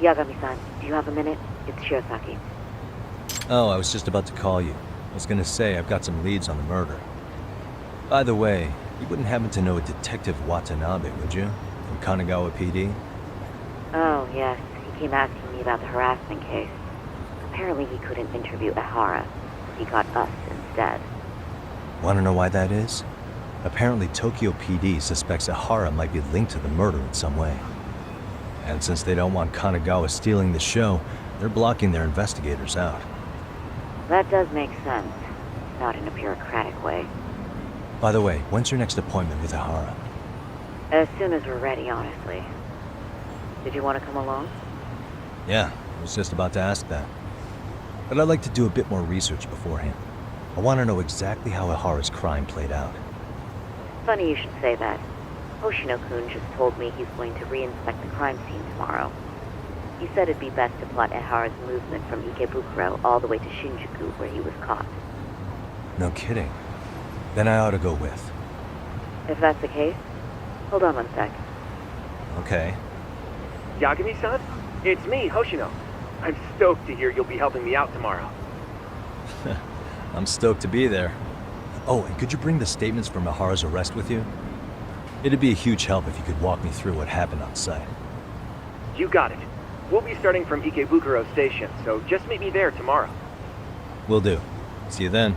Yagami-san, do you have a minute? It's Shirosaki. Oh, I was just about to call you. I was gonna say I've got some leads on the murder. By the way, you wouldn't happen to know a Detective Watanabe, would you? From Kanagawa PD? Oh, yes. He came asking me about the harassment case. Apparently he couldn't interview Ehara. He got us instead. Wanna know why that is? Apparently Tokyo PD suspects Ehara might be linked to the murder in some way. And since they don't want Kanagawa stealing the show, they're blocking their investigators out. That does make sense. Not in a bureaucratic way. By the way, when's your next appointment with Ehara? As soon as we're ready, honestly. Did you want to come along? Yeah, I was just about to ask that. But I'd like to do a bit more research beforehand. I want to know exactly how Ehara's crime played out. Funny you should say that. Hoshino-kun just told me he's going to re-inspect the crime scene tomorrow. He said it'd be best to plot Ehara's movement from Ikebukuro all the way to Shinjuku, where he was caught. No kidding. Then I ought to go with. If that's the case, hold on one sec. Okay. Yagami-san? It's me, Hoshino. I'm stoked to hear you'll be helping me out tomorrow. I'm stoked to be there. Oh, and could you bring the statements from Ehara's arrest with you? It'd be a huge help if you could walk me through what happened on site. You got it. We'll be starting from Ikebukuro Station, so just meet me there tomorrow. Will do. See you then.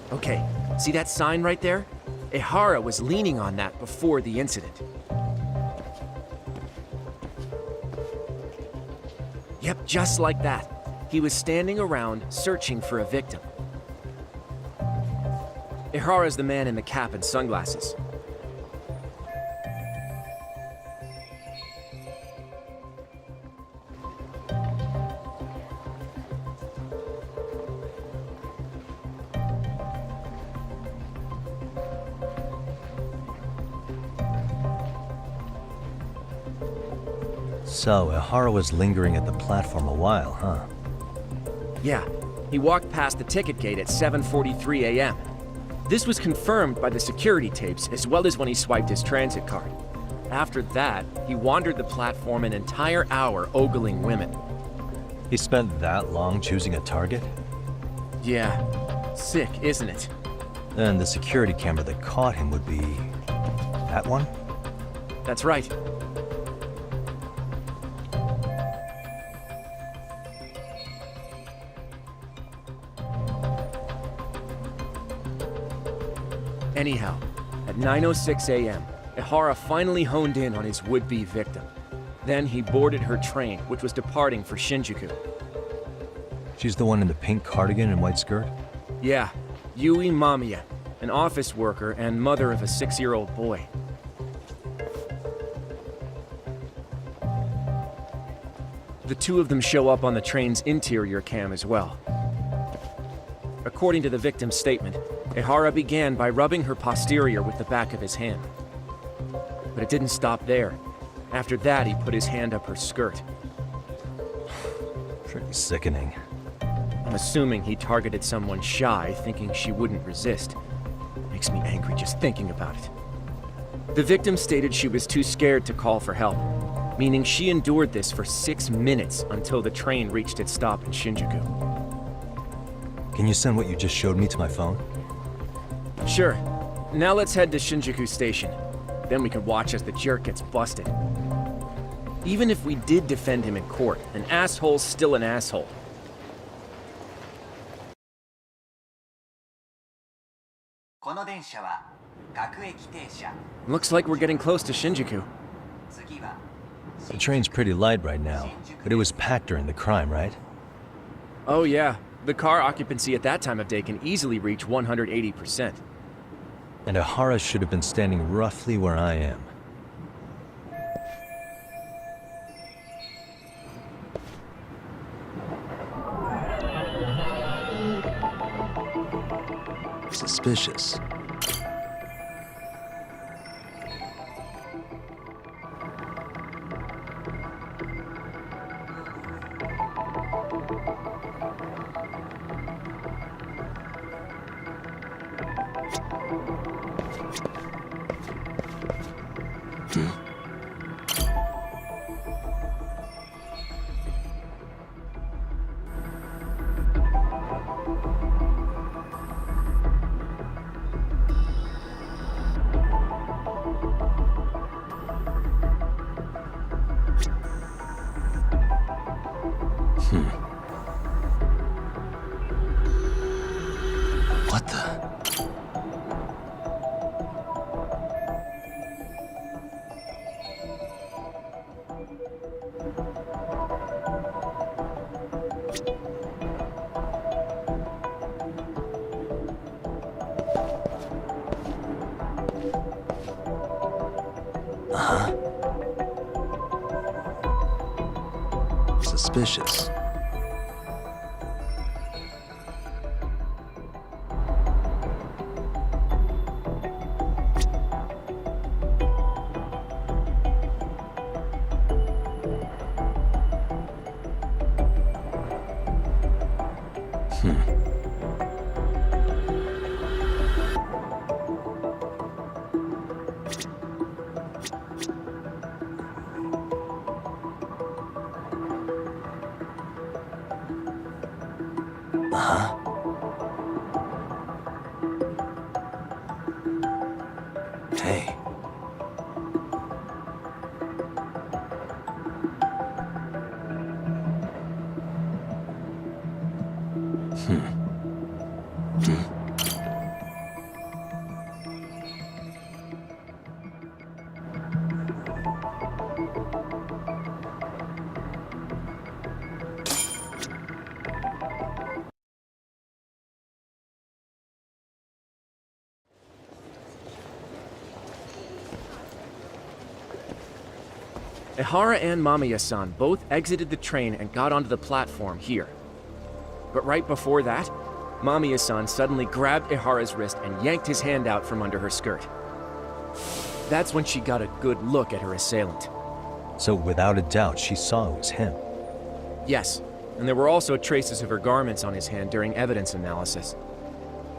Okay, see that sign right there? Ehara was leaning on that before the incident. Yep, just like that. He was standing around searching for a victim. Ehara's the man in the cap and sunglasses. So, Ehara was lingering at the platform a while, huh? Yeah, he walked past the ticket gate at 7:43 a.m. This was confirmed by the security tapes as well as when he swiped his transit card. After that, he wandered the platform an entire hour ogling women. He spent that long choosing a target? Yeah, sick, isn't it? Then the security camera that caught him would be... that one? That's right. Anyhow, at 9:06 a.m., Ehara finally honed in on his would-be victim. Then he boarded her train, which was departing for Shinjuku. She's the one in the pink cardigan and white skirt? Yeah, Yui Mamiya. an office worker and mother of a 6-year-old boy. The two of them show up on the train's interior cam as well. According to the victim's statement, Ehara began by rubbing her posterior with the back of his hand. But it didn't stop there. After that, he put his hand up her skirt. Pretty sickening. I'm assuming he targeted someone shy, thinking she wouldn't resist. Makes me angry just thinking about it. The victim stated she was too scared to call for help, meaning she endured this for 6 minutes until the train reached its stop in Shinjuku. Can you send what you just showed me to my phone? Sure. Now let's head to Shinjuku Station. Then we can watch as the jerk gets busted. Even if we did defend him in court, an asshole's still an asshole. Looks like we're getting close to Shinjuku. The train's pretty light right now, but it was packed during the crime, right? Oh yeah, the car occupancy at that time of day can easily reach 180%. And Ehara should have been standing roughly where I am. Suspicious. What the? Suspicious. Hey. Ehara and Mamiya-san both exited the train and got onto the platform here. But right before that, Mamiya-san suddenly grabbed Ehara's wrist and yanked his hand out from under her skirt. That's when she got a good look at her assailant. So without a doubt, she saw it was him. Yes, and there were also traces of her garments on his hand during evidence analysis.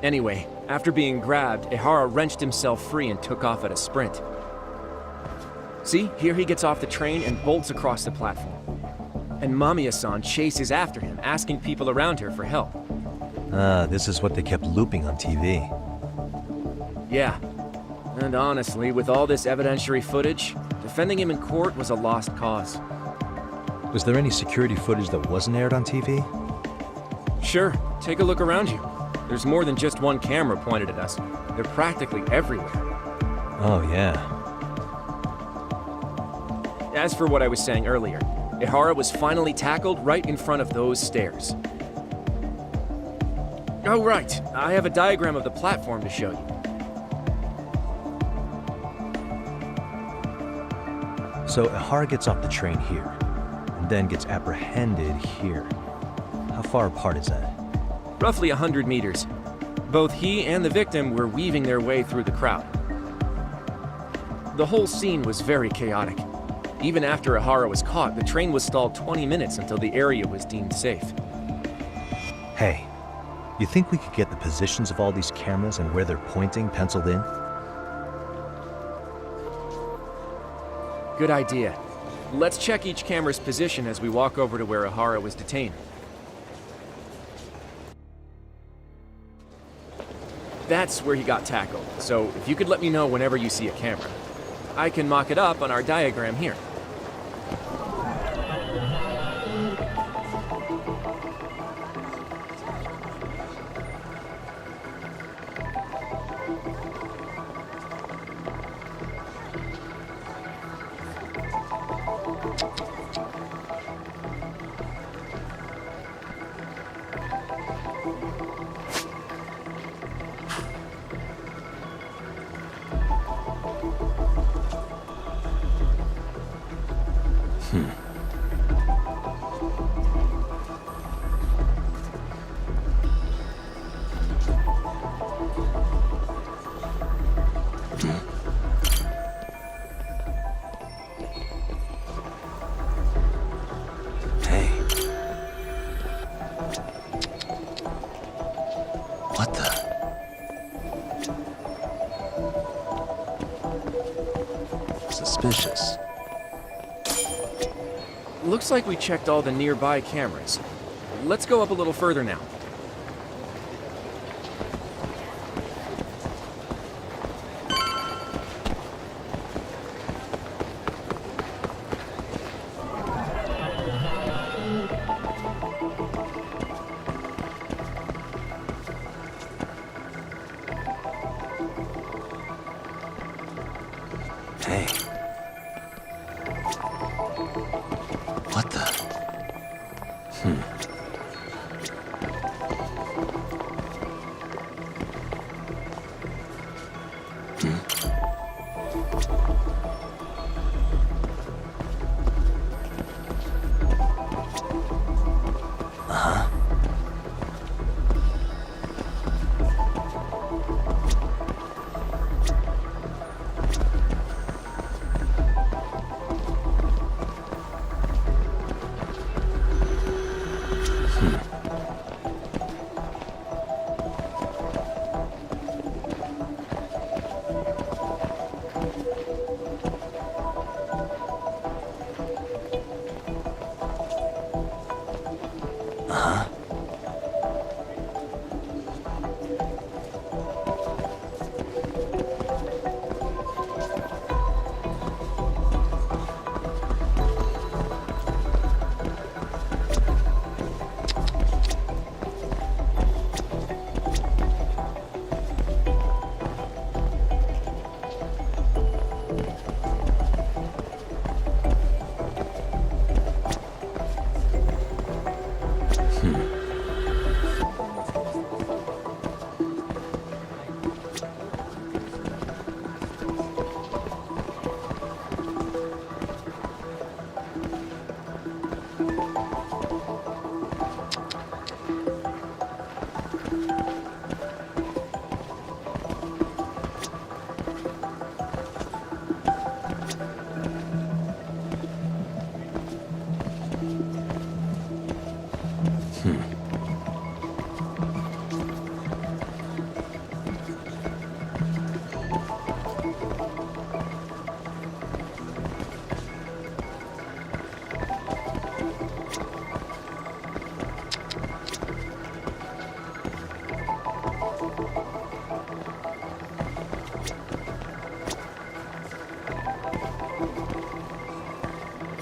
Anyway, after being grabbed, Ehara wrenched himself free and took off at a sprint. See, here he gets off the train and bolts across the platform. And Mamiya-san chases after him, asking people around her for help. This is what they kept looping on TV. Yeah. And honestly, with all this evidentiary footage, defending him in court was a lost cause. Was there any security footage that wasn't aired on TV? Sure, take a look around you. There's more than just one camera pointed at us. They're practically everywhere. Oh, yeah. As for what I was saying earlier, Ehara was finally tackled right in front of those stairs. Oh, right. I have a diagram of the platform to show you. So Ihara gets off the train here, and then gets apprehended here. How far apart is that? Roughly 100 meters. Both he and the victim were weaving their way through the crowd. The whole scene was very chaotic. Even after Ihara was caught, the train was stalled 20 minutes until the area was deemed safe. Hey, you think we could get the positions of all these cameras and where they're pointing penciled in? Good idea. Let's check each camera's position as we walk over to where Ihara was detained. That's where he got tackled, so if you could let me know whenever you see a camera. I can mock it up on our diagram here. Hey. What the? Suspicious. Looks like we checked all the nearby cameras. Let's go up a little further now. Hey. What the?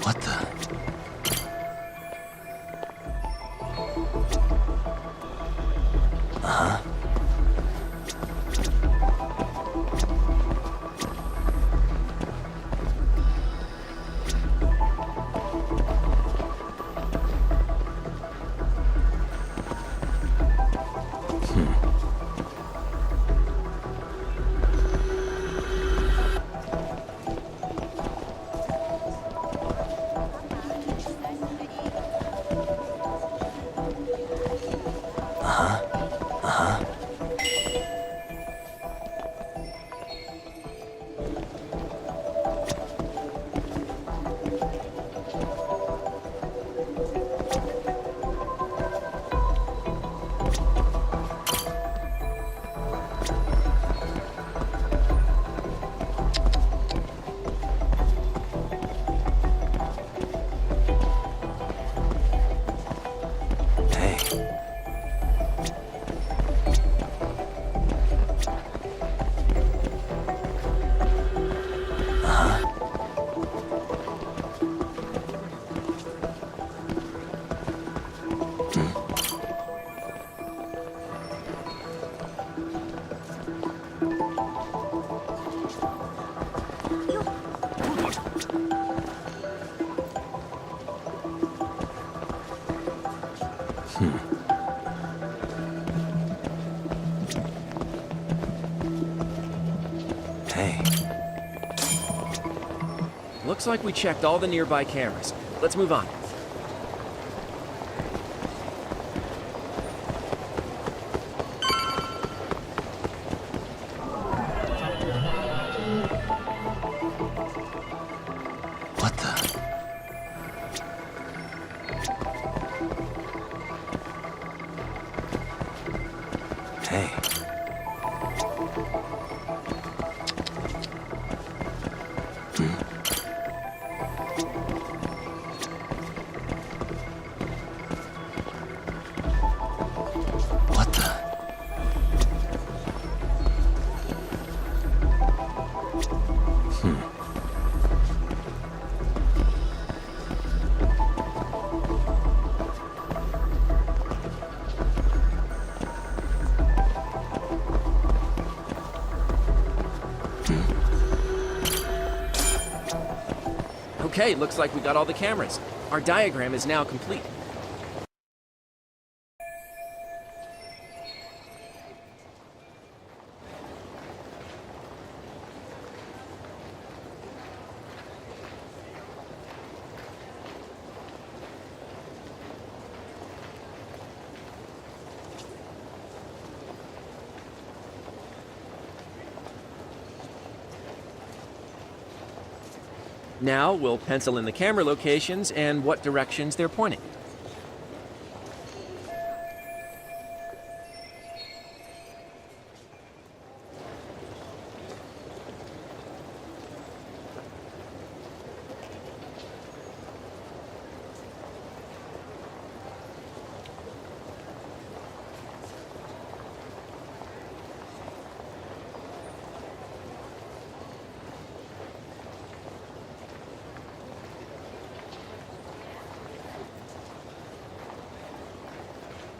What the? Looks like we checked all the nearby cameras. Let's move on. What the? Hey. What the? Okay, looks like we got all the cameras. Our diagram is now complete. Now we'll pencil in the camera locations and what directions they're pointing.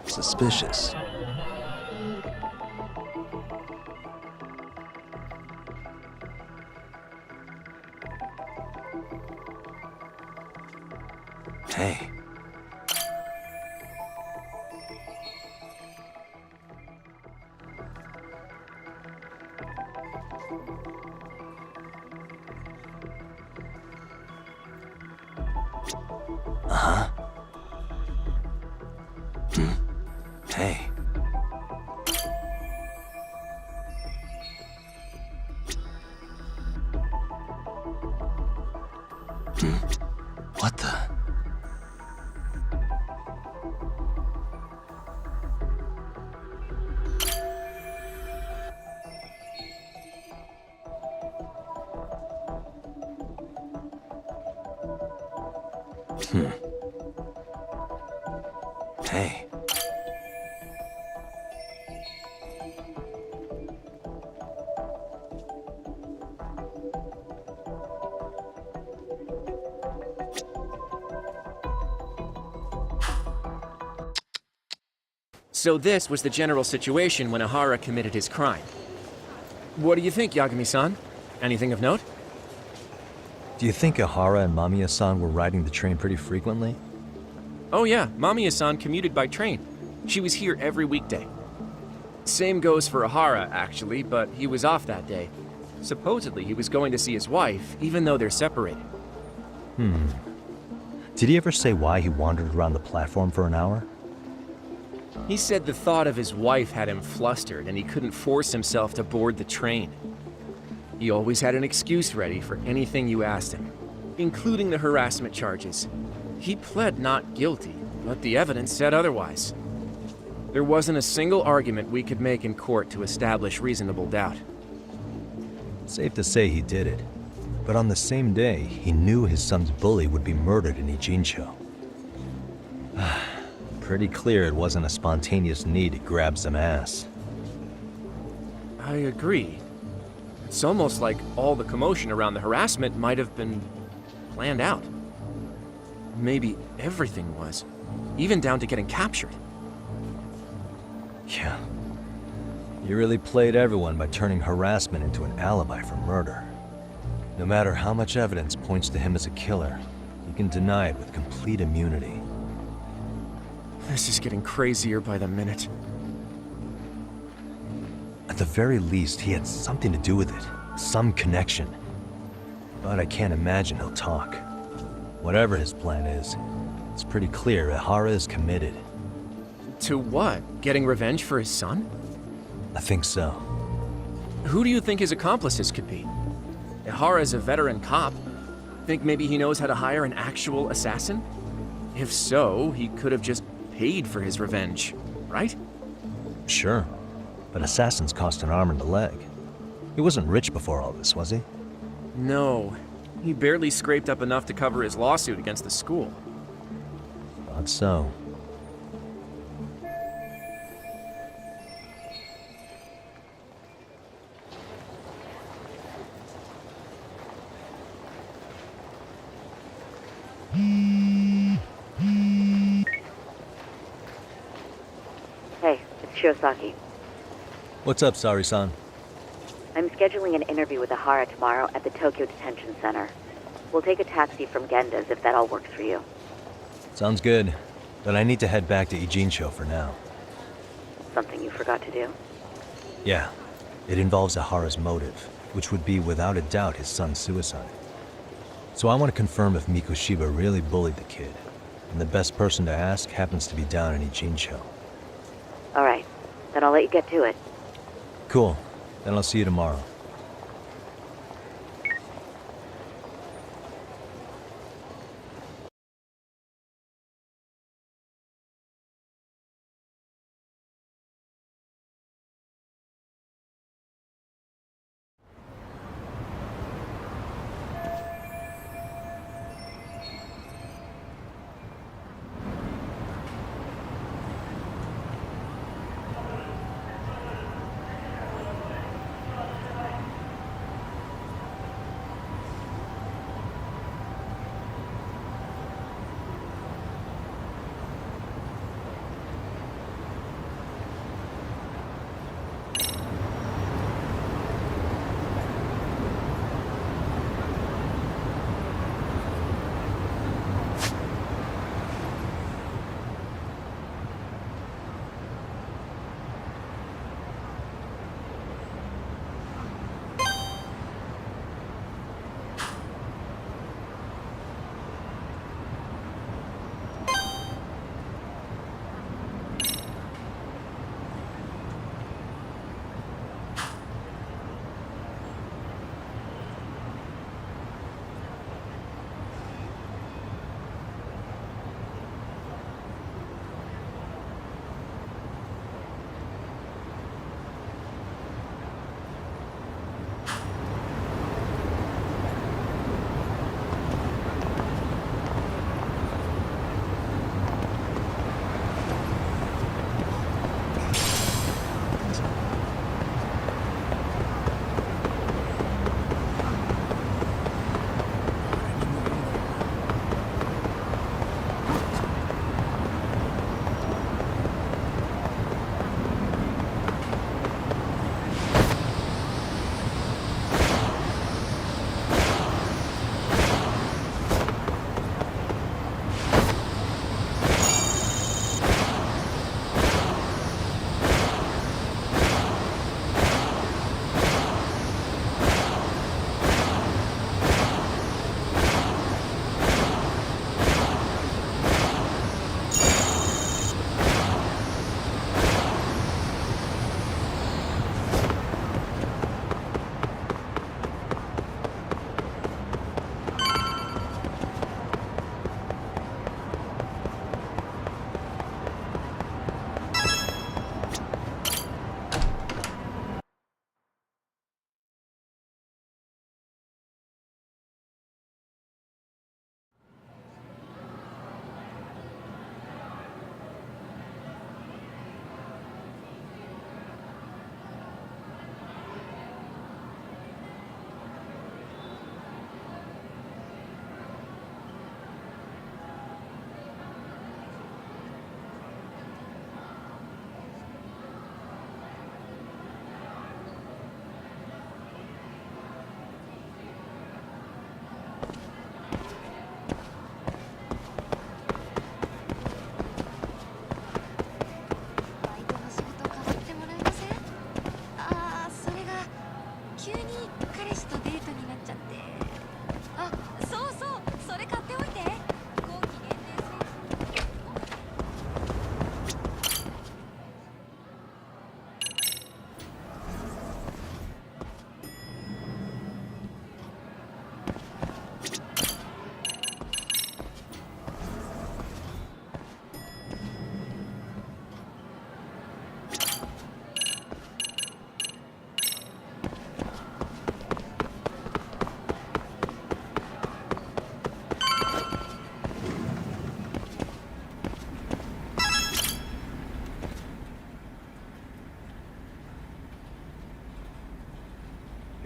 Suspicious. Hey. Uh-huh. Hey. What the? Hey. So this was the general situation when Ihara committed his crime. What do you think, Yagami-san? Anything of note? Do you think Ihara and Mamiya-san were riding the train pretty frequently? Oh yeah, Mamiya-san commuted by train. She was here every weekday. Same goes for Ihara, actually, but he was off that day. Supposedly he was going to see his wife, even though they're separated. Did he ever say why he wandered around the platform for an hour? He said the thought of his wife had him flustered and he couldn't force himself to board the train. He always had an excuse ready for anything you asked him, including the harassment charges. He pled not guilty, but the evidence said otherwise. There wasn't a single argument we could make in court to establish reasonable doubt. Safe to say he did it. But on the same day, he knew his son's bully would be murdered in Ijincho. Pretty clear it wasn't a spontaneous need to grab some ass. I agree. It's almost like all the commotion around the harassment might have been planned out. Maybe everything was, even down to getting captured. Yeah. You really played everyone by turning harassment into an alibi for murder. No matter how much evidence points to him as a killer, you can deny it with complete immunity. This is getting crazier by the minute. At the very least, he had something to do with it. Some connection. but I can't imagine he'll talk. Whatever his plan is, it's pretty clear Ihara is committed. To what? Getting revenge for his son? I think so. Who do you think his accomplices could be? Ihara is a veteran cop. Think maybe he knows how to hire an actual assassin? If so, he could have just paid for his revenge, right? Sure, but assassins cost an arm and a leg. He wasn't rich before all this, was he? No. He barely scraped up enough to cover his lawsuit against the school. Thought so. Hey, it's Shiosaki. What's up, Sari-san? I'm scheduling an interview with Ihara tomorrow at the Tokyo Detention Center. We'll take a taxi from Genda's if that all works for you. Sounds good, but I need to head back to Ijincho for now. Something you forgot to do? Yeah, it involves Ihara's motive, which would be without a doubt his son's suicide. So I want to confirm if Mikoshiba really bullied the kid, and the best person to ask happens to be down in Ijincho. All right, then I'll let you get to it. Cool, then I'll see you tomorrow.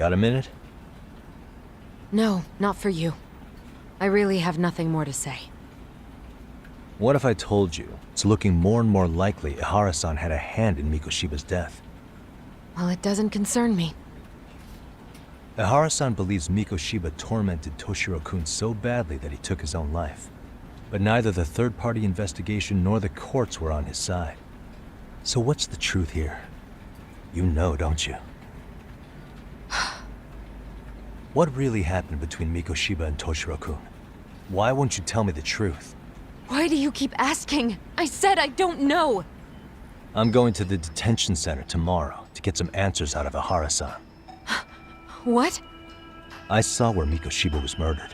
Got a minute? No, not for you. I really have nothing more to say. What if I told you it's looking more and more likely Ihara-san had a hand in Mikoshiba's death? Well, it doesn't concern me. Ihara-san believes Mikoshiba tormented Toshiro-kun so badly that he took his own life. But neither the third-party investigation nor the courts were on his side. So what's the truth here? You know, don't you? What really happened between Mikoshiba and Toshiro-kun? Why won't you tell me the truth? Why do you keep asking? I said I don't know! I'm going to the detention center tomorrow to get some answers out of Ihara-san. What? I saw where Mikoshiba was murdered.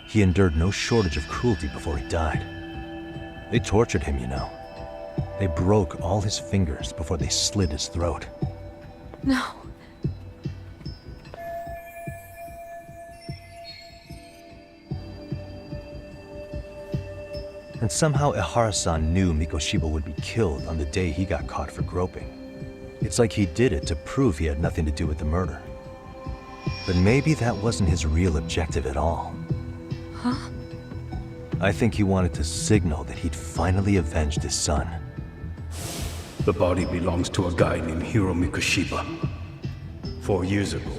He endured no shortage of cruelty before he died. They tortured him, you know. They broke all his fingers before they slit his throat. No. And somehow Ihara-san knew Mikoshiba would be killed on the day he got caught for groping. It's like he did it to prove he had nothing to do with the murder. But maybe that wasn't his real objective at all. Huh? I think he wanted to signal that he'd finally avenged his son. The body belongs to a guy named Hiro Mikoshiba. 4 years ago,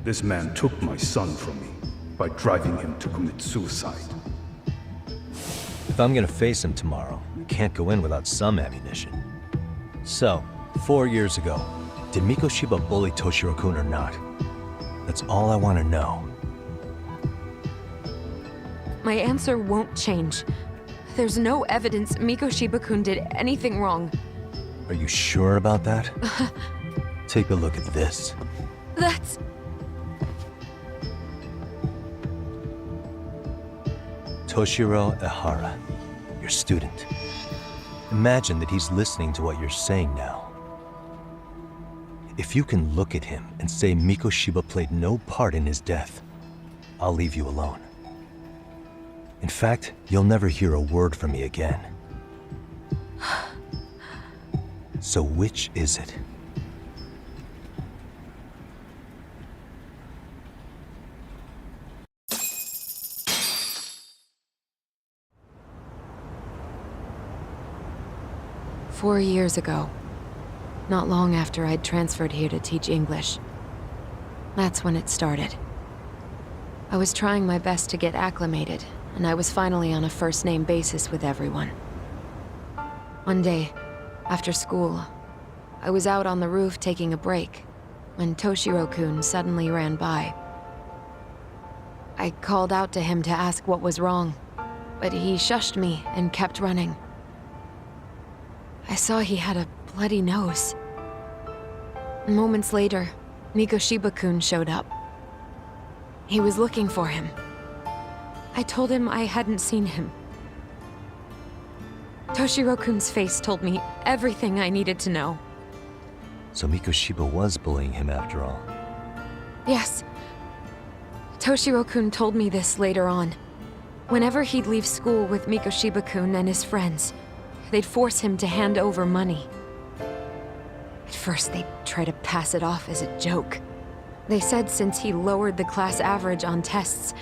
this man took my son from me by driving him to commit suicide. If I'm gonna face him tomorrow, I can't go in without some ammunition. So, 4 years ago, did Mikoshiba bully Toshiro-kun or not? That's all I want to know. My answer won't change. There's no evidence Mikoshiba-kun did anything wrong. Are you sure about that? Take a look at this. That's... Toshiro Ihara, your student. Imagine that he's listening to what you're saying now. If you can look at him and say Mikoshiba played no part in his death, I'll leave you alone. In fact, you'll never hear a word from me again. So which is it? "4 years ago, not long after I'd transferred here to teach English. That's when it started. I was trying my best to get acclimated, and I was finally on a first-name basis with everyone. One day, after school, I was out on the roof taking a break, when Toshiro-kun suddenly ran by. I called out to him to ask what was wrong, but he shushed me and kept running. I saw he had a bloody nose. Moments later, Mikoshiba-kun showed up. He was looking for him. I told him I hadn't seen him. Toshiro-kun's face told me everything I needed to know. So Mikoshiba was bullying him after all. Yes. Toshiro-kun told me this later on. Whenever he'd leave school with Mikoshiba-kun and his friends, they'd force him to hand over money. At first, they'd try to pass it off as a joke. They said since he lowered the class average on tests,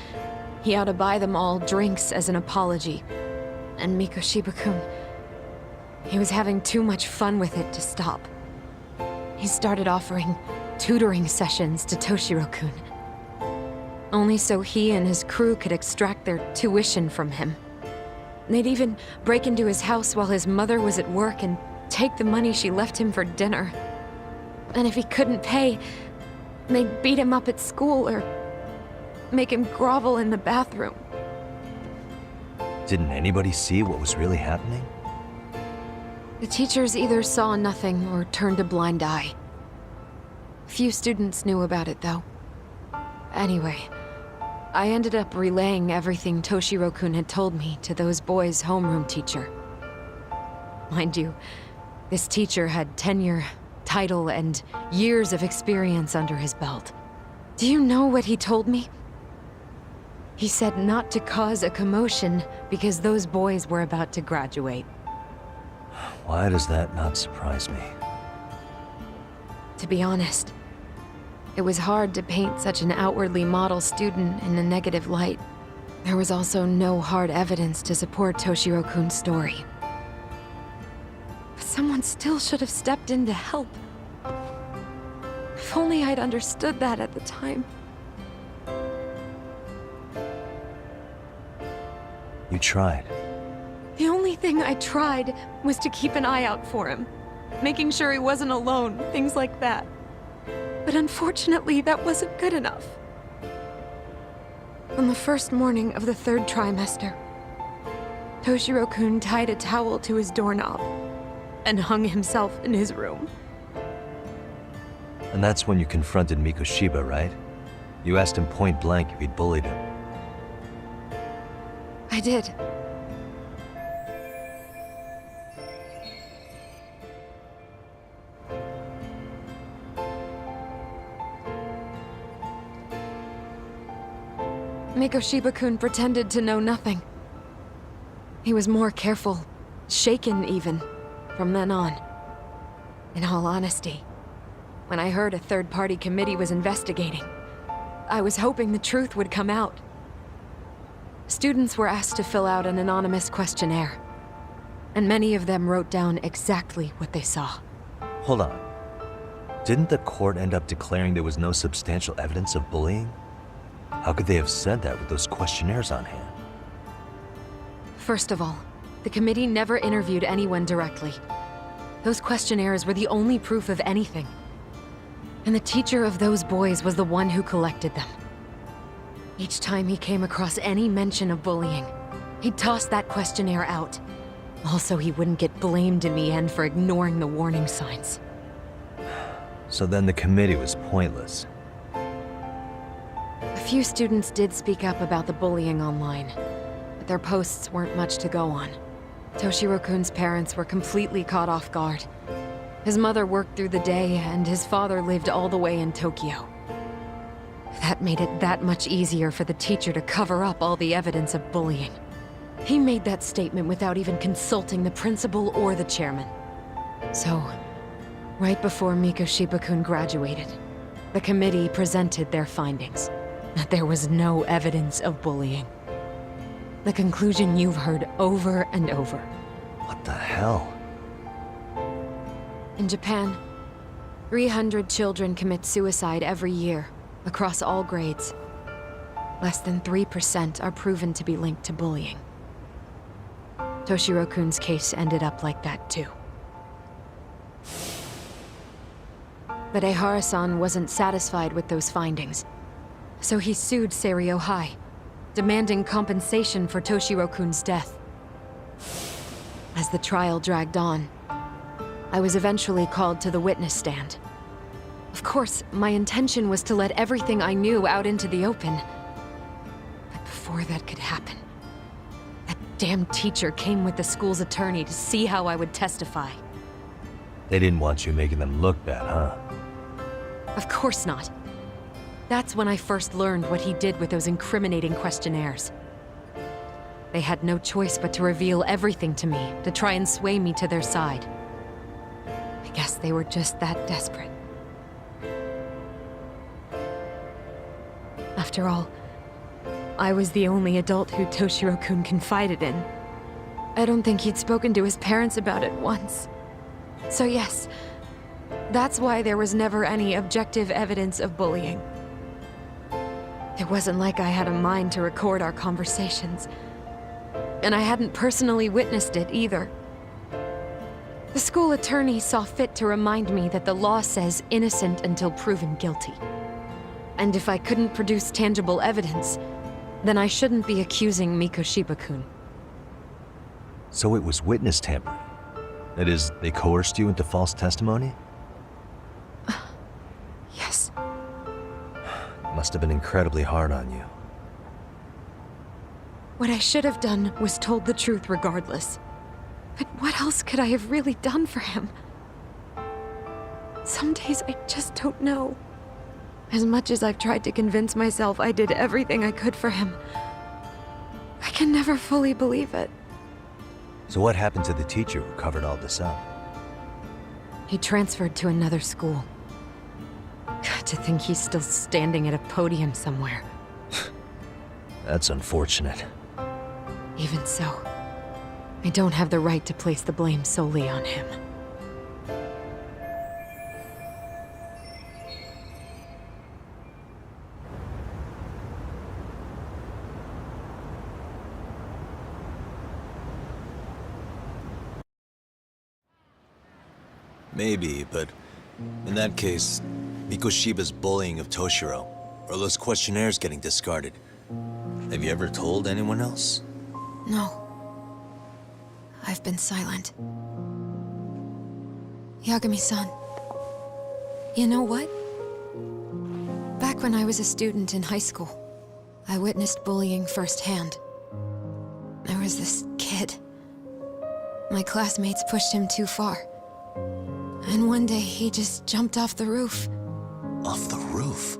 he ought to buy them all drinks as an apology. And Mikoshiba-kun, he was having too much fun with it to stop. He started offering tutoring sessions to Toshiro-kun. Only so he and his crew could extract their tuition from him. They'd even break into his house while his mother was at work and take the money she left him for dinner. And if he couldn't pay, they'd beat him up at school or make him grovel in the bathroom. Didn't anybody see what was really happening? The teachers either saw nothing or turned a blind eye. Few students knew about it, though. Anyway, I ended up relaying everything Toshiro-kun had told me to those boys' homeroom teacher. Mind you, this teacher had tenure, title, and years of experience under his belt. Do you know what he told me? He said not to cause a commotion because those boys were about to graduate. Why does that not surprise me? To be honest, It was hard to paint such an outwardly model student in a negative light. There was also no hard evidence to support Toshiro-kun's story. But someone still should have stepped in to help. If only I'd understood that at the time. You tried. The only thing I tried was to keep an eye out for him, making sure he wasn't alone, things like that. But unfortunately, that wasn't good enough. On the first morning of the 3rd trimester, Toshiro-kun tied a towel to his doorknob and hung himself in his room. And that's when you confronted Mikoshiba, right? You asked him point blank if he'd bullied him. I did. Mikoshiba-kun pretended to know nothing. He was more careful, shaken even, from then on. In all honesty, when I heard a third-party committee was investigating, I was hoping the truth would come out. Students were asked to fill out an anonymous questionnaire, and many of them wrote down exactly what they saw. Hold on. Didn't the court end up declaring there was no substantial evidence of bullying? How could they have said that with those questionnaires on hand? First of all, the committee never interviewed anyone directly. Those questionnaires were the only proof of anything. And the teacher of those boys was the one who collected them. Each time he came across any mention of bullying, he'd toss that questionnaire out. Also, he wouldn't get blamed in the end for ignoring the warning signs. So then the committee was pointless. A few students did speak up about the bullying online, but their posts weren't much to go on. Toshiro-kun's parents were completely caught off guard. His mother worked through the day, and his father lived all the way in Tokyo. That made it that much easier for the teacher to cover up all the evidence of bullying. He made that statement without even consulting the principal or the chairman. So, right before Mikoshiba-kun graduated, the committee presented their findings, that there was no evidence of bullying. The conclusion you've heard over and over. What the hell? In Japan, 300 children commit suicide every year, across all grades. Less than 3% are proven to be linked to bullying. Toshiro-kun's case ended up like that too. But Ehara-san wasn't satisfied with those findings, so he sued Seiryo High, demanding compensation for Toshiro-kun's death. As the trial dragged on, I was eventually called to the witness stand. Of course, my intention was to let everything I knew out into the open. But before that could happen, that damn teacher came with the school's attorney to see how I would testify. They didn't want you making them look bad, huh? Of course not. That's when I first learned what he did with those incriminating questionnaires. They had no choice but to reveal everything to me, to try and sway me to their side. I guess they were just that desperate. After all, I was the only adult who Toshiro-kun confided in. I don't think he'd spoken to his parents about it once. So yes, that's why there was never any objective evidence of bullying. It wasn't like I had a mind to record our conversations. And I hadn't personally witnessed it either. The school attorney saw fit to remind me that the law says innocent until proven guilty. And if I couldn't produce tangible evidence, then I shouldn't be accusing Mikoshiba-kun. So it was witness tampering. That is, they coerced you into false testimony? Yes. Must have been incredibly hard on you. What I should have done was told the truth regardless. But what else could I have really done for him? Some days I just don't know. As much as I've tried to convince myself I did everything I could for him, I can never fully believe it. So what happened to the teacher who covered all this up? He transferred to another school. God, to think he's still standing at a podium somewhere. That's unfortunate. Even so, I don't have the right to place the blame solely on him. Maybe, but in that case, Mikoshiba's bullying of Toshiro, or those questionnaires getting discarded. Have you ever told anyone else? No. I've been silent. Yagami-san. You know what? Back when I was a student in high school, I witnessed bullying firsthand. There was this kid. My classmates pushed him too far. And one day he just jumped off the roof. Off the roof?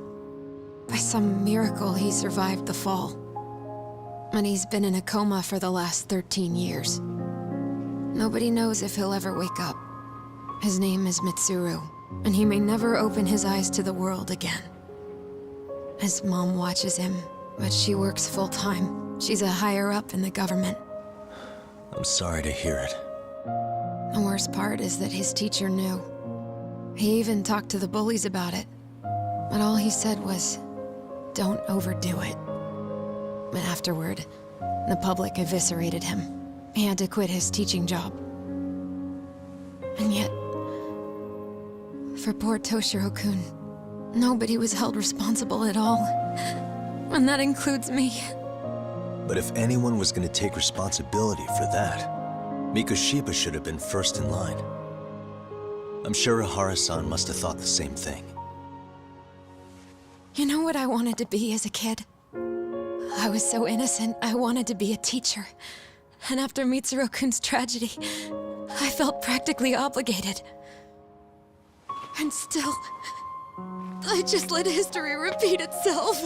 By some miracle, he survived the fall. And he's been in a coma for the last 13 years. Nobody knows if he'll ever wake up. His name is Mitsuru, and he may never open his eyes to the world again. His mom watches him, but she works full-time. She's a higher-up in the government. I'm sorry to hear it. The worst part is that his teacher knew. He even talked to the bullies about it. But all he said was, don't overdo it. But afterward, the public eviscerated him. He had to quit his teaching job. And yet, for poor Toshiro-kun, nobody was held responsible at all. And that includes me. But if anyone was going to take responsibility for that, Mikoshiba should have been first in line. I'm sure Ihara-san must have thought the same thing. You know what I wanted to be as a kid? I was so innocent, I wanted to be a teacher. And after Mitsuru-kun's tragedy, I felt practically obligated. And still, I just let history repeat itself.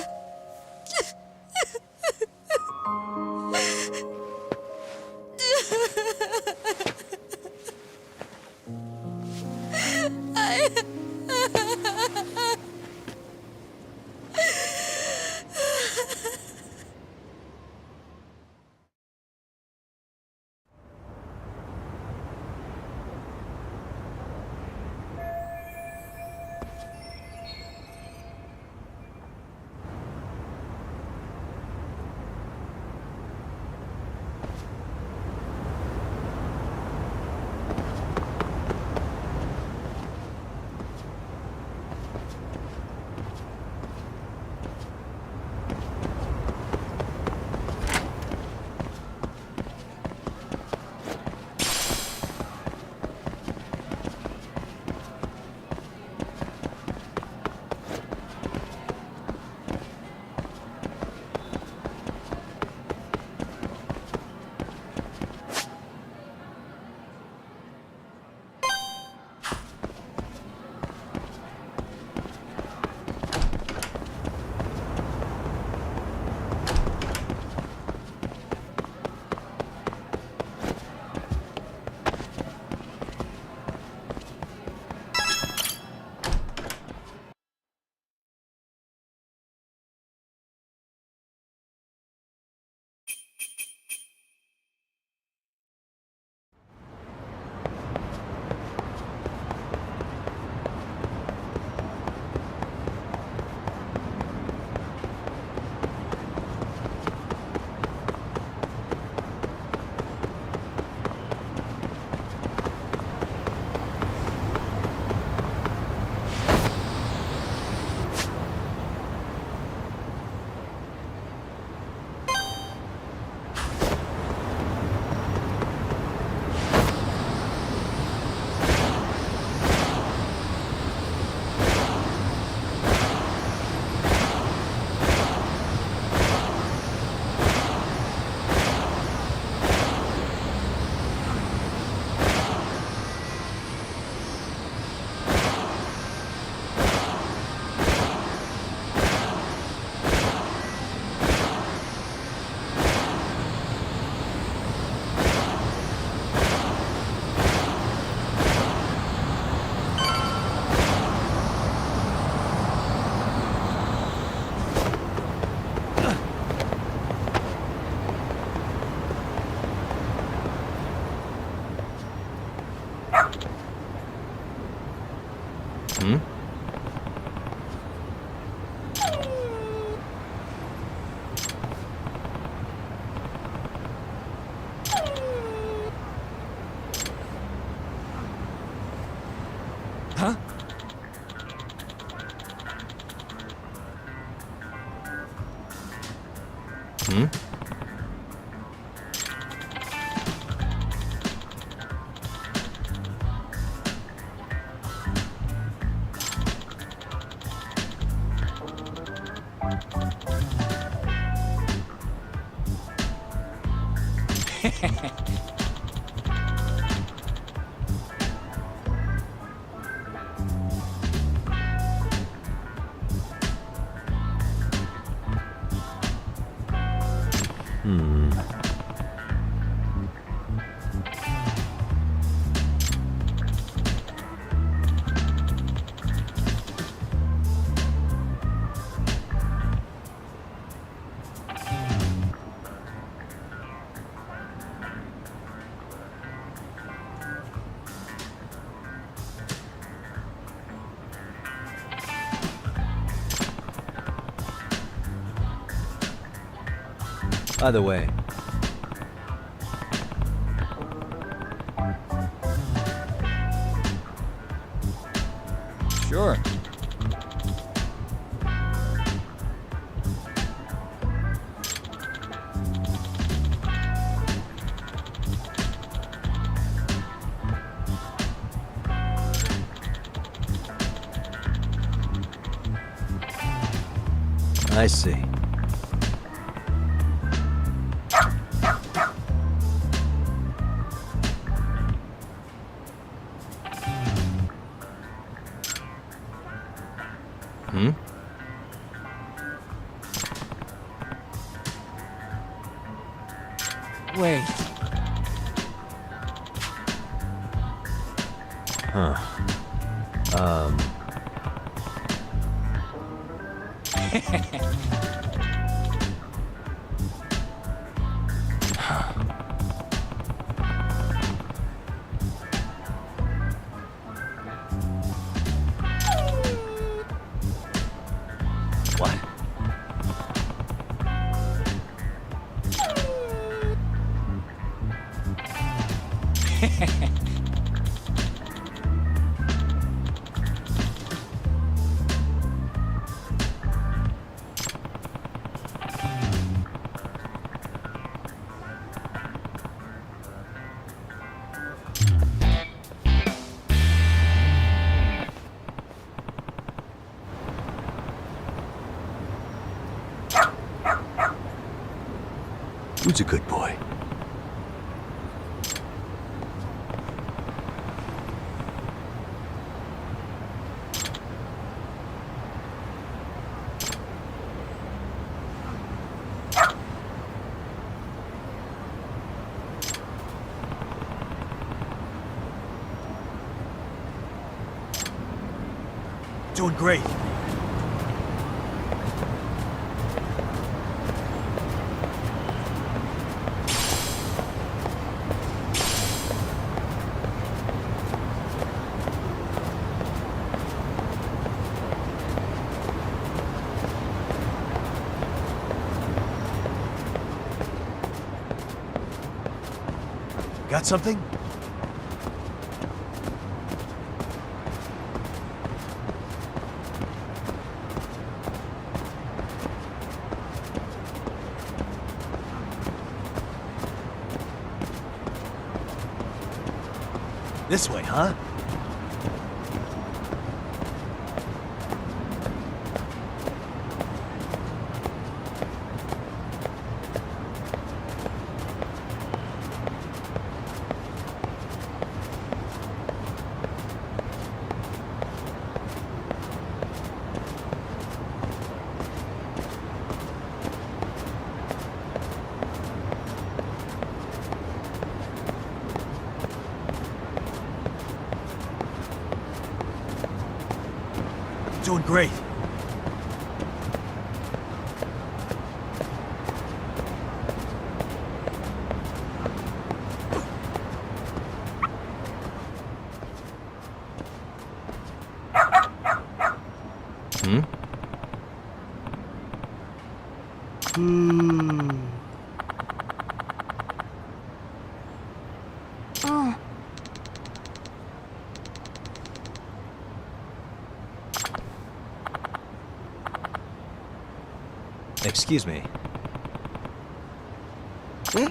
Hmm? By the way, Sure. I see. Hmm? Wait. Huh. What? Who's a good boy? Doing great. Got something? This way, huh? Doing great. Hmm? Excuse me. 네?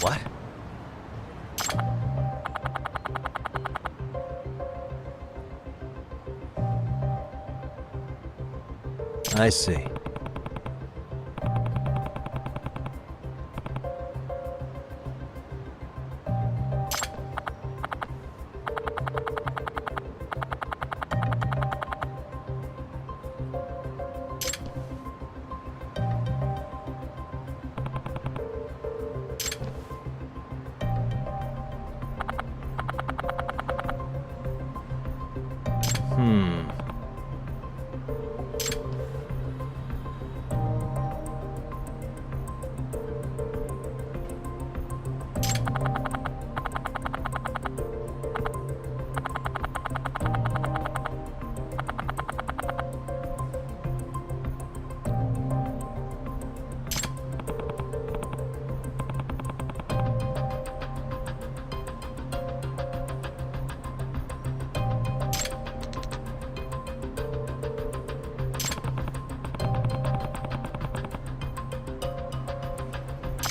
What? I see.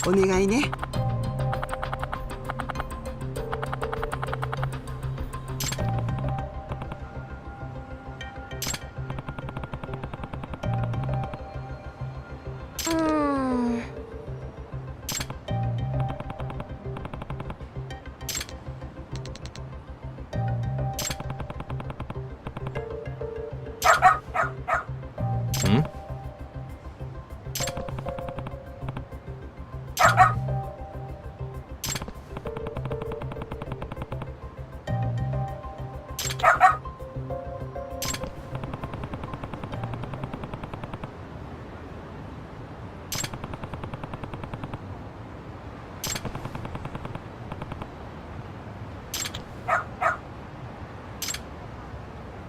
오네가이네. Hmm?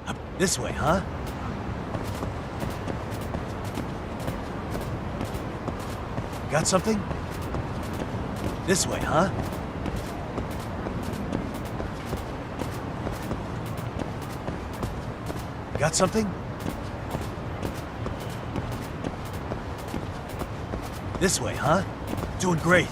Up this way, huh? Got something? This way, huh? Got something? This way, huh? Doing great.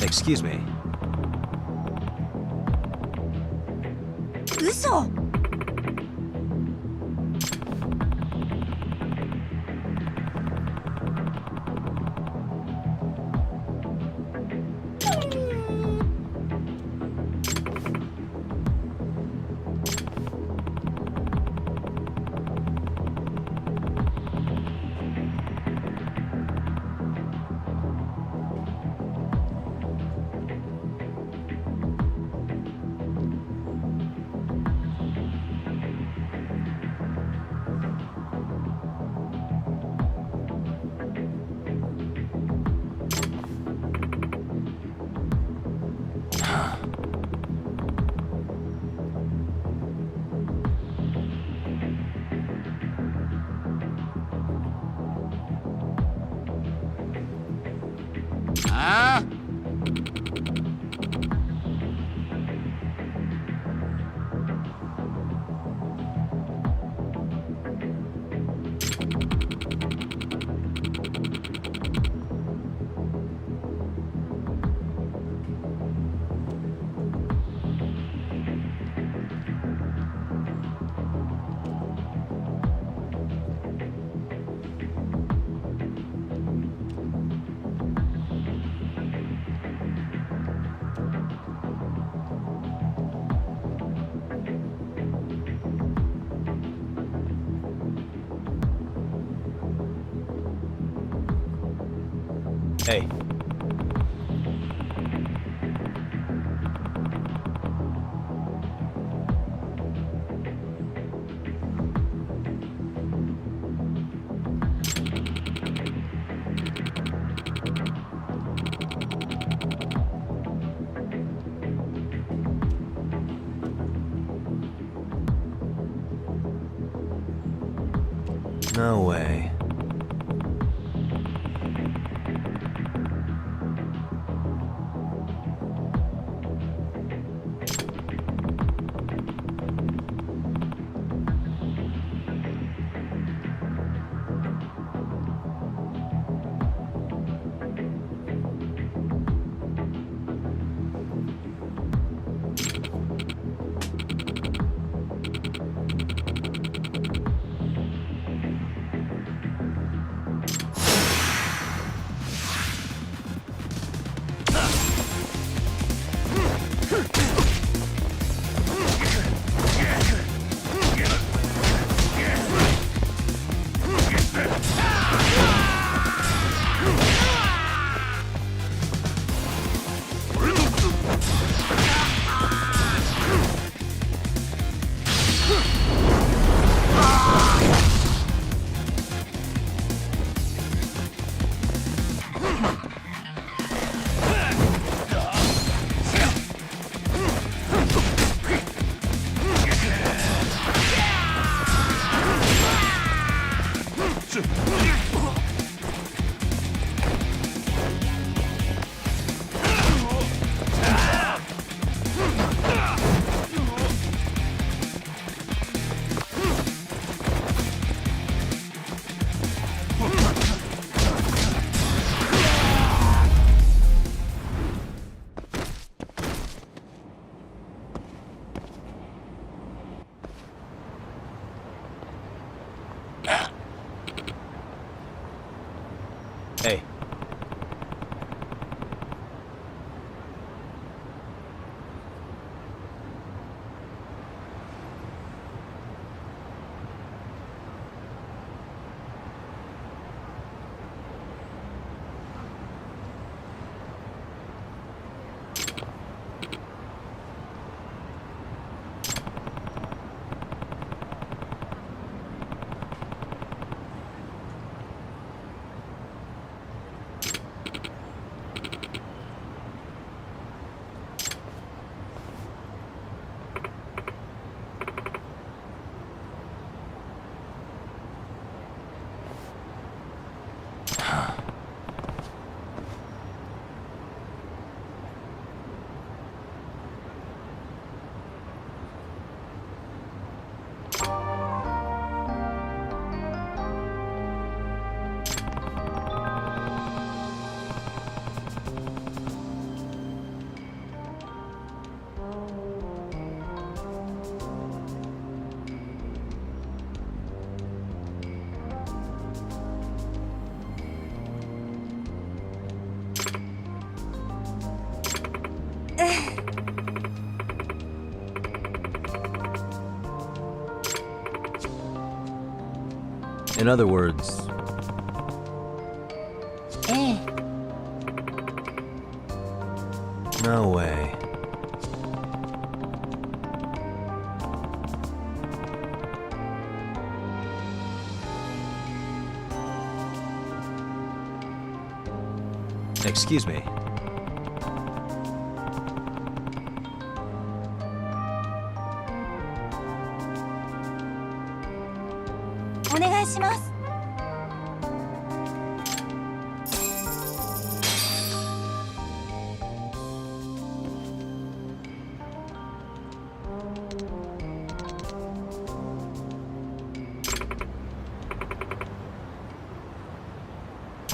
Excuse me.嘘. Hey. No way. Hey. In other words, no way. Excuse me.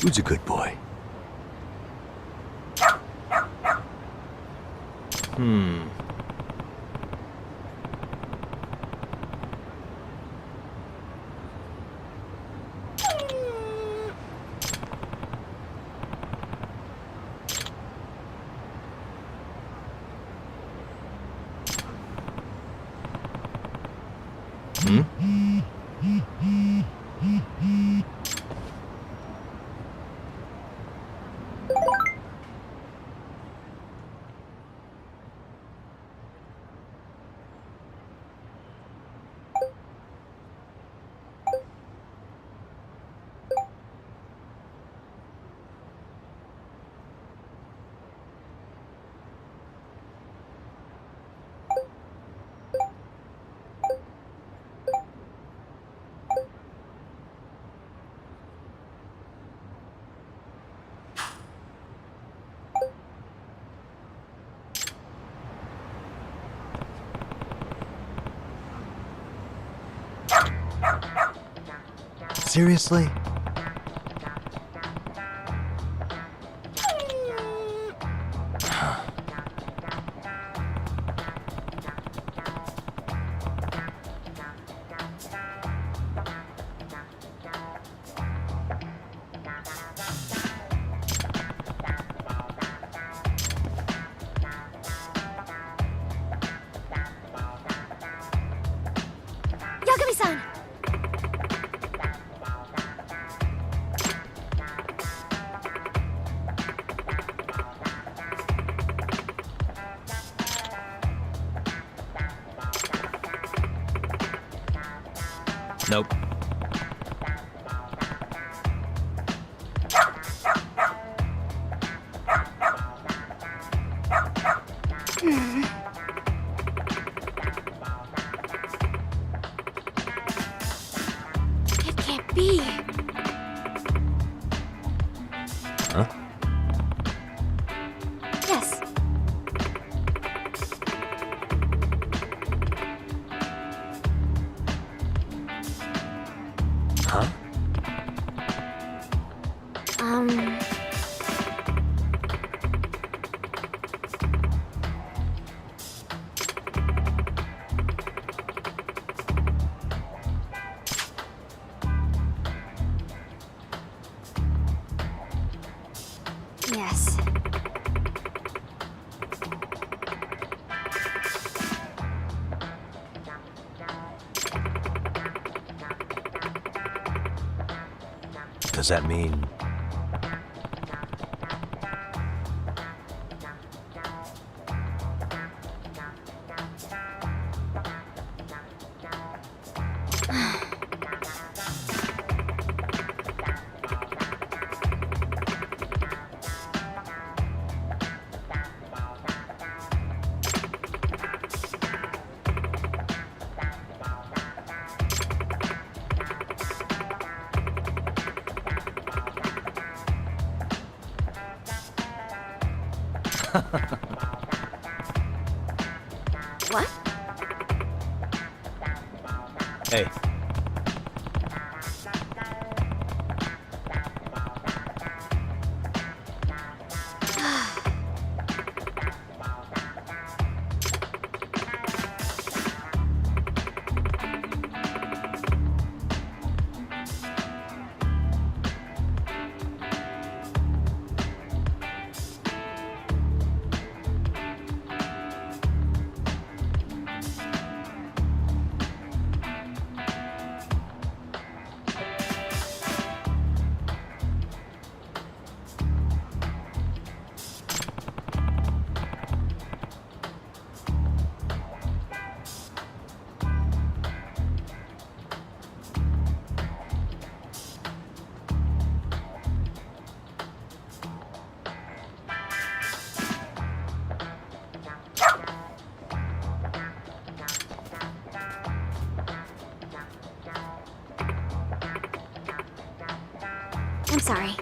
Who's a good boy? Seriously? Yagami-san! Nope. It can't be. Huh? Yes. Huh? Um... Yes. Does that mean... What? Hey. I'm sorry.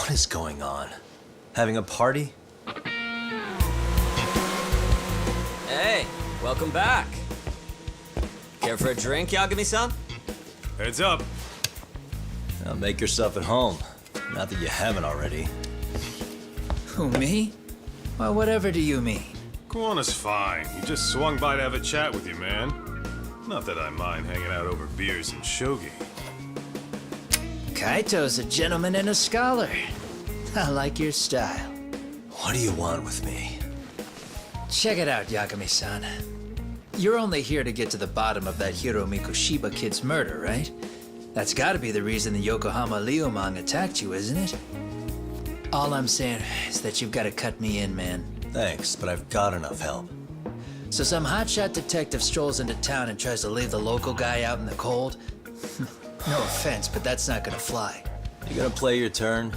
What is going on? Having a party? Hey, welcome back. Care for a drink, Yagami-san? Heads up. Now make yourself at home. Not that you haven't already. Who, me? Well, whatever do you mean? Kuwana's fine. He just swung by to have a chat with you, man. Not that I mind hanging out over beers and shogi. Kaito's a gentleman and a scholar. I like your style. What do you want with me? Check it out, Yagami-san. You're only here to get to the bottom of that Hiro Mikoshiba kid's murder, right? That's gotta be the reason the Yokohama Leomang attacked you, isn't it? All I'm saying is that you've gotta cut me in, man. Thanks, but I've got enough help. So some hotshot detective strolls into town and tries to leave the local guy out in the cold? No offense, but that's not gonna fly. You gonna play your turn?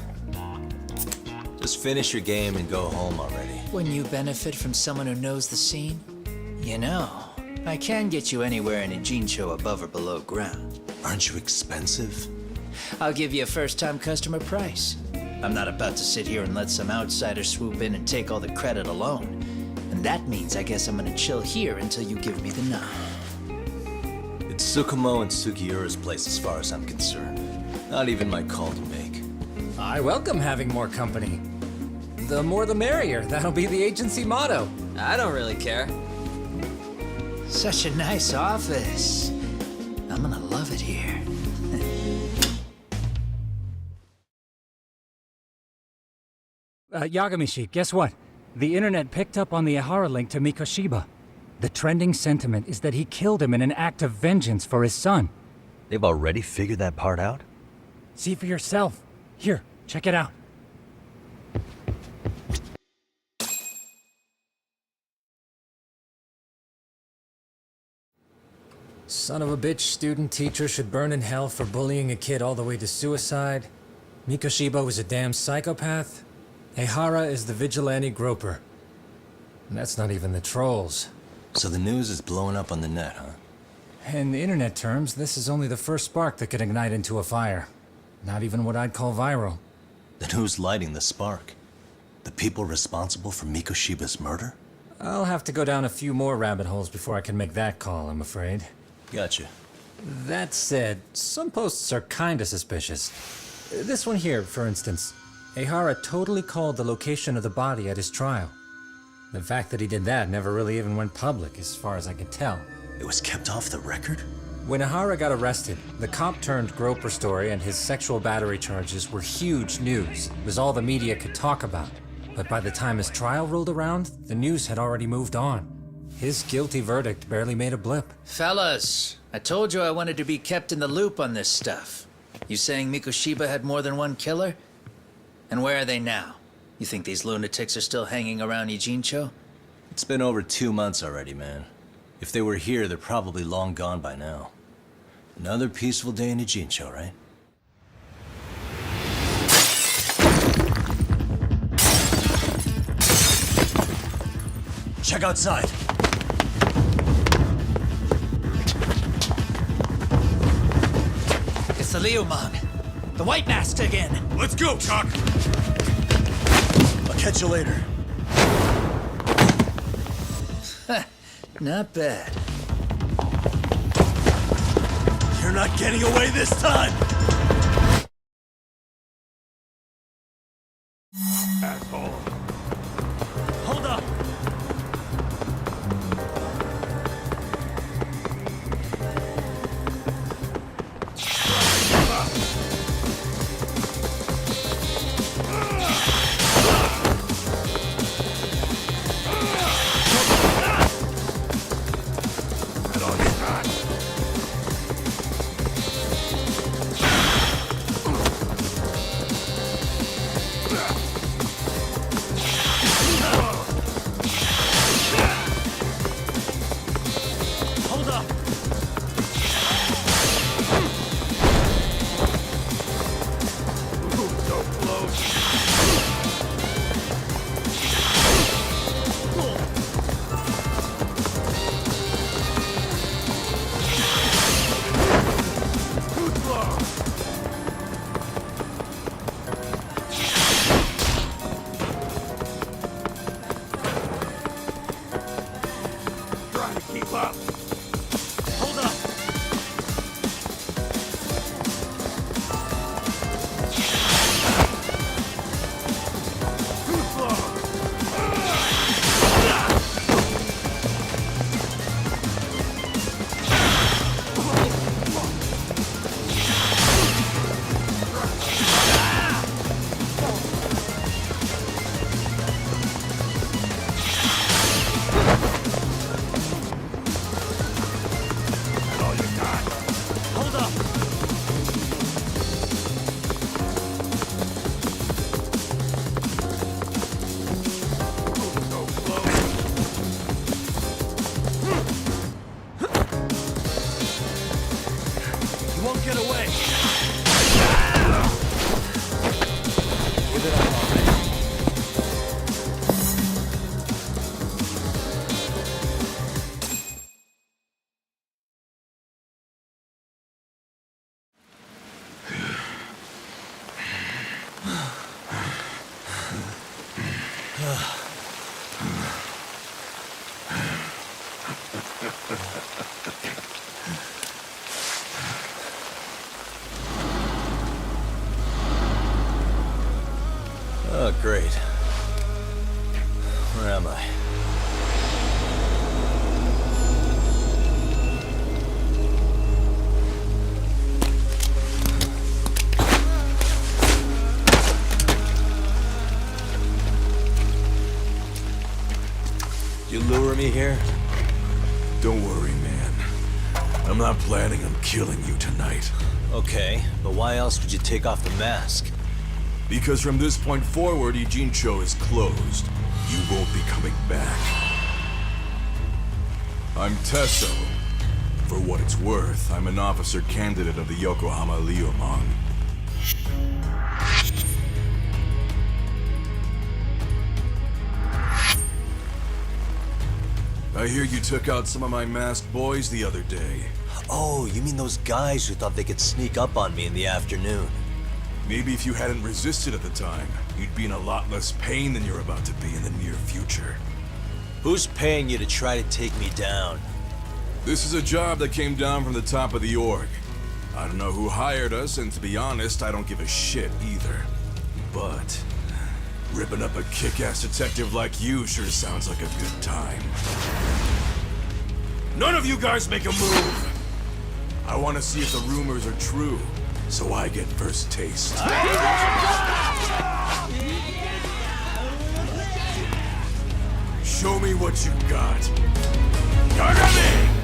Just finish your game and go home already. When you benefit from someone who knows the scene? You know, I can get you anywhere in a Jincho above or below ground. Aren't you expensive? I'll give you a first-time customer price. I'm not about to sit here and let some outsider swoop in and take all the credit alone. And that means I guess I'm gonna chill here until you give me the nod. It's Tsukumo and Sugiura's place as far as I'm concerned. Not even my call to make. I welcome having more company. The more the merrier. That'll be the agency motto. I don't really care. Such a nice office. I'm gonna love it here. Yagami-shi, guess what? The internet picked up on the Ihara link to Mikoshiba. The trending sentiment is that he killed him in an act of vengeance for his son. They've already figured that part out? See for yourself. Here, check it out. Son of a bitch student teacher should burn in hell for bullying a kid all the way to suicide. Mikoshiba was a damn psychopath. Ehara is the vigilante groper. And that's not even the trolls. So the news is blowing up on the net, huh? In internet terms, this is only the first spark that could ignite into a fire. Not even what I'd call viral. Then who's lighting the spark? The people responsible for Mikoshiba's murder? I'll have to go down a few more rabbit holes before I can make that call, I'm afraid. Gotcha. That said, some posts are kinda suspicious. This one here, for instance. Ehara totally called the location of the body at his trial. The fact that he did that never really even went public, as far as I can tell. It was kept off the record? When Ehara got arrested, the cop-turned-groper story and his sexual battery charges were huge news. It was all the media could talk about. But by the time his trial rolled around, the news had already moved on. His guilty verdict barely made a blip. Fellas, I told you I wanted to be kept in the loop on this stuff. You saying Mikoshiba had more than one killer? And where are they now? You think these lunatics are still hanging around Ijincho? It's been over 2 months already, man. If they were here, they're probably long gone by now. Another peaceful day in Ijincho, right? Check outside. It's the Leomang. The White Mask again. Let's go, Chuck! I'll catch you later. Not bad. You're not getting away this time! Asshole. Hold up! Keep up! Hold up! Hold up! You won't get away! Give it up already. Oh, great. Where am I? You lure me here? Don't worry, man. I'm not planning on killing you tonight. Okay, but why else would you take off the mask? Because from this point forward, Ijincho is closed. You won't be coming back. I'm Tesso. For what it's worth, I'm an officer candidate of the Yokohama Leomong. I hear you took out some of my masked boys the other day. Oh, you mean those guys who thought they could sneak up on me in the afternoon? Maybe if you hadn't resisted at the time, you'd be in a lot less pain than you're about to be in the near future. Who's paying you to try to take me down? This is a job that came down from the top of the org. I don't know who hired us, and to be honest, I don't give a shit either. But ripping up a kick-ass detective like you sure sounds like a good time. None of you guys make a move! I want to see if the rumors are true, so I get first taste. Show me what you got. Yagami!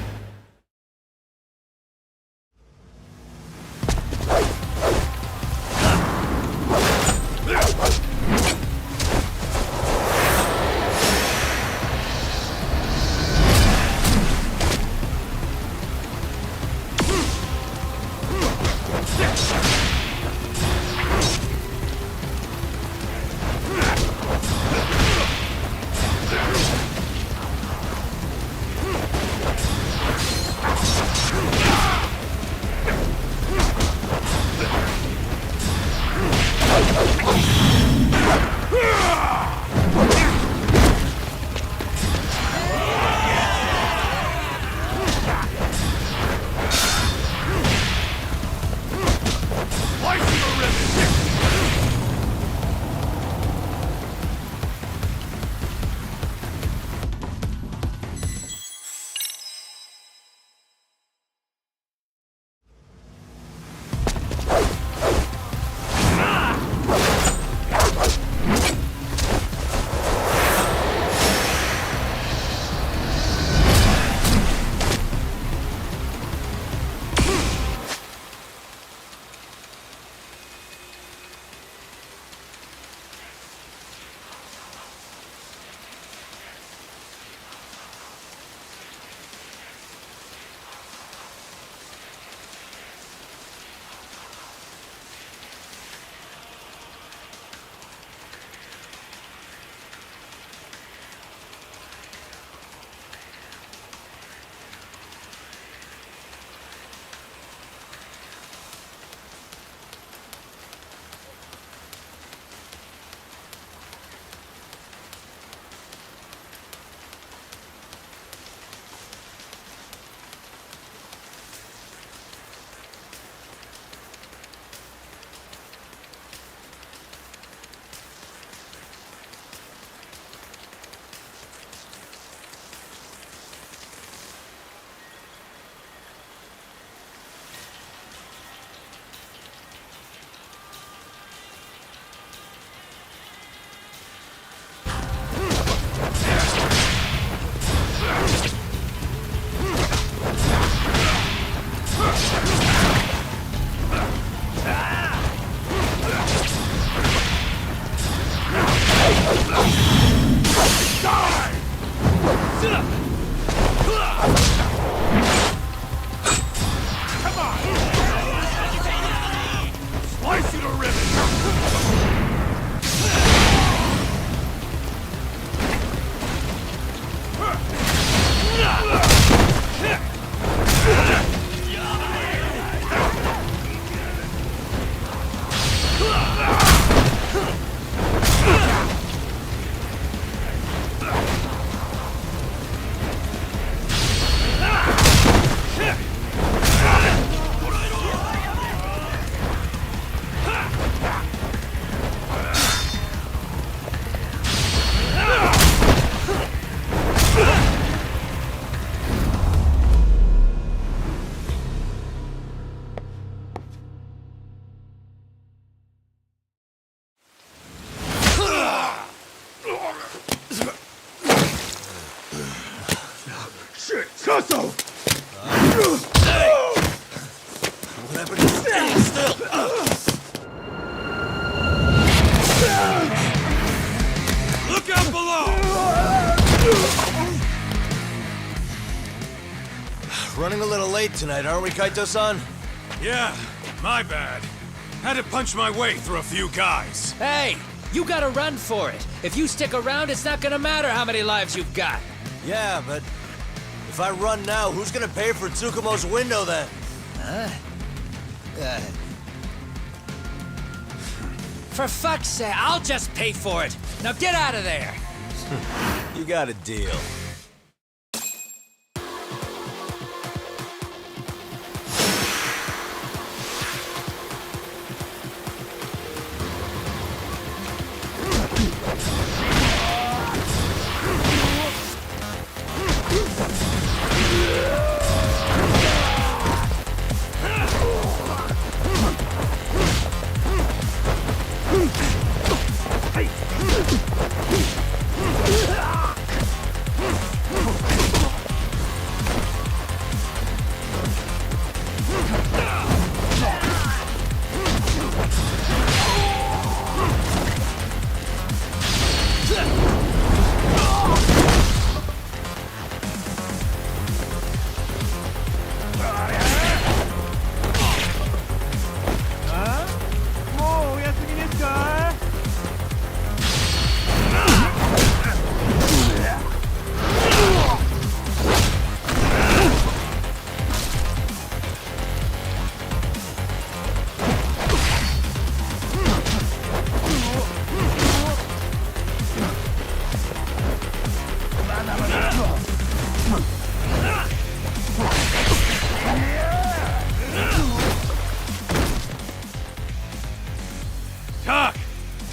Slice you to ribbons! Shit, Sasso! Whatever, just stay still! Look out below! Running a little late tonight, aren't we, Kaito-san? Yeah, my bad. Had to punch my way through a few guys. Hey, you gotta run for it. If you stick around, it's not gonna matter how many lives you've got. Yeah, but if I run now, who's gonna pay for Tsukumo's window then? For fuck's sake, I'll just pay for it. Now get out of there. You got a deal. Doc,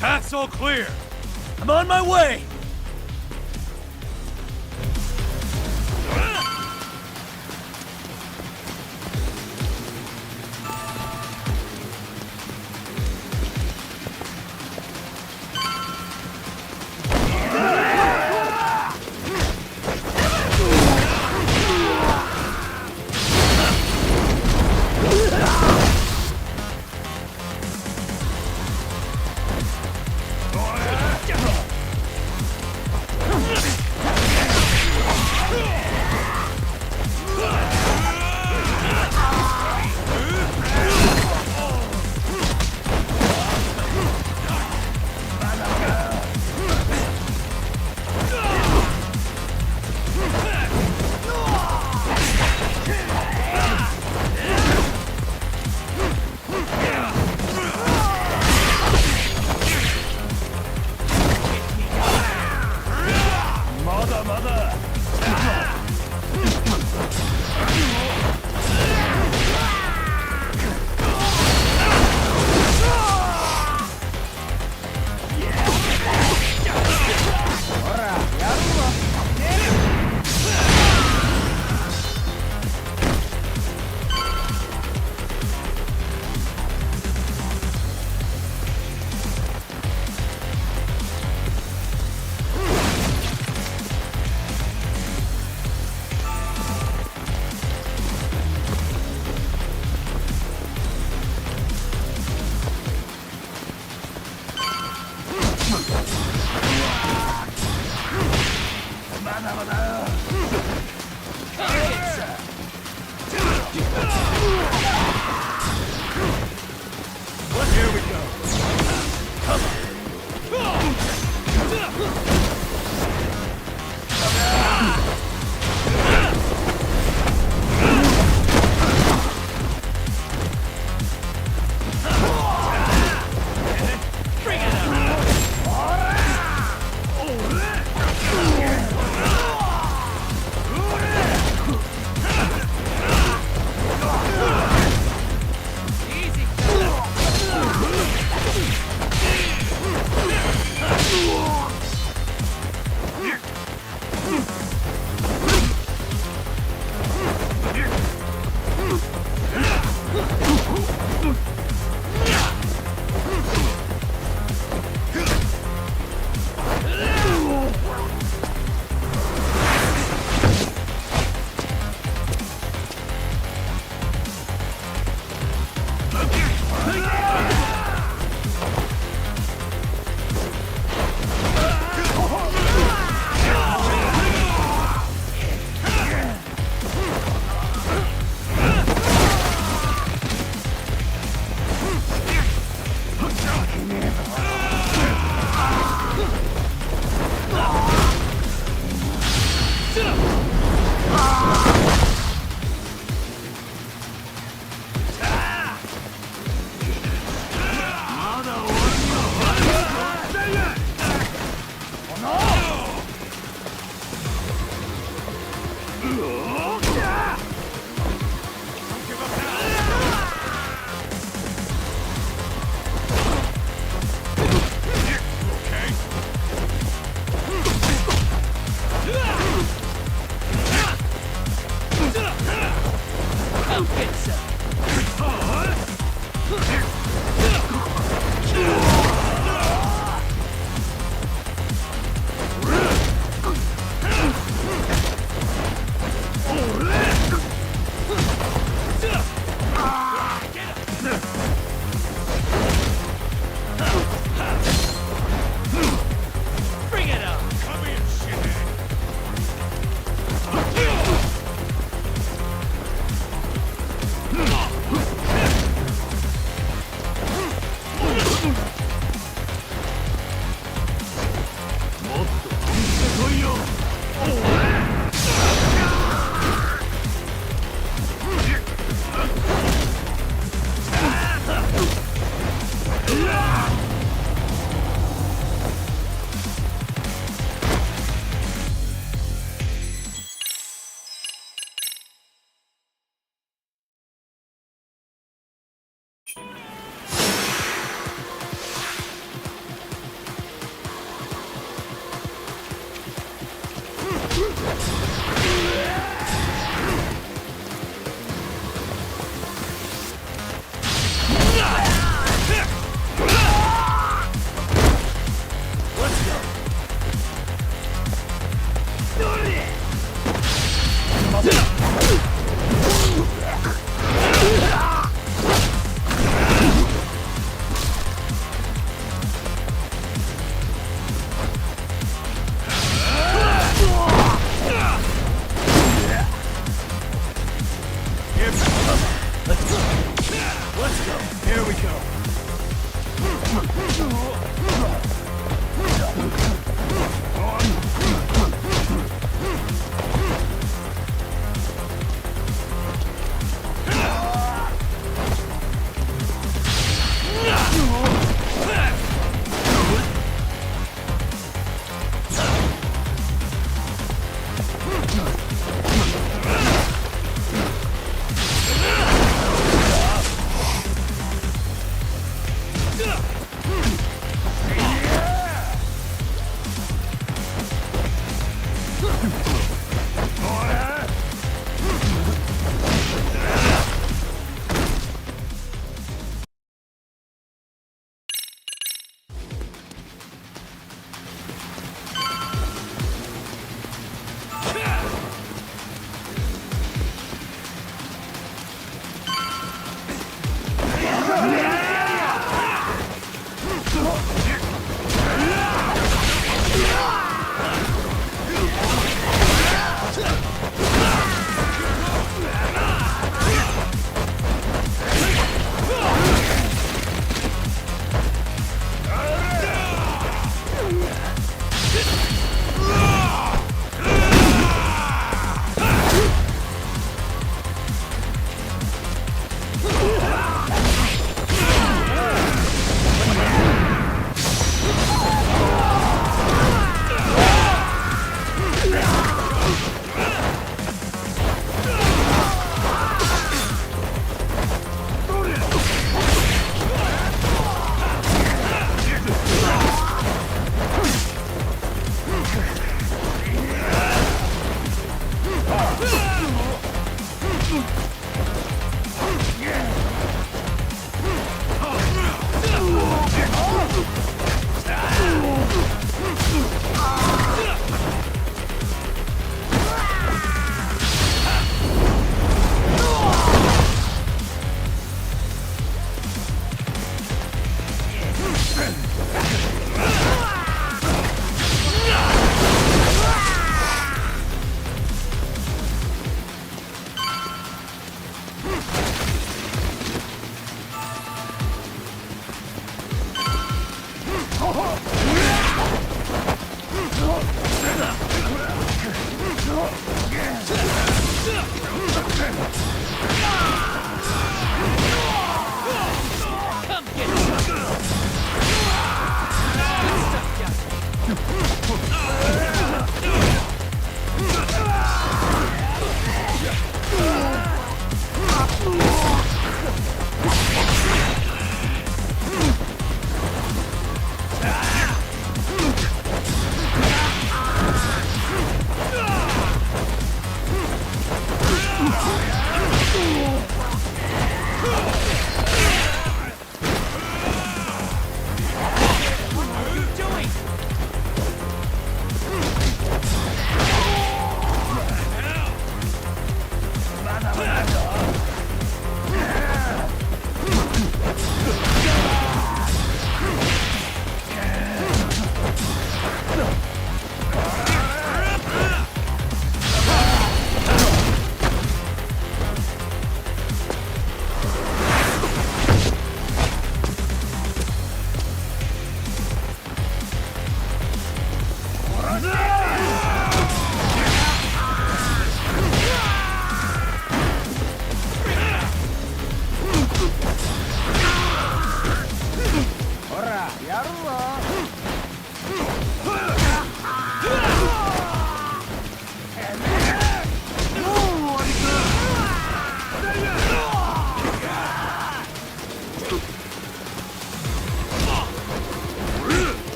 path's all clear. I'm on my way!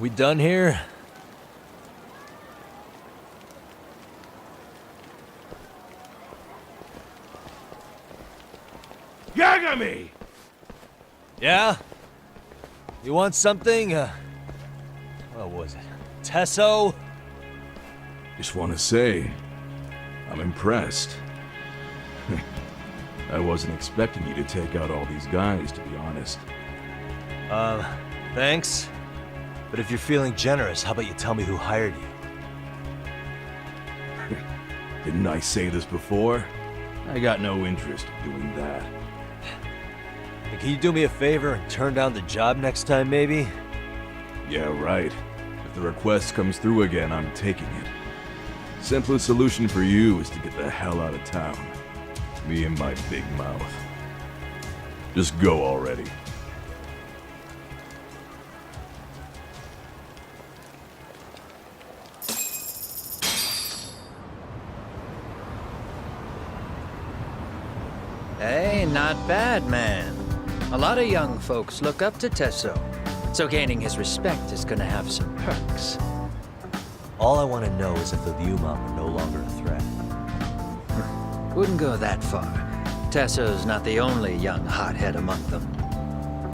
we done here? Yagami! Yeah? You want something? What was it? Tesso? Just want to say, I'm impressed. I wasn't expecting you to take out all these guys, to be honest. Thanks. But if you're feeling generous, how about you tell me who hired you? Didn't I say this before? I got no interest in doing that. And can you do me a favor and turn down the job next time, maybe? Yeah, right. If the request comes through again, I'm taking it. Simplest solution for you is to get the hell out of town. Me and my big mouth. Just go already. Hey, not bad, man. A lot of young folks look up to Tesso, so gaining his respect is gonna have some perks. All I want to know is if the Liumang are no longer a threat. Wouldn't go that far. Tesso's not the only young hothead among them.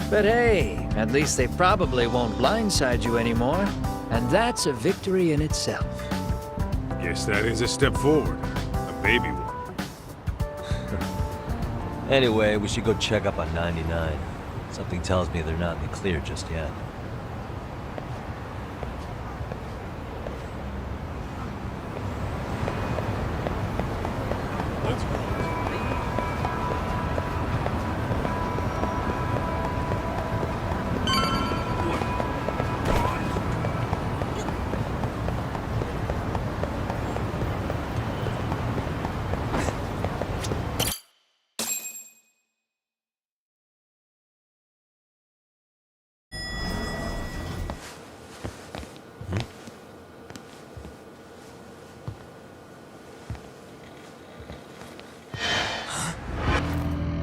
But hey, at least they probably won't blindside you anymore, and that's a victory in itself. Guess that is a step forward. A baby one. Anyway, we should go check up on 99. Something tells me they're not in the clear just yet.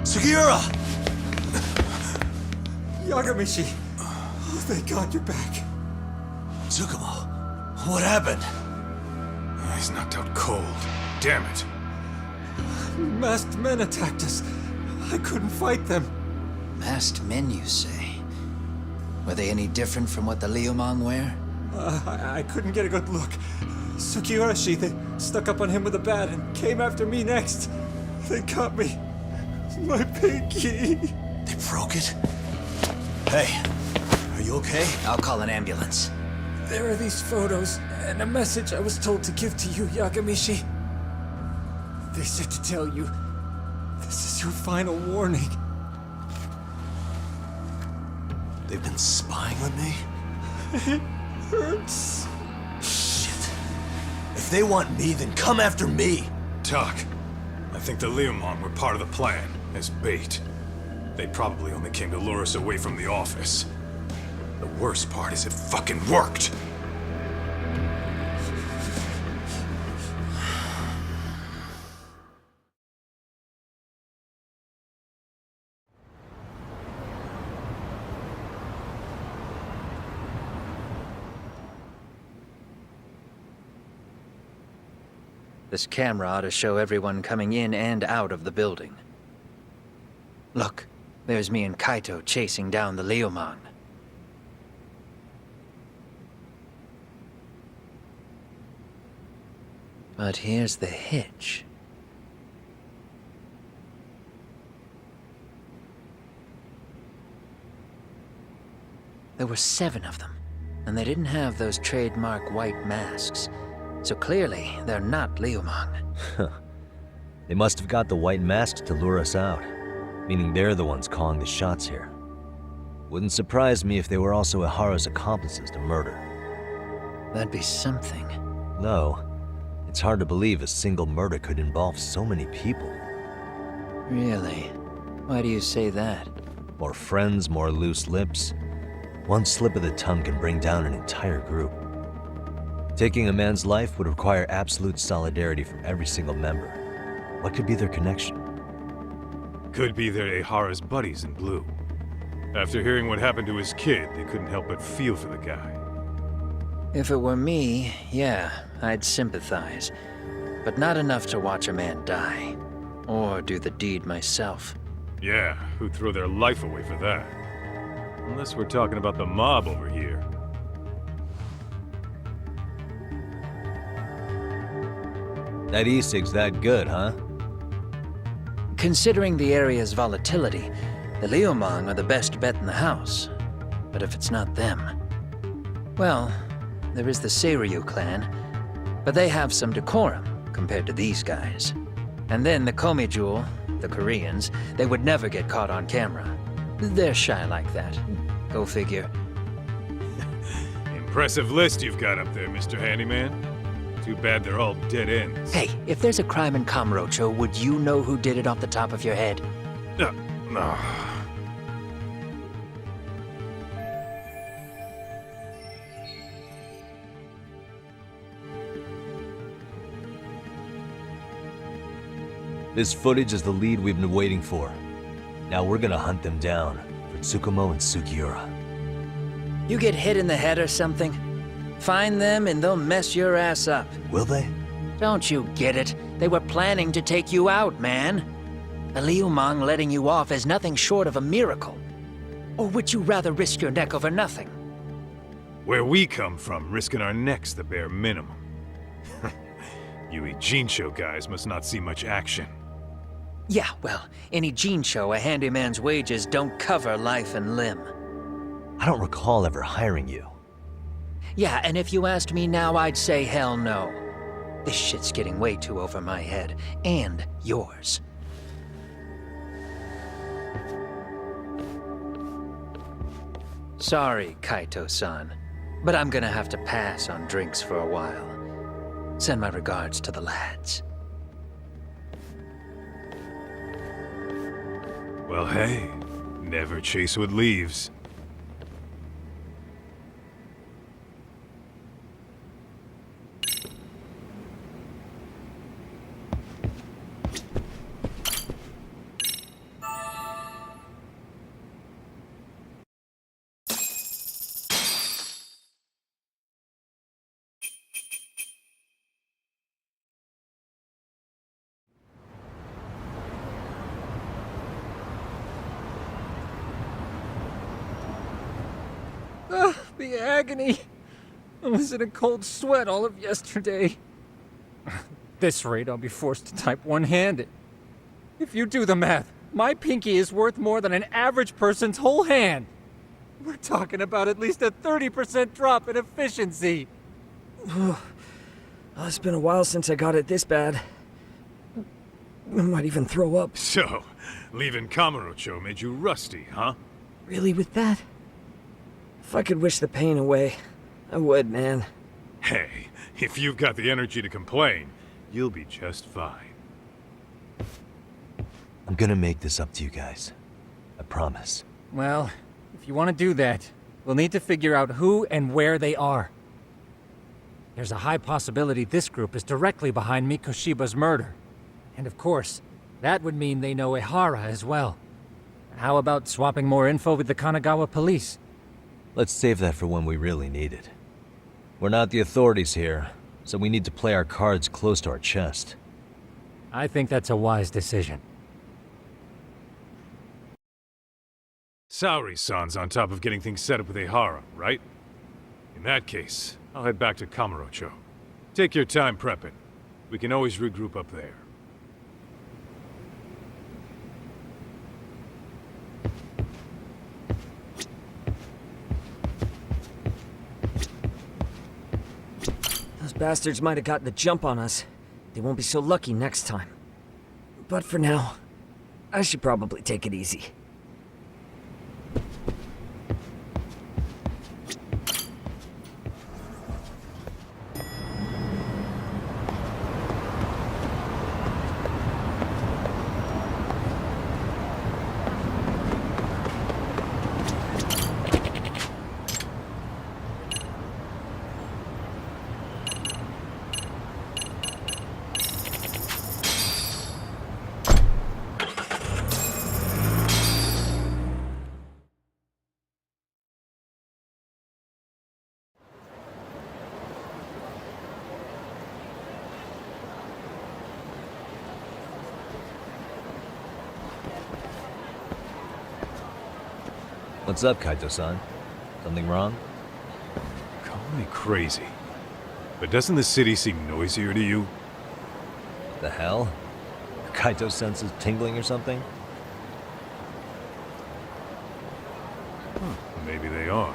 Sugiura! Yagamishi! Oh, thank God you're back. Tsukumo, what happened? He's knocked out cold. Damn it. Masked men attacked us. I couldn't fight them. Masked men, you say? Were they any different from what the Liumang wear? I couldn't get a good look. Sugiurashi, they stuck up on him with a bat and came after me next. They got me. My pinky. They broke it? Hey, are you okay? I'll call an ambulance. There are these photos and a message I was told to give to you, Yagamishi. They said to tell you, this is your final warning. They've been spying on me? It hurts. Shit. If they want me, then come after me. Talk. I think the Liumang were part of the plan, as bait. They probably only came to lure us away from the office. The worst part is it fucking worked! This camera ought to show everyone coming in and out of the building. Look, there's me and Kaito chasing down the Liumang. But here's the hitch. There were 7 of them, and they didn't have those trademark white masks. So clearly, they're not Liumang. They must have got the white masks to lure us out, meaning they're the ones calling the shots here. Wouldn't surprise me if they were also Ihara's accomplices to murder. That'd be something. No, it's hard to believe a single murder could involve so many people. Really? Why do you say that? More friends, more loose lips. One slip of the tongue can bring down an entire group. Taking a man's life would require absolute solidarity from every single member. What could be their connection? Could be they're Ihara's buddies in blue. After hearing what happened to his kid, they couldn't help but feel for the guy. If it were me, yeah, I'd sympathize. But not enough to watch a man die. Or do the deed myself. Yeah, who'd throw their life away for that? Unless we're talking about the mob over here. That e-cig's that good, huh? Considering the area's volatility, the Liumang are the best bet in the house. But if it's not them... Well, there is the Seiryu clan, but they have some decorum compared to these guys. And then the Komijul, the Koreans, they would never get caught on camera. They're shy like that. Go figure. Impressive list you've got up there, Mr. Handyman. Too bad they're all dead ends. Hey, if there's a crime in Kamurocho, would you know who did it off the top of your head? No. This footage is the lead we've been waiting for. Now we're gonna hunt them down for Tsukumo and Sugiura. You get hit in the head or something? Find them and they'll mess your ass up. Will they? Don't you get it? They were planning to take you out, man. The Liumang letting you off is nothing short of a miracle. Or would you rather risk your neck over nothing? Where we come from, risking our necks the bare minimum. You Ijincho guys must not see much action. Yeah, well, in Ijincho, a handyman's wages don't cover life and limb. I don't recall ever hiring you. Yeah, and if you asked me now, I'd say hell no. This shit's getting way too over my head. And yours. Sorry, Kaito-san. But I'm gonna have to pass on drinks for a while. Send my regards to the lads. Well, hey, never chase what leaves. The agony! I was in a cold sweat all of yesterday. At this rate, I'll be forced to type one-handed. If you do the math, my pinky is worth more than an average person's whole hand. We're talking about at least a 30% drop in efficiency. It's been a while since I got it this bad. I might even throw up. So, leaving Kamurocho made you rusty, huh? Really with that? If I could wish the pain away, I would, man. Hey, if you've got the energy to complain, you'll be just fine. I'm gonna make this up to you guys. I promise. Well, if you want to do that, we'll need to figure out who and where they are. There's a high possibility this group is directly behind Mikoshiba's murder. And of course, that would mean they know Ehara as well. How about swapping more info with the Kanagawa police? Let's save that for when we really need it. We're not the authorities here, so we need to play our cards close to our chest. I think that's a wise decision. Saori-san's on top of getting things set up with Ehara, right? In that case, I'll head back to Kamurocho. Take your time prepping. We can always regroup up there. Those bastards might have gotten the jump on us. They won't be so lucky next time. But for now, I should probably take it easy. What's up, Kaito-san? Something wrong? Call me crazy, but doesn't the city seem noisier to you? The hell? Kaito's senses tingling or something? Maybe they are.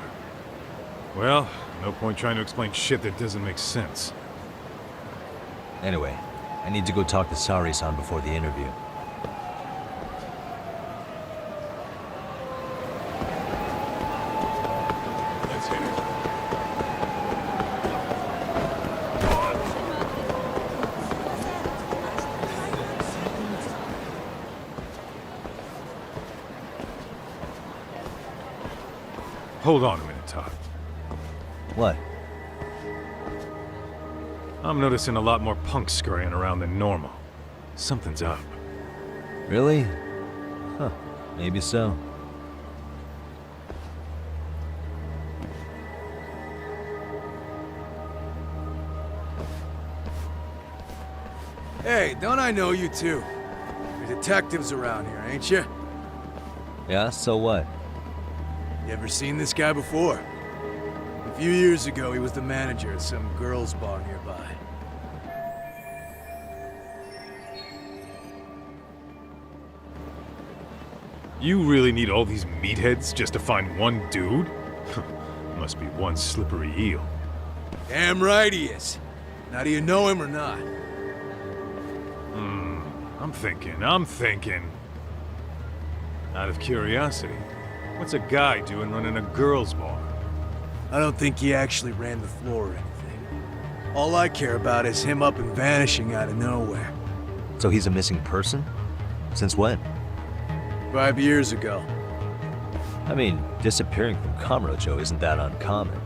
Well, no point trying to explain shit that doesn't make sense. Anyway, I need to go talk to Sari-san before the interview. Let's hit it. Hold on a minute, Todd. What? I'm noticing a lot more punks scurrying around than normal. Something's up. Really? Huh. Maybe so. Hey, don't I know you two? You're detectives around here, ain't you? Yeah, so what? You ever seen this guy before? A few years ago, he was the manager at some girls' bar nearby. You really need all these meatheads just to find one dude? Must be one slippery eel. Damn right he is. Now, do you know him or not? I'm thinking. Out of curiosity, what's a guy doing running a girls' bar? I don't think he actually ran the floor or anything. All I care about is him up and vanishing out of nowhere. So he's a missing person? Since when? 5 years ago. I mean, disappearing from Kamurocho isn't that uncommon.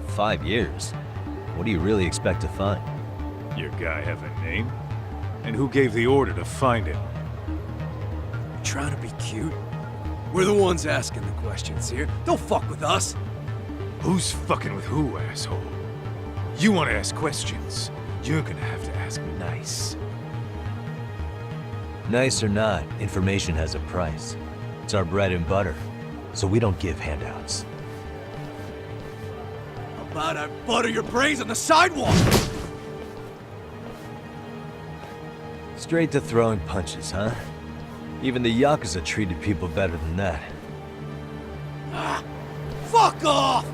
5 years? What do you really expect to find? Your guy have a name? And who gave the order to find him? You trying to be cute? We're the ones asking the questions here. Don't fuck with us. Who's fucking with who, asshole? You want to ask questions? You're gonna have to ask nice. Nice or not, information has a price. It's our bread and butter, so we don't give handouts. How about I butter your brains on the sidewalk? Straight to throwing punches, huh? Even the Yakuza treated people better than that. Ah, fuck off!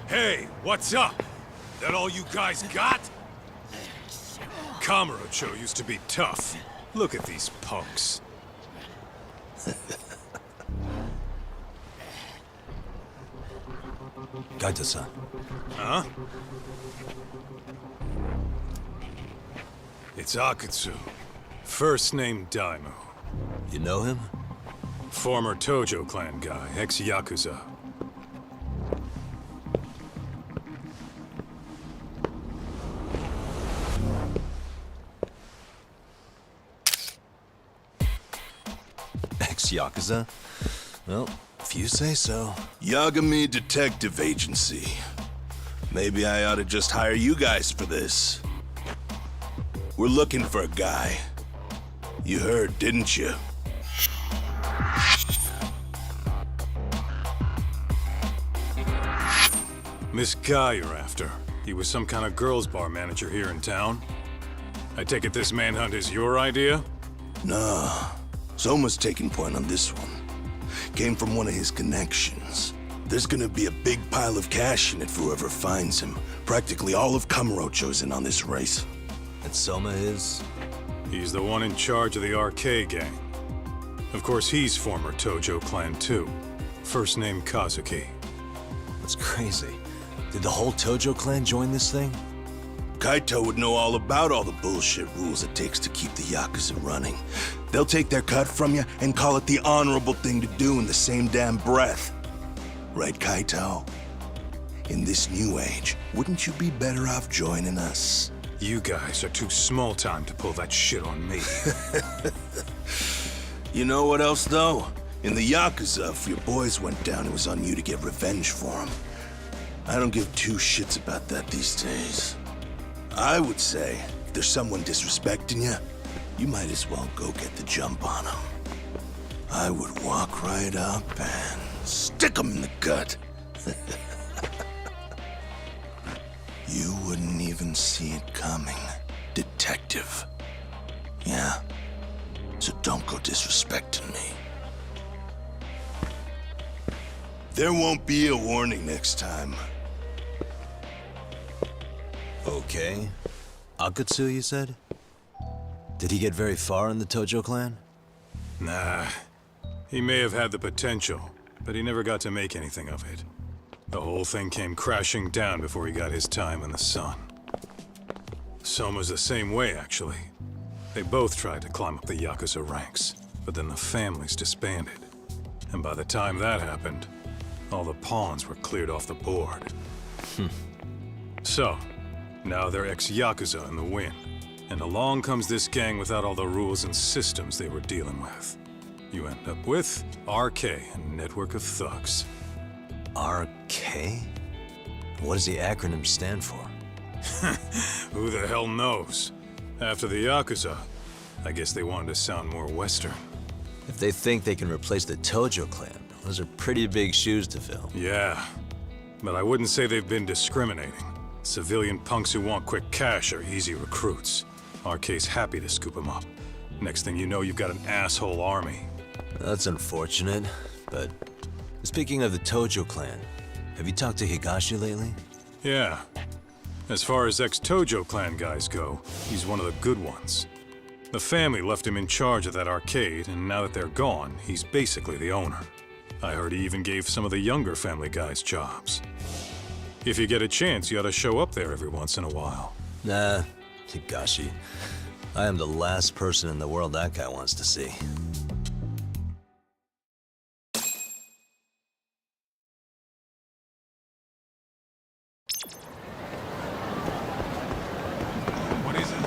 Hey, what's up? That all you guys got? Kamurocho used to be tough. Look at these punks. Kaito-san. Huh? It's Akutsu. First name Daimyo. You know him? Former Tojo clan guy, ex-Yakuza. Yakuza? Well, if you say so. Yagami Detective Agency. Maybe I ought to just hire you guys for this. We're looking for a guy. You heard, didn't you? This guy you're after, he was some kind of girls' bar manager here in town? I take it this manhunt is your idea? Nah. Soma's taking point on this one. Came from one of his connections. There's gonna be a big pile of cash in it for whoever finds him. Practically all of Kamurocho's in on this race. And Soma is? He's the one in charge of the RK gang. Of course, he's former Tojo clan too. First name Kazuki. That's crazy. Did the whole Tojo clan join this thing? Kaito would know all about all the bullshit rules it takes to keep the Yakuza running. They'll take their cut from you and call it the honorable thing to do in the same damn breath. Right, Kaito? In this new age, wouldn't you be better off joining us? You guys are too small time to pull that shit on me. You know what else, though? In the Yakuza, if your boys went down, it was on you to get revenge for them. I don't give two shits about that these days. I would say, if there's someone disrespecting you, you might as well go get the jump on them. I would walk right up and stick them in the gut. You wouldn't even see it coming, detective. Yeah, so don't go disrespecting me. There won't be a warning next time. Okay. Akutsu, you said? Did he get very far in the Tojo clan? Nah. He may have had the potential, but he never got to make anything of it. The whole thing came crashing down before he got his time in the sun. Soma's the same way, actually. They both tried to climb up the Yakuza ranks, but then the families disbanded. And by the time that happened, all the pawns were cleared off the board. So, now they're ex-Yakuza in the wind. And along comes this gang without all the rules and systems they were dealing with. You end up with RK, a network of thugs. RK? What does the acronym stand for? Who the hell knows? After the Yakuza, I guess they wanted to sound more Western. If they think they can replace the Tojo clan, those are pretty big shoes to fill. Yeah, but I wouldn't say they've been discriminating. Civilian punks who want quick cash are easy recruits. RK's happy to scoop them up. Next thing you know, you've got an asshole army. That's unfortunate, but speaking of the Tojo clan, have you talked to Higashi lately? Yeah. As far as ex-Tojo clan guys go, he's one of the good ones. The family left him in charge of that arcade, and now that they're gone, he's basically the owner. I heard he even gave some of the younger family guys jobs. If you get a chance, you ought to show up there every once in a while. Nah, Higashi. I am the last person in the world that guy wants to see. What is it?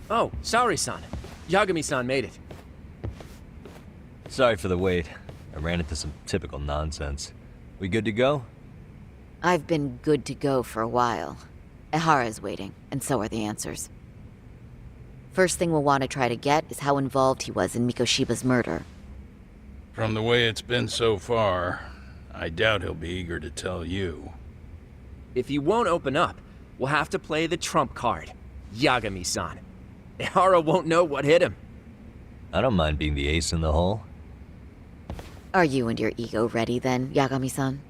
Oh, sorry, son. Yagami-san made it. Sorry for the wait. I ran into some typical nonsense. We good to go? I've been good to go for a while. Ehara is waiting, and so are the answers. First thing we'll want to try to get is how involved he was in Mikoshiba's murder. From the way it's been so far, I doubt he'll be eager to tell you. If he won't open up, we'll have to play the trump card. Yagami-san. Ehara won't know what hit him. I don't mind being the ace in the hole. Are you and your ego ready then, Yagami-san?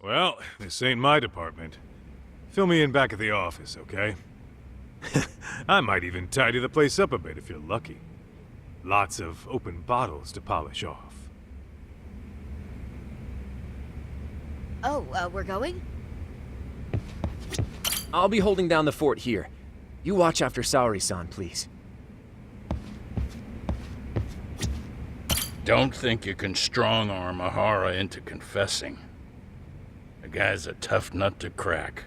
Well, this ain't my department. Fill me in back at the office, okay? I might even tidy the place up a bit if you're lucky. Lots of open bottles to polish off. Oh, we're going? I'll be holding down the fort here. You watch after Saori-san, please. Don't think you can strong-arm Ehara into confessing. The guy's a tough nut to crack.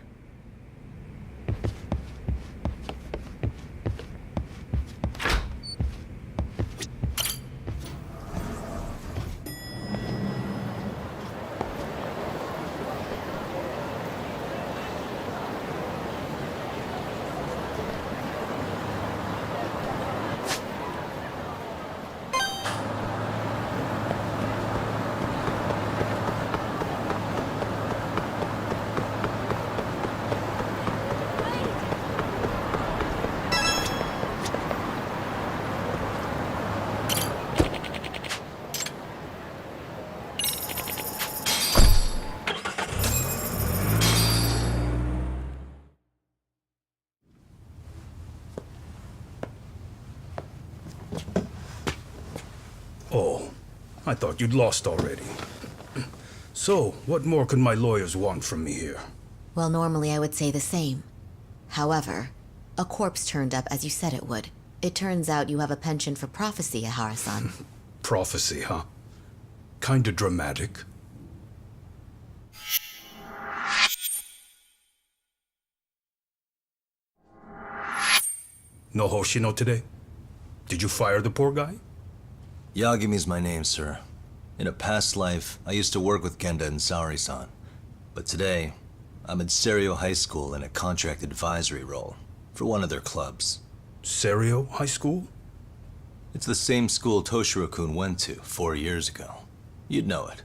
Oh, I thought you'd lost already. So, what more could my lawyers want from me here? Well, normally I would say the same. However, a corpse turned up as you said it would. It turns out you have a penchant for prophecy, Ehara-san. Prophecy, huh? Kinda dramatic. No Hoshino today? Did you fire the poor guy? Yagami's my name, sir. In a past life, I used to work with Genda and Saori-san. But today, I'm at Serio High School in a contract advisory role for one of their clubs. Serio High School? It's the same school Toshiro-kun went to 4 years ago. You'd know it.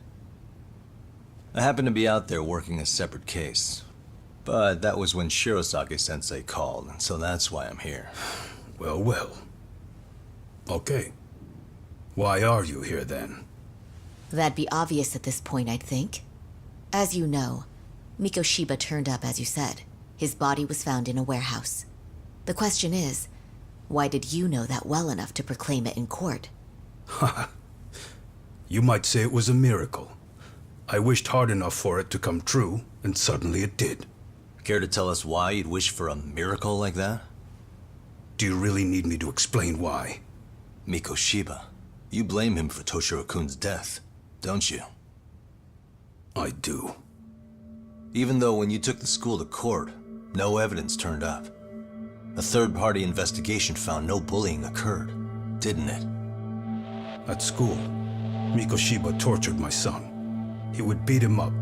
I happened to be out there working a separate case. But that was when Shirosake-sensei called, and so that's why I'm here. Well, well. Okay. Why are you here then? That'd be obvious at this point, I'd think. As you know, Mikoshiba turned up as you said. His body was found in a warehouse. The question is, why did you know that well enough to proclaim it in court? You might say it was a miracle. I wished hard enough for it to come true, and suddenly it did. Care to tell us why you'd wish for a miracle like that? Do you really need me to explain why? Mikoshiba. You blame him for Toshiro-kun's death, don't you? I do. Even though when you took the school to court, no evidence turned up. A third-party investigation found no bullying occurred, didn't it? At school, Mikoshiba tortured my son. He would beat him up,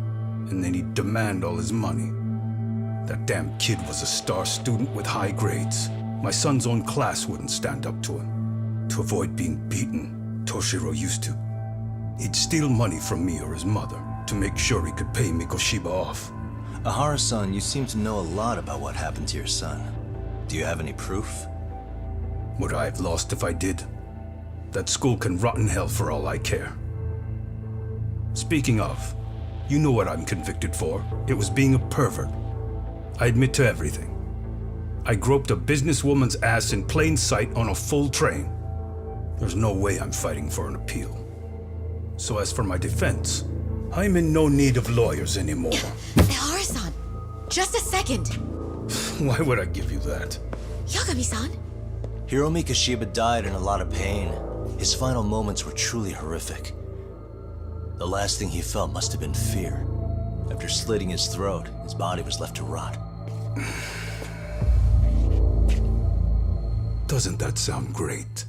and then he'd demand all his money. That damn kid was a star student with high grades. My son's own class wouldn't stand up to him. To avoid being beaten, Toshiro used to. He'd steal money from me or his mother to make sure he could pay Mikoshiba off. Ehara-san, you seem to know a lot about what happened to your son. Do you have any proof? Would I have lost if I did? That school can rot in hell for all I care. Speaking of, you know what I'm convicted for. It was being a pervert. I admit to everything. I groped a businesswoman's ass in plain sight on a full train. There's no way I'm fighting for an appeal. So as for my defense, I'm in no need of lawyers anymore. Ehara-san, just a second. Why would I give you that? Yagami-san? Hiro Mikoshiba died in a lot of pain. His final moments were truly horrific. The last thing he felt must have been fear. After slitting his throat, his body was left to rot. Doesn't that sound great?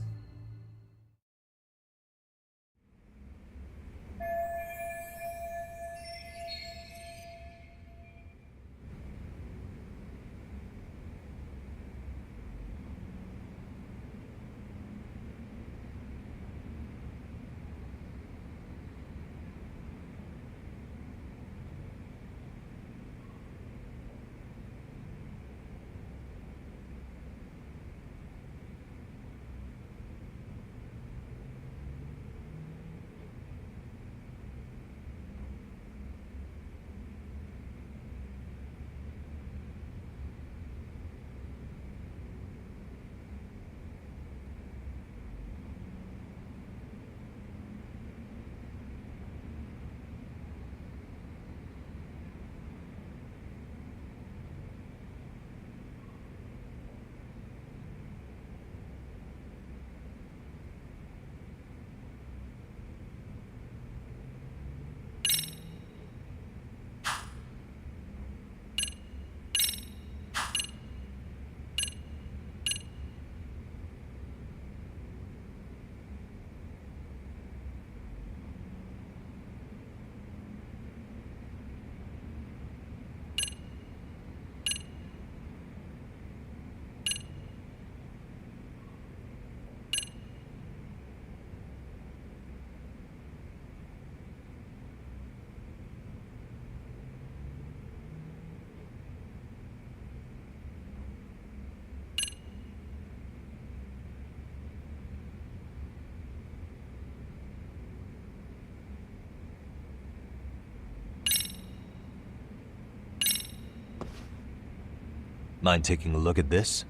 Mind taking a look at this?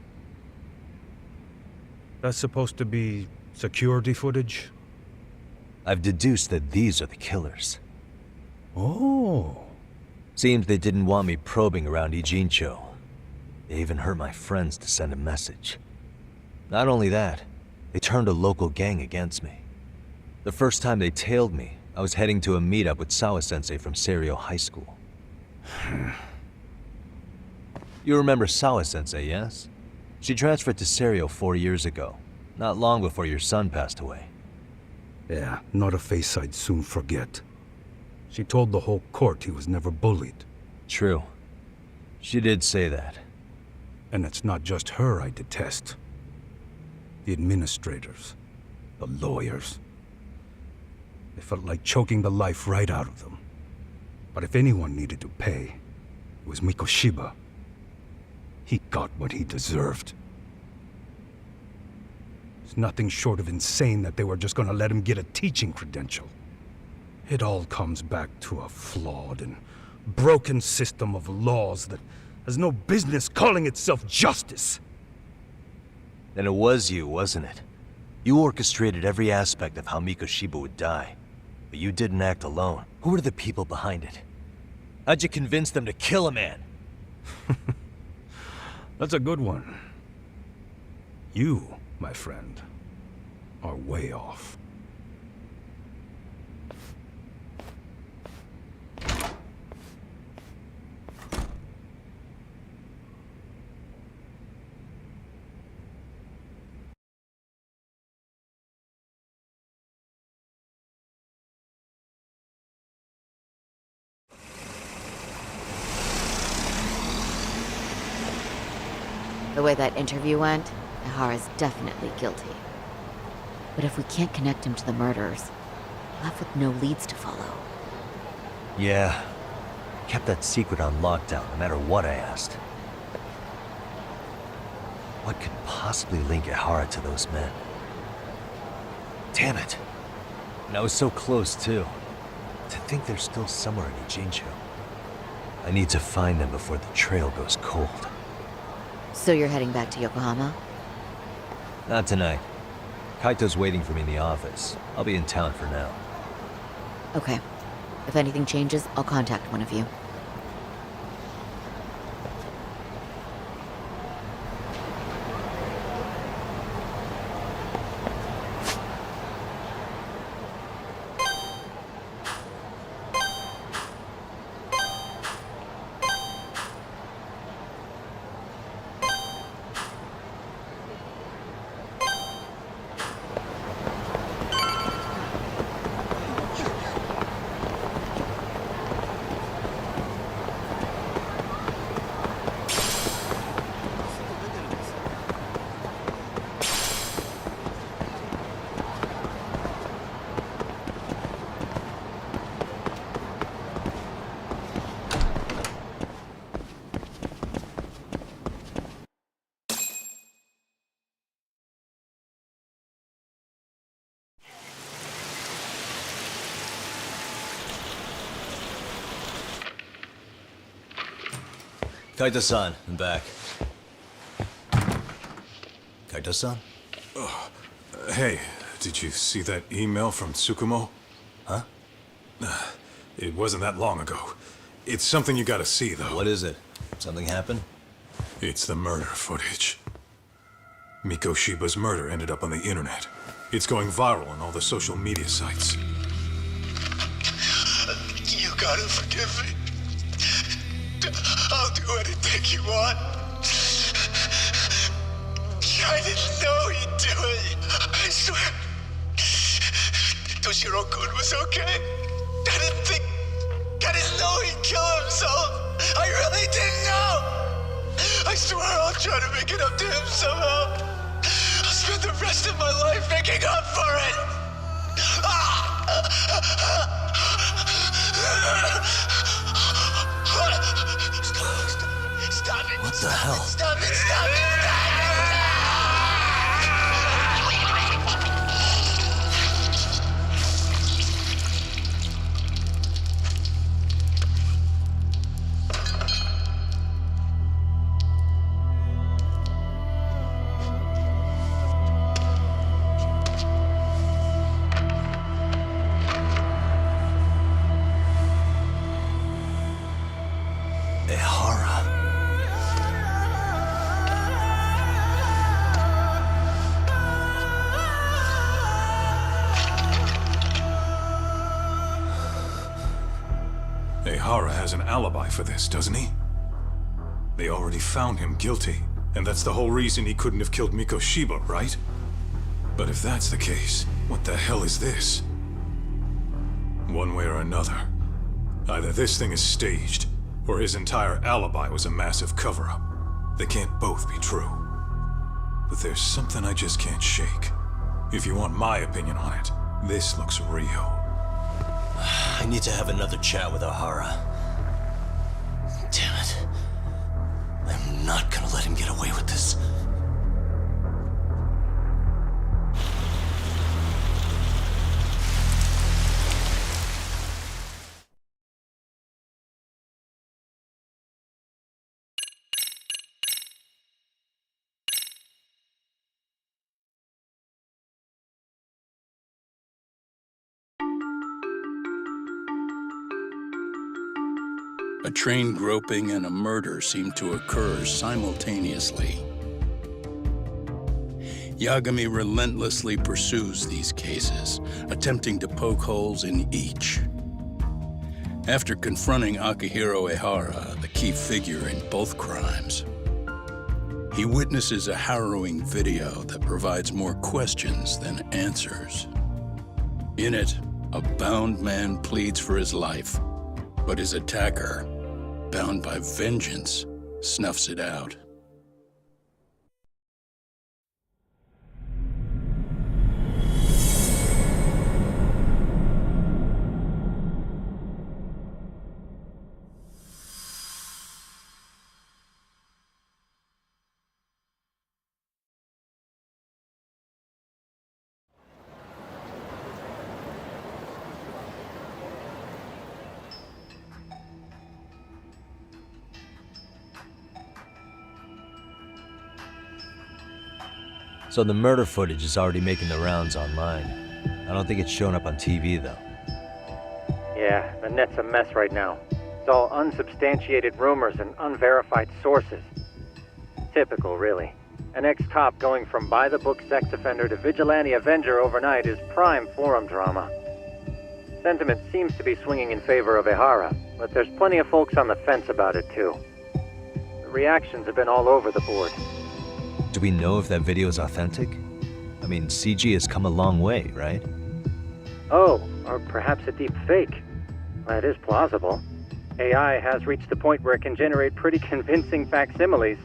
That's supposed to be security footage? I've deduced that these are the killers. Oh. Seems they didn't want me probing around Ijincho. They even hurt my friends to send a message. Not only that, they turned a local gang against me. The first time they tailed me, I was heading to a meetup with Sawa-sensei from Seiryo High School. You remember Sawa-sensei, yes? She transferred to Seiryo 4 years ago, not long before your son passed away. Yeah, not a face I'd soon forget. She told the whole court he was never bullied. True. She did say that. And it's not just her I detest. The administrators, the lawyers. It felt like choking the life right out of them. But if anyone needed to pay, it was Mikoshiba. He got what he deserved. It's nothing short of insane that they were just gonna let him get a teaching credential. It all comes back to a flawed and broken system of laws that has no business calling itself justice. Then it was you, wasn't it? You orchestrated every aspect of how Mikoshiba would die. But you didn't act alone. Who were the people behind it? How'd you convince them to kill a man? That's a good one. You, my friend, are way off. The way that interview went, Ihara's definitely guilty. But if we can't connect him to the murderers, we're left with no leads to follow. Yeah. Kept that secret on lockdown, no matter what I asked. What could possibly link Ihara to those men? Damn it. And I was so close, too. To think they're still somewhere in Ijincho. I need to find them before the trail goes cold. So you're heading back to Yokohama? Not tonight. Kaito's waiting for me in the office. I'll be in town for now. Okay. If anything changes, I'll contact one of you. Kaito-san, I'm back. Kaito-san? Hey, did you see that email from Tsukumo? Huh? It wasn't that long ago. It's something you gotta see, though. What is it? Something happened? It's the murder footage. Mikoshiba's murder ended up on the internet. It's going viral on all the social media sites. You gotta forgive me. I'll do anything you want. I didn't know he'd do it. I swear. Toshiro-kun was okay. I didn't know he'd kill himself. I really didn't know. I swear I'll try to make it up to him somehow. I'll spend the rest of my life making up for it. Stop it. What the hell? Stop it. Stop it. Ehara has an alibi for this, doesn't he? They already found him guilty, and that's the whole reason he couldn't have killed Mikoshiba, right? But if that's the case, what the hell is this? One way or another, either this thing is staged, or his entire alibi was a massive cover-up. They can't both be true. But there's something I just can't shake. If you want my opinion on it, this looks real. I need to have another chat with Ehara. Damn it. I'm not gonna let him get away with this. A train groping and a murder seem to occur simultaneously. Yagami relentlessly pursues these cases, attempting to poke holes in each. After confronting Akihiro Ehara, the key figure in both crimes, he witnesses a harrowing video that provides more questions than answers. In it, a bound man pleads for his life, but his attacker, bound by vengeance, snuffs it out. So the murder footage is already making the rounds online. I don't think it's showing up on TV, though. Yeah, the net's a mess right now. It's all unsubstantiated rumors and unverified sources. Typical, really. An ex-cop going from by-the-book sex offender to vigilante avenger overnight is prime forum drama. Sentiment seems to be swinging in favor of Ehara, but there's plenty of folks on the fence about it, too. The reactions have been all over the board. Do we know if that video is authentic? I mean, CG has come a long way, right? Oh, or perhaps a deep fake. That is plausible. AI has reached the point where it can generate pretty convincing facsimiles.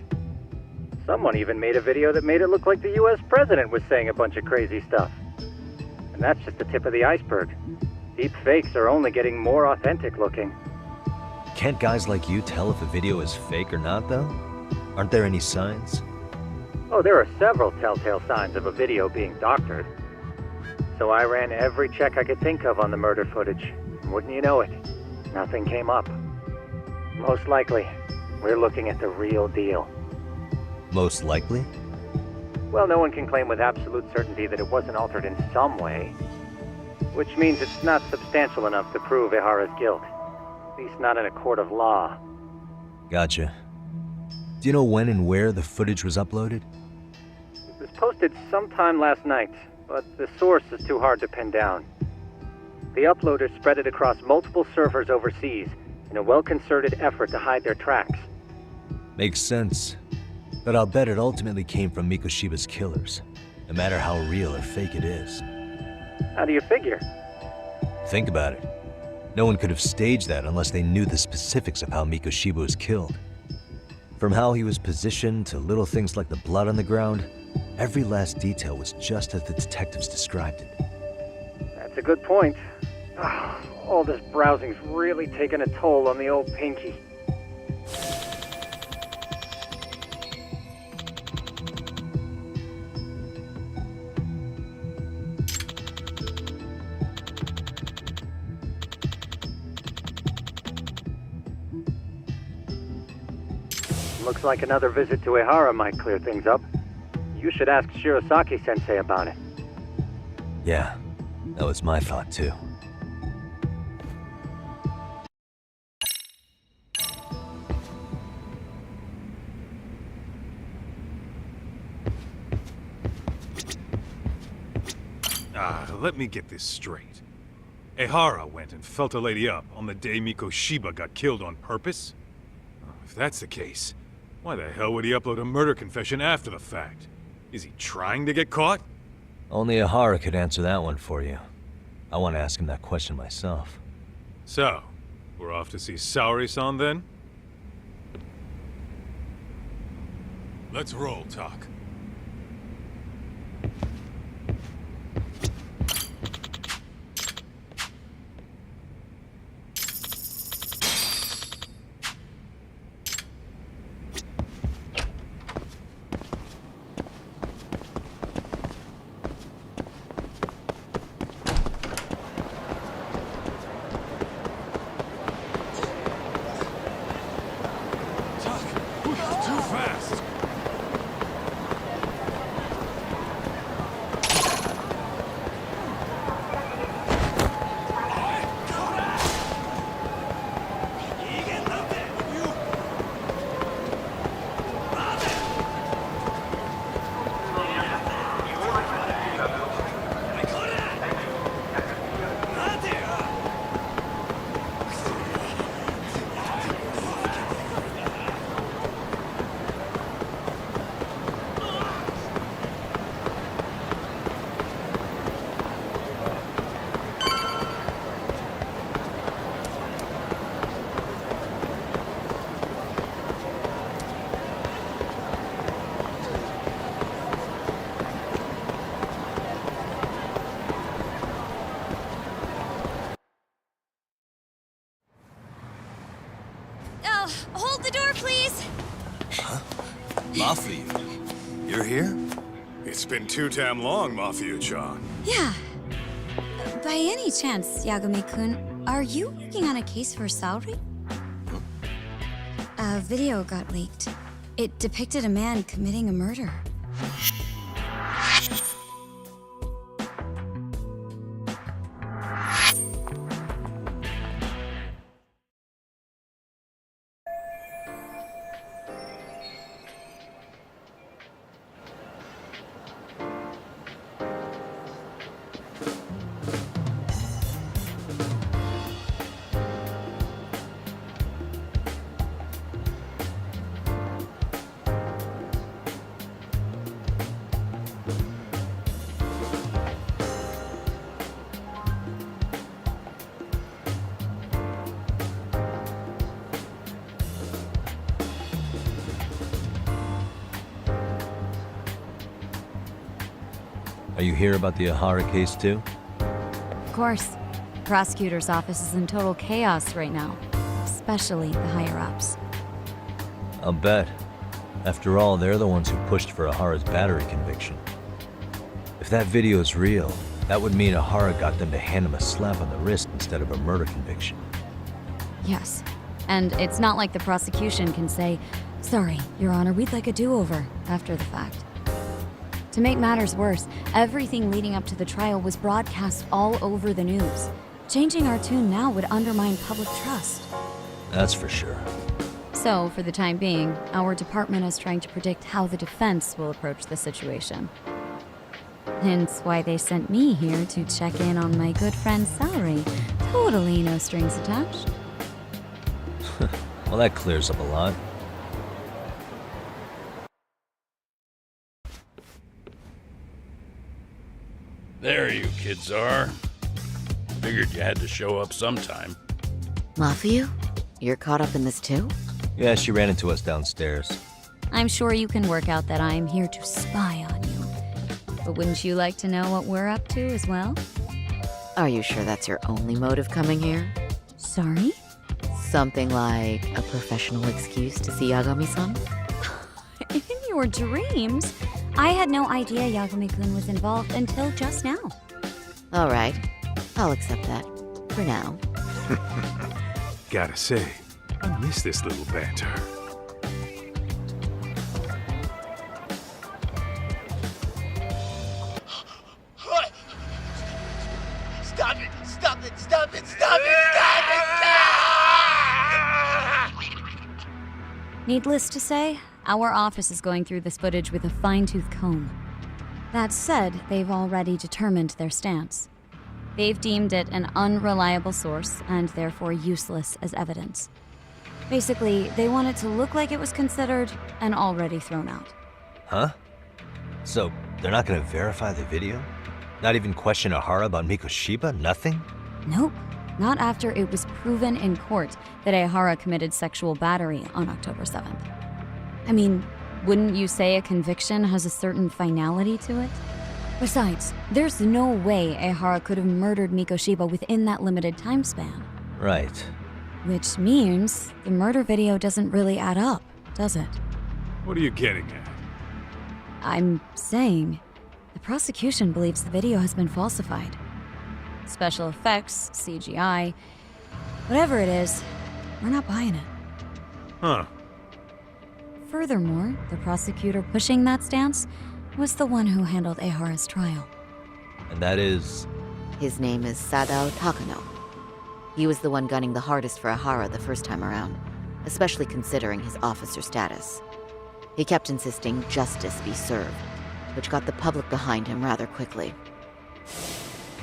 Someone even made a video that made it look like the US president was saying a bunch of crazy stuff. And that's just the tip of the iceberg. Deep fakes are only getting more authentic looking. Can't guys like you tell if a video is fake or not, though? Aren't there any signs? Oh, there are several telltale signs of a video being doctored. So I ran every check I could think of on the murder footage. And wouldn't you know it, nothing came up. Most likely, we're looking at the real deal. Most likely? Well, no one can claim with absolute certainty that it wasn't altered in some way. Which means it's not substantial enough to prove Ehara's guilt. At least not in a court of law. Gotcha. Do you know when and where the footage was uploaded? It was posted sometime last night, but the source is too hard to pin down. The uploaders spread it across multiple servers overseas in a well-concerted effort to hide their tracks. Makes sense. But I'll bet it ultimately came from Mikoshiba's killers, no matter how real or fake it is. How do you figure? Think about it. No one could have staged that unless they knew the specifics of how Mikoshiba was killed. From how he was positioned to little things like the blood on the ground, every last detail was just as the detectives described it. That's a good point. All this browsing's really taken a toll on the old pinky. Looks like another visit to Ehara might clear things up. You should ask Shirosaki-sensei about it. Yeah, that was my thought too. Let me get this straight. Ehara went and felt a lady up on the day Mikoshiba got killed on purpose? If that's the case, why the hell would he upload a murder confession after the fact? Is he trying to get caught? Only Ehara could answer that one for you. I want to ask him that question myself. So, we're off to see Saori-san then? Let's roll, Tak. Too fast! Hold the door, please! Mafia, you're here? It's been too damn long, Mafia-chan. Yeah. By any chance, Yagami-kun, are you working on a case for Saori? A video got leaked. It depicted a man committing a murder. Are you here about the Ehara case too? Of course. The prosecutor's office is in total chaos right now, especially the higher-ups. I'll bet. After all, they're the ones who pushed for Ehara's battery conviction. If that video is real, that would mean Ehara got them to hand him a slap on the wrist instead of a murder conviction. Yes. And it's not like the prosecution can say, "Sorry, Your Honor, we'd like a do-over," after the fact. To make matters worse, everything leading up to the trial was broadcast all over the news. Changing our tune now would undermine public trust. That's for sure. So, for the time being, our department is trying to predict how the defense will approach the situation. Hence why they sent me here to check in on my good friend Saori. Totally no strings attached. Well, that clears up a lot. There you kids are. Figured you had to show up sometime. Mafia? You're caught up in this too? Yeah, she ran into us downstairs. I'm sure you can work out that I'm here to spy on you. But wouldn't you like to know what we're up to as well? Are you sure that's your only motive coming here? Sorry? Something like a professional excuse to see Yagami-san? In your dreams? I had no idea Yagami-kun was involved until just now. All right. I'll accept that. For now. Gotta say, I miss this little banter. What? Stop it! Stop it! Stop it! Stop it! Stop it! Needless to say, our office is going through this footage with a fine-tooth comb. That said, they've already determined their stance. They've deemed it an unreliable source and therefore useless as evidence. Basically, they want it to look like it was considered and already thrown out. Huh? So, they're not gonna verify the video? Not even question Ehara about Mikoshiba? Nothing? Nope. Not after it was proven in court that Ehara committed sexual battery on October 7th. I mean, wouldn't you say a conviction has a certain finality to it? Besides, there's no way Ehara could have murdered Mikoshiba within that limited time span. Right. Which means the murder video doesn't really add up, does it? What are you getting at? I'm saying the prosecution believes the video has been falsified. Special effects, CGI, whatever it is, we're not buying it. Huh. Furthermore, the prosecutor pushing that stance was the one who handled Ehara's trial. And that is... His name is Sadao Takano. He was the one gunning the hardest for Ehara the first time around, especially considering his officer status. He kept insisting justice be served, which got the public behind him rather quickly.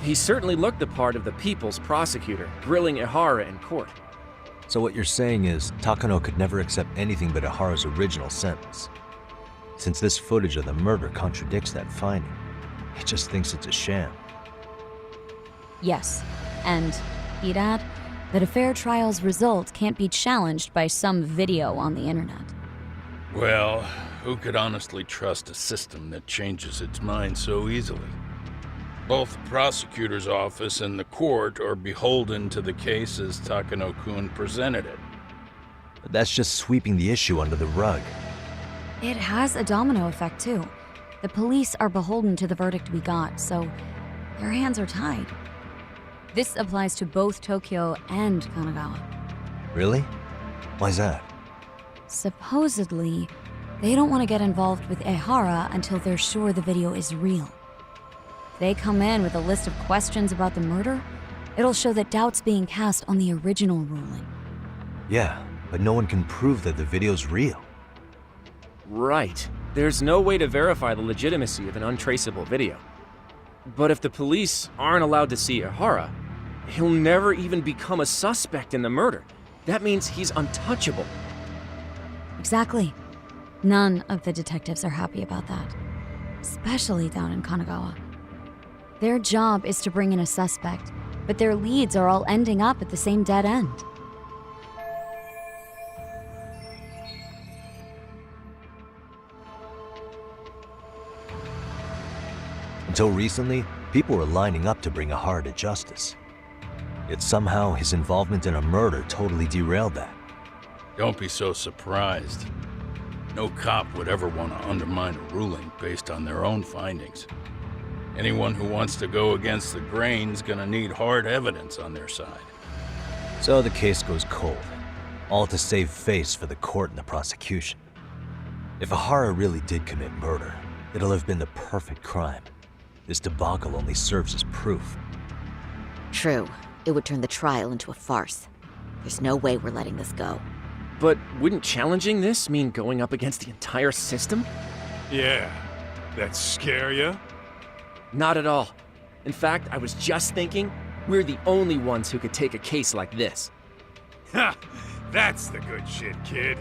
He certainly looked the part of the people's prosecutor, grilling Ehara in court. So what you're saying is, Takano could never accept anything but Ehara's original sentence. Since this footage of the murder contradicts that finding, he just thinks it's a sham. Yes, and he'd add that a fair trial's result can't be challenged by some video on the internet. Well, who could honestly trust a system that changes its mind so easily? Both the prosecutor's office and the court are beholden to the case as Takano-kun presented it. But that's just sweeping the issue under the rug. It has a domino effect, too. The police are beholden to the verdict we got, so their hands are tied. This applies to both Tokyo and Kanagawa. Really? Why's that? Supposedly, they don't want to get involved with Ehara until they're sure the video is real. If they come in with a list of questions about the murder, it'll show that doubt's being cast on the original ruling. Yeah, but no one can prove that the video's real. Right. There's no way to verify the legitimacy of an untraceable video. But if the police aren't allowed to see Ehara, he'll never even become a suspect in the murder. That means he's untouchable. Exactly. None of the detectives are happy about that. Especially down in Kanagawa. Their job is to bring in a suspect, but their leads are all ending up at the same dead end. Until recently, people were lining up to bring Ehara to justice. Yet somehow his involvement in a murder totally derailed that. Don't be so surprised. No cop would ever want to undermine a ruling based on their own findings. Anyone who wants to go against the grain's gonna need hard evidence on their side. So the case goes cold, all to save face for the court and the prosecution. If Ehara really did commit murder, it'll have been the perfect crime. This debacle only serves as proof. True. It would turn the trial into a farce. There's no way we're letting this go. But wouldn't challenging this mean going up against the entire system? Yeah. That scare ya? Not at all. In fact, I was just thinking, we're the only ones who could take a case like this. Ha! That's the good shit, kid.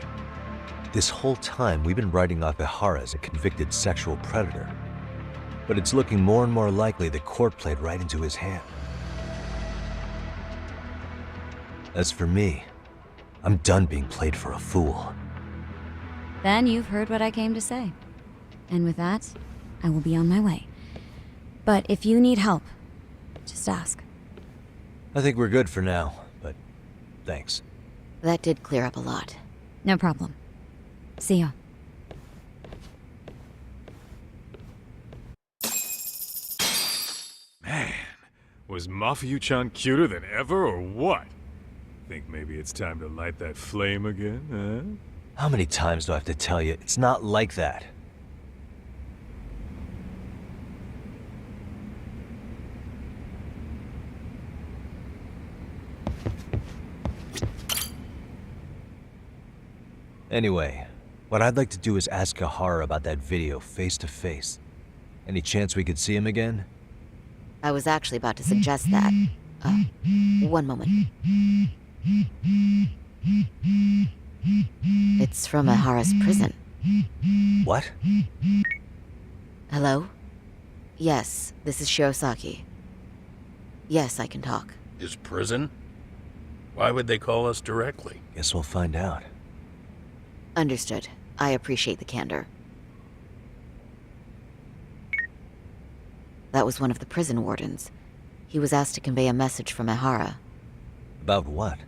This whole time, we've been writing off Ehara as a convicted sexual predator. But it's looking more and more likely the court played right into his hand. As for me, I'm done being played for a fool. Then you've heard what I came to say. And with that, I will be on my way. But if you need help, just ask. I think we're good for now, but thanks. That did clear up a lot. No problem. See ya. Man, was Mafuyu-chan cuter than ever or what? Think maybe it's time to light that flame again, huh? How many times do I have to tell you, it's not like that? Anyway, what I'd like to do is ask Ehara about that video face to face. Any chance we could see him again? I was actually about to suggest that. One moment. It's from Ehara's prison. What? Hello? Yes, this is Shirosaki. Yes, I can talk. His prison? Why would they call us directly? Guess we'll find out. Understood. I appreciate the candor. That was one of the prison wardens. He was asked to convey a message from Ehara. About what?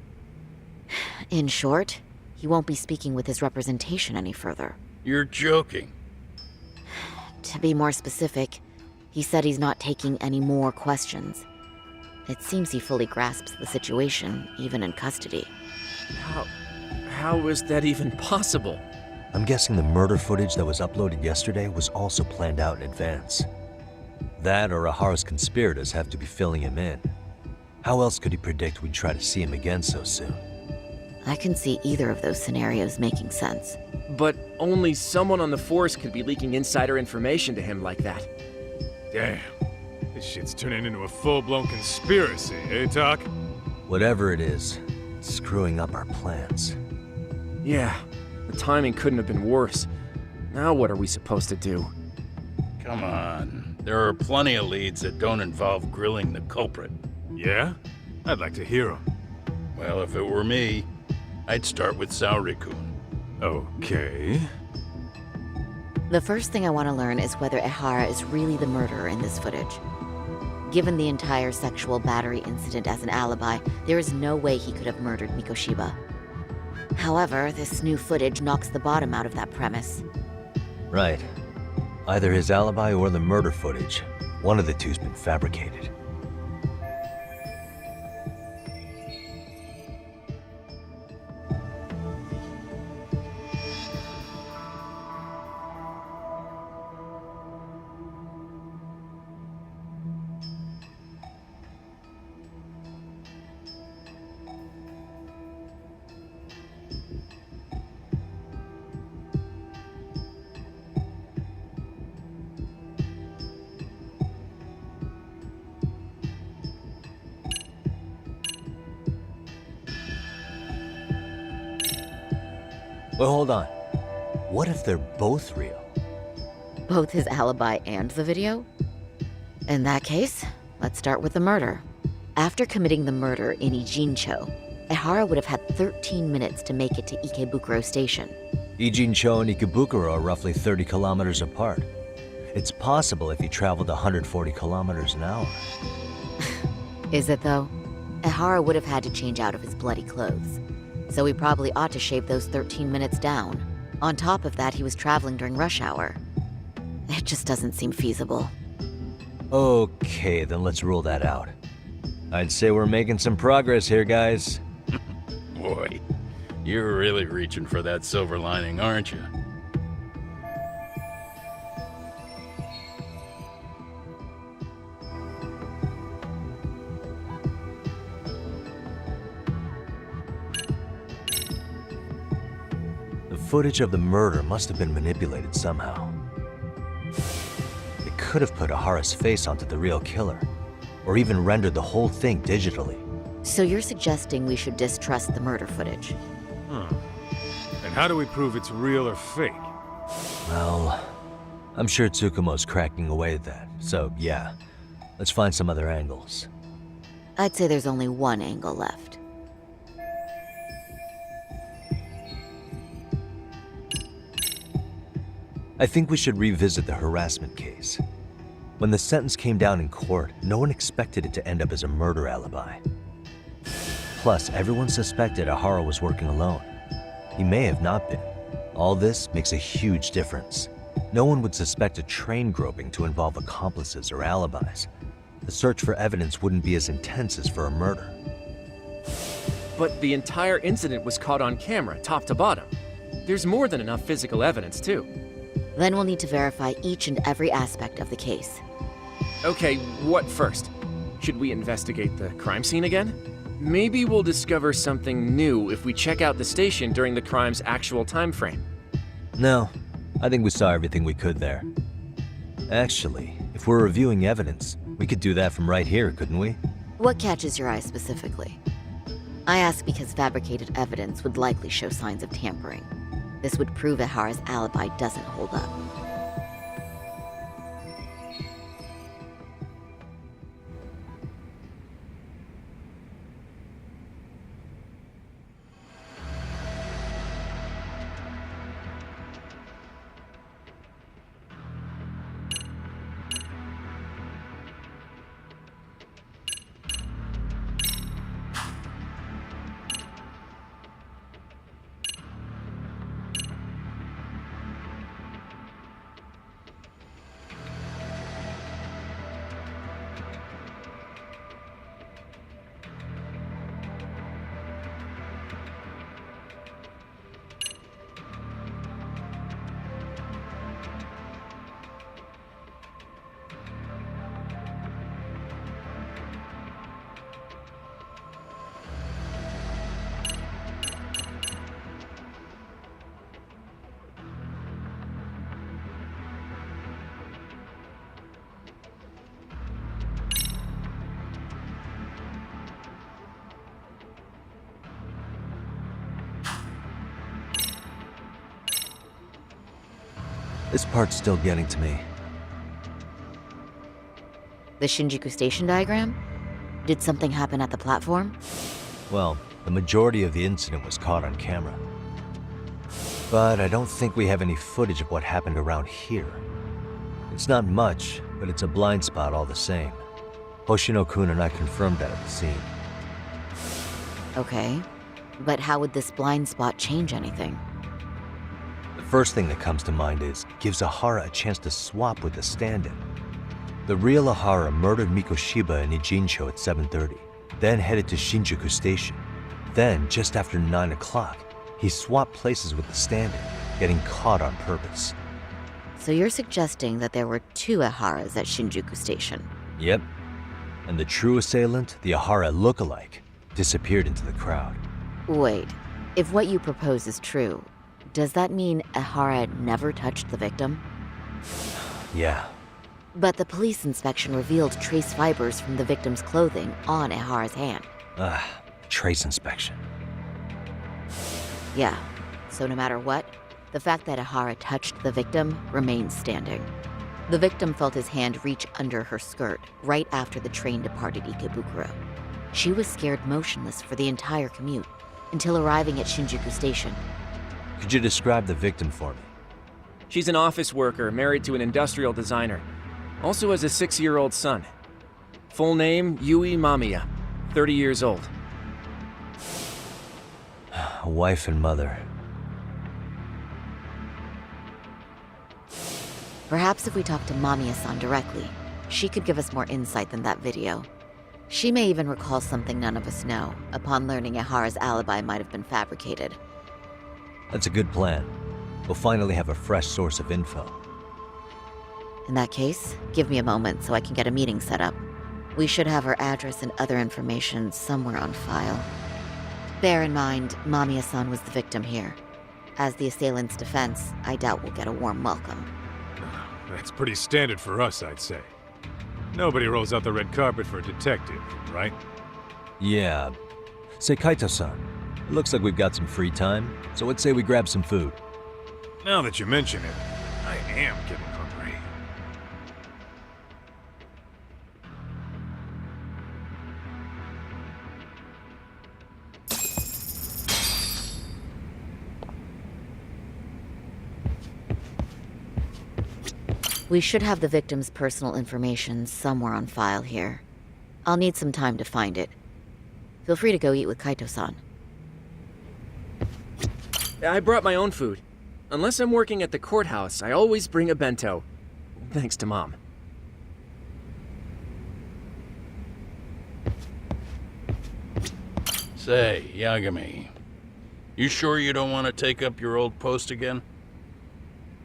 In short, he won't be speaking with his representation any further. You're joking. To be more specific, he said he's not taking any more questions. It seems he fully grasps the situation, even in custody. How is that even possible? I'm guessing the murder footage that was uploaded yesterday was also planned out in advance. That or Ehara's conspirators have to be filling him in. How else could he predict we'd try to see him again so soon? I can see either of those scenarios making sense. But only someone on the force could be leaking insider information to him like that. Damn. This shit's turning into a full-blown conspiracy, eh, Talk? Whatever it is, it's screwing up our plans. Yeah, the timing couldn't have been worse. Now what are we supposed to do? Come on. There are plenty of leads that don't involve grilling the culprit. Yeah? I'd like to hear them. Well, if it were me, I'd start with Saori-kun. Okay. The first thing I want to learn is whether Ehara is really the murderer in this footage. Given the entire sexual battery incident as an alibi, there is no way he could have murdered Mikoshiba. However, this new footage knocks the bottom out of that premise. Right. Either his alibi or the murder footage. One of the two's been fabricated. Well, hold on. What if they're both real? Both his alibi and the video? In that case, let's start with the murder. After committing the murder in Ijincho, Ehara would have had 13 minutes to make it to Ikebukuro Station. Ijincho and Ikebukuro are roughly 30 kilometers apart. It's possible if he traveled 140 kilometers an hour. Is it though? Ehara would have had to change out of his bloody clothes. So he probably ought to shave those 13 minutes down. On top of that, he was traveling during rush hour. It just doesn't seem feasible. Okay, then let's rule that out. I'd say we're making some progress here, guys. Boy, you're really reaching for that silver lining, aren't you? The footage of the murder must have been manipulated somehow. It could have put Ehara's face onto the real killer, or even rendered the whole thing digitally. So you're suggesting we should distrust the murder footage? And how do we prove it's real or fake? Well, I'm sure Tsukumo's cracking away at that, so yeah. Let's find some other angles. I'd say there's only one angle left. I think we should revisit the harassment case. When the sentence came down in court, no one expected it to end up as a murder alibi. Plus, everyone suspected Ehara was working alone. He may have not been. All this makes a huge difference. No one would suspect a train groping to involve accomplices or alibis. The search for evidence wouldn't be as intense as for a murder. But the entire incident was caught on camera, top to bottom. There's more than enough physical evidence, too. Then we'll need to verify each and every aspect of the case. Okay, what first? Should we investigate the crime scene again? Maybe we'll discover something new if we check out the station during the crime's actual time frame. No, I think we saw everything we could there. Actually, if we're reviewing evidence, We could do that from right here, couldn't we? What catches your eye specifically? I ask because fabricated evidence would likely show signs of tampering. This would prove Ihara's alibi doesn't hold up. This part's still getting to me. The Shinjuku Station diagram? Did something happen at the platform? Well, the majority of the incident was caught on camera. But I don't think we have any footage of what happened around here. It's not much, but it's a blind spot all the same. Hoshino-kun and I confirmed that at the scene. Okay, but how would this blind spot change anything? The first thing that comes to mind is, gives Ihara a chance to swap with the stand-in. The real Ihara murdered Mikoshiba in Ijincho at 7:30, then headed to Shinjuku Station. Then, just after 9 o'clock, he swapped places with the stand-in, getting caught on purpose. So you're suggesting that there were two Iharas at Shinjuku Station? Yep. And the true assailant, the Ihara lookalike, disappeared into the crowd. Wait, if what you propose is true, does that mean Ihara never touched the victim? Yeah. But the police inspection revealed trace fibers from the victim's clothing on Ihara's hand. Trace inspection. Yeah, so no matter what, the fact that Ihara touched the victim remains standing. The victim felt his hand reach under her skirt right after the train departed Ikebukuro. She was scared motionless for the entire commute, until arriving at Shinjuku Station. Could you describe the victim for me? She's an office worker married to an industrial designer. Also has a 6-year-old son. Full name, Yui Mamiya, 30 years old. A wife and mother. Perhaps if we talk to Mamiya-san directly, she could give us more insight than that video. She may even recall something none of us know, upon learning Ihara's alibi might have been fabricated. That's a good plan. We'll finally have a fresh source of info. In that case, give me a moment so I can get a meeting set up. We should have her address and other information somewhere on file. Bear in mind, Mamiya-san was the victim here. As the assailant's defense, I doubt we'll get a warm welcome. That's pretty standard for us, I'd say. Nobody rolls out the red carpet for a detective, right? Yeah. Say, Kaito-san, it looks like we've got some free time, so let's say we grab some food. Now that you mention it, I am getting hungry. We should have the victim's personal information somewhere on file here. I'll need some time to find it. Feel free to go eat with Kaito-san. I brought my own food. Unless I'm working at the courthouse, I always bring a bento. Thanks to Mom. Say, Yagami, you sure you don't want to take up your old post again?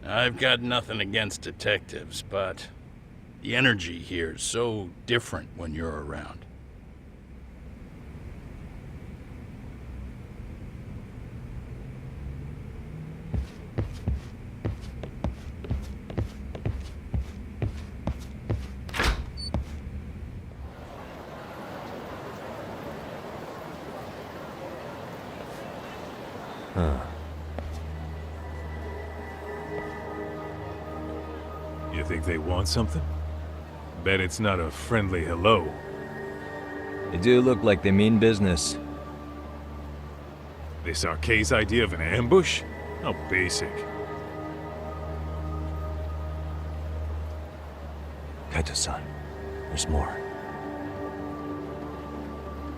I've got nothing against detectives, but the energy here is so different when you're around. Huh. You think they want something? Bet it's not a friendly hello. They do look like they mean business. This Arkay's idea of an ambush? How basic. Kaito-san, there's more.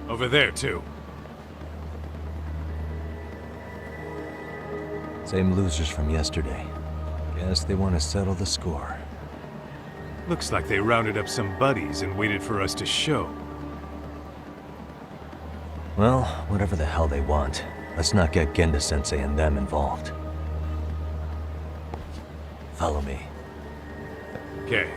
Over there, too. Same losers from yesterday. Guess they want to settle the score. Looks like they rounded up some buddies and waited for us to show. Well, whatever the hell they want, let's not get Genda-sensei and them involved. Follow me. Okay.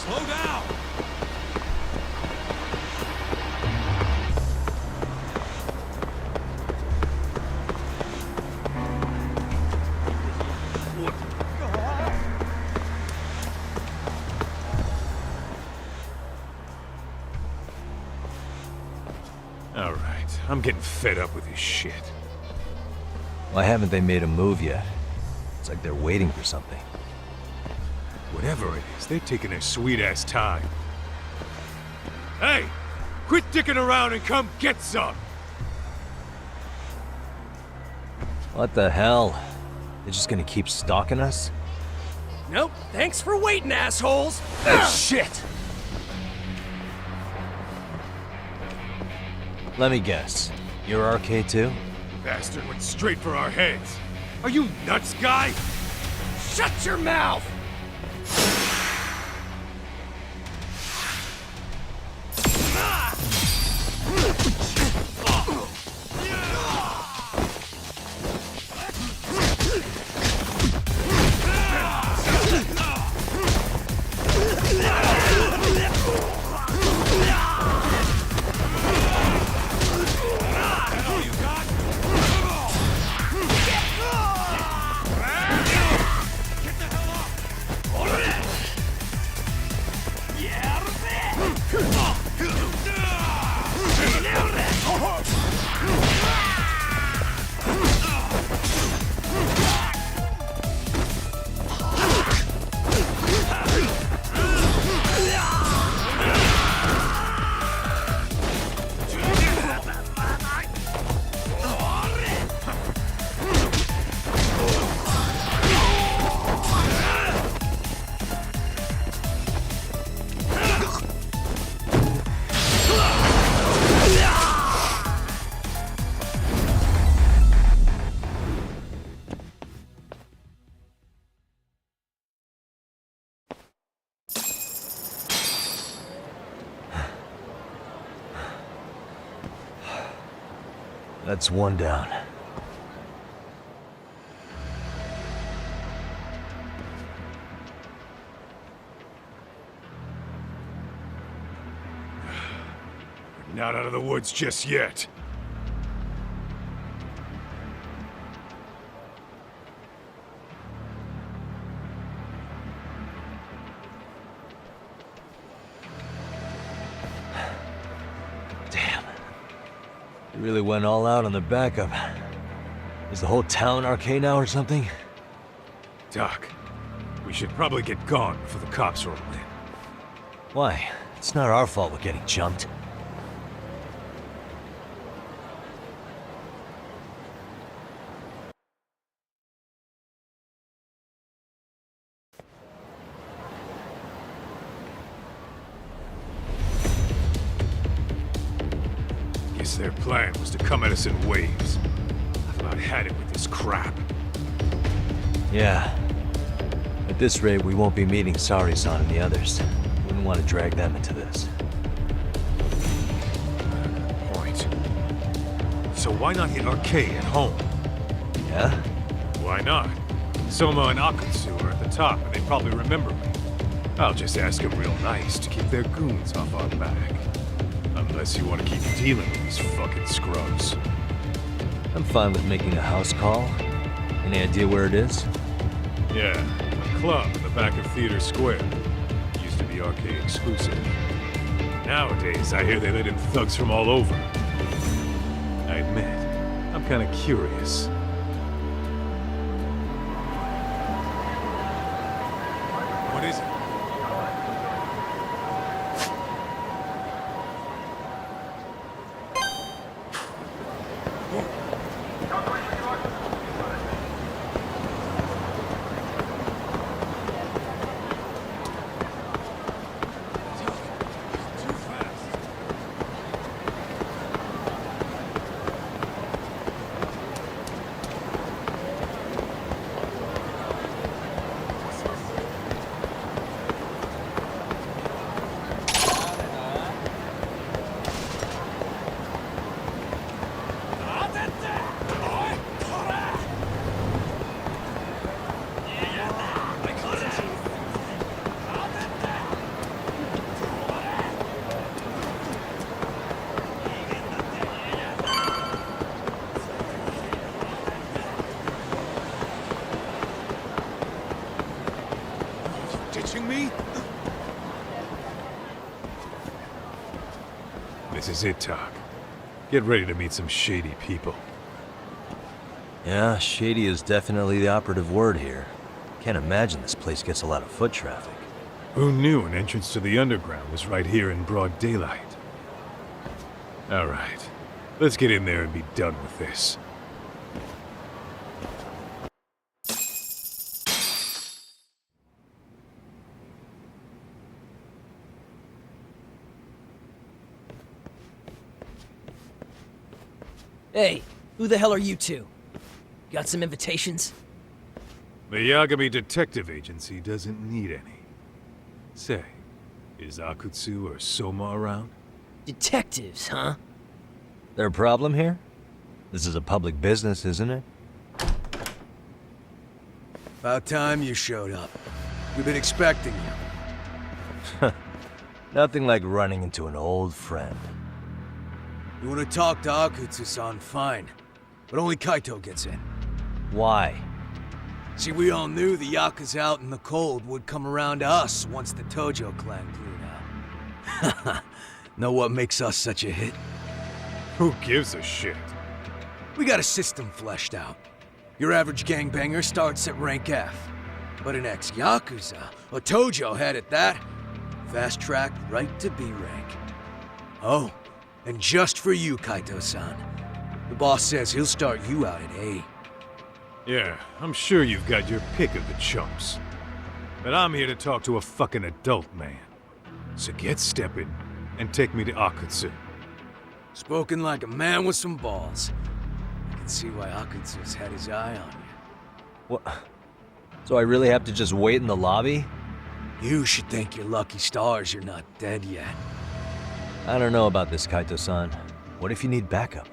Slow down! All right, I'm getting fed up with this shit. Why haven't they made a move yet? It's like they're waiting for something. Whatever it is, they're taking their sweet-ass time. Hey! Quit dicking around and come get some! What the hell? They're just gonna keep stalking us? Nope, thanks for waiting, assholes! Shit! Let me guess. You're Arkay too? Bastard went straight for our heads. Are you nuts, guy? Shut your mouth! That's one down. Not out of the woods just yet. You really went all out on the backup. Is the whole town Arkay now or something? Doc, we should probably get gone before the cops roll in. Why? It's not our fault we're getting jumped. Their plan was to come at us in waves. I've about had it with this crap. Yeah. At this rate, we won't be meeting Sari-san and the others. Wouldn't want to drag them into this. Point. So why not hit Arkay at home? Yeah? Why not? Soma and Akutsu are at the top, and they probably remember me. I'll just ask them real nice to keep their goons off our back. Unless you want to keep dealing with these fucking scrubs. I'm fine with making a house call. Any idea where it is? Yeah, a club in the back of Theater Square. Used to be arcade exclusive. Nowadays, I hear they let in thugs from all over. I admit, I'm kind of curious. What is it? Me? This is it, Talk. Get ready to meet some shady people. Yeah, shady is definitely the operative word here. Can't imagine this place gets a lot of foot traffic. Who knew an entrance to the underground was right here in broad daylight? Alright, let's get in there and be done with this. Hey, who the hell are you two? Got some invitations? The Yagami Detective Agency doesn't need any. Say, is Akutsu or Soma around? Detectives, huh? There a problem here? This is a public business, isn't it? About time you showed up. We've been expecting you. Nothing like running into an old friend. You want to talk to Akutsu-san, fine. But only Kaito gets in. Why? See, we all knew the Yakuza out in the cold would come around to us once the Tojo clan cleared out. Know what makes us such a hit? Who gives a shit? We got a system fleshed out. Your average gangbanger starts at rank F. But an ex-Yakuza, a Tojo head at that, fast-tracked right to B rank. Oh, and just for you, Kaito-san. The boss says he'll start you out at A. Yeah, I'm sure you've got your pick of the chumps. But I'm here to talk to a fucking adult man. So get stepping and take me to Akutsu. Spoken like a man with some balls. I can see why Akutsu's had his eye on you. What? So I really have to just wait in the lobby? You should thank your lucky stars you're not dead yet. I don't know about this, Kaito-san. What if you need backup?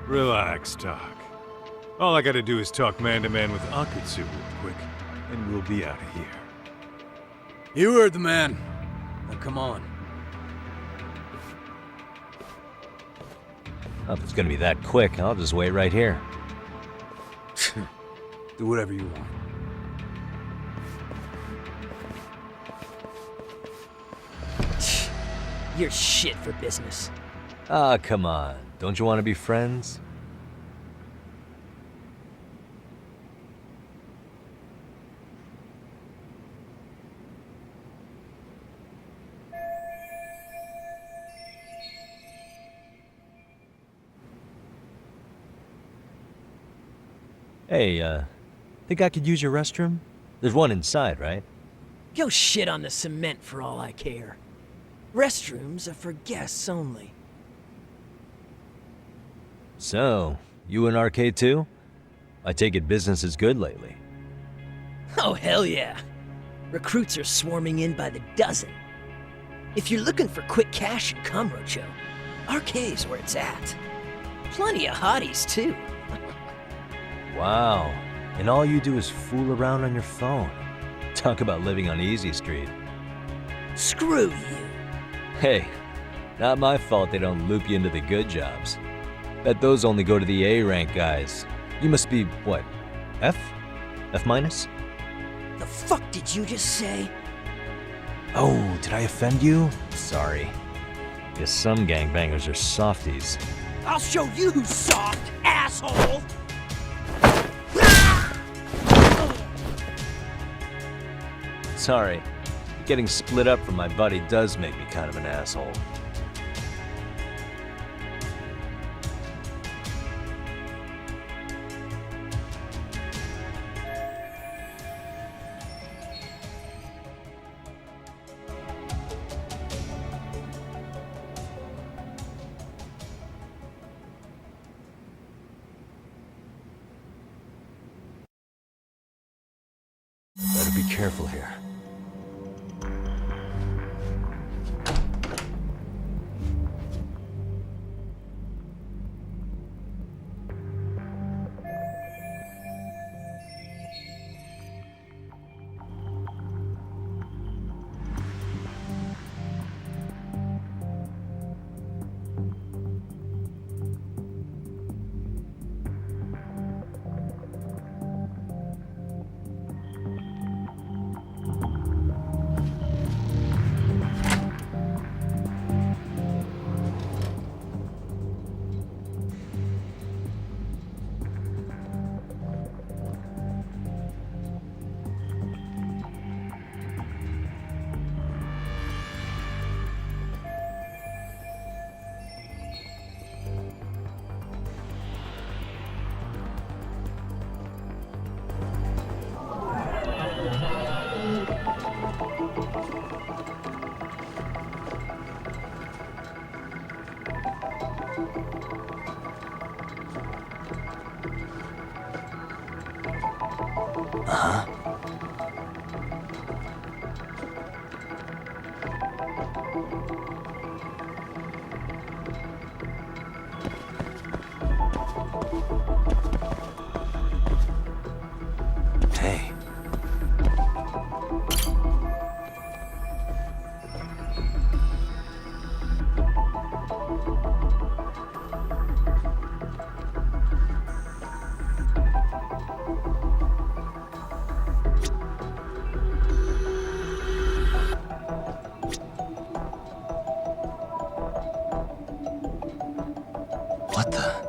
Relax, Doc. All I gotta do is talk man-to-man with Akutsu real quick, and we'll be out of here. You heard the man. Now come on. Well, if it's gonna be that quick, I'll just wait right here. Do whatever you want. You're shit for business. Ah, come on. Don't you want to be friends? Hey, think I could use your restroom? There's one inside, right? Go shit on the cement for all I care. Restrooms are for guests only. So, you in arcade too? I take it business is good lately. Oh, hell yeah. Recruits are swarming in by the dozen. If you're looking for quick cash in Kamurocho, Arcade's where it's at. Plenty of hotties, too. Wow. And all you do is fool around on your phone. Talk about living on Easy Street. Screw you. Hey, not my fault they don't loop you into the good jobs. Bet those only go to the A rank guys. You must be, what, F? F minus? The fuck did you just say? Oh, did I offend you? Sorry. Guess some gangbangers are softies. I'll show you who's soft, asshole! Sorry. Getting split up from my buddy does make me kind of an asshole. Better be careful here. Hey. What the?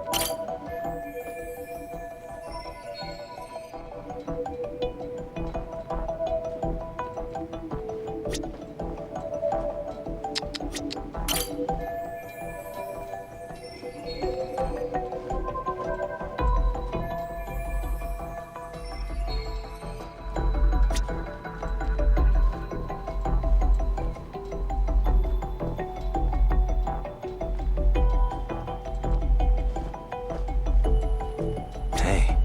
Hey.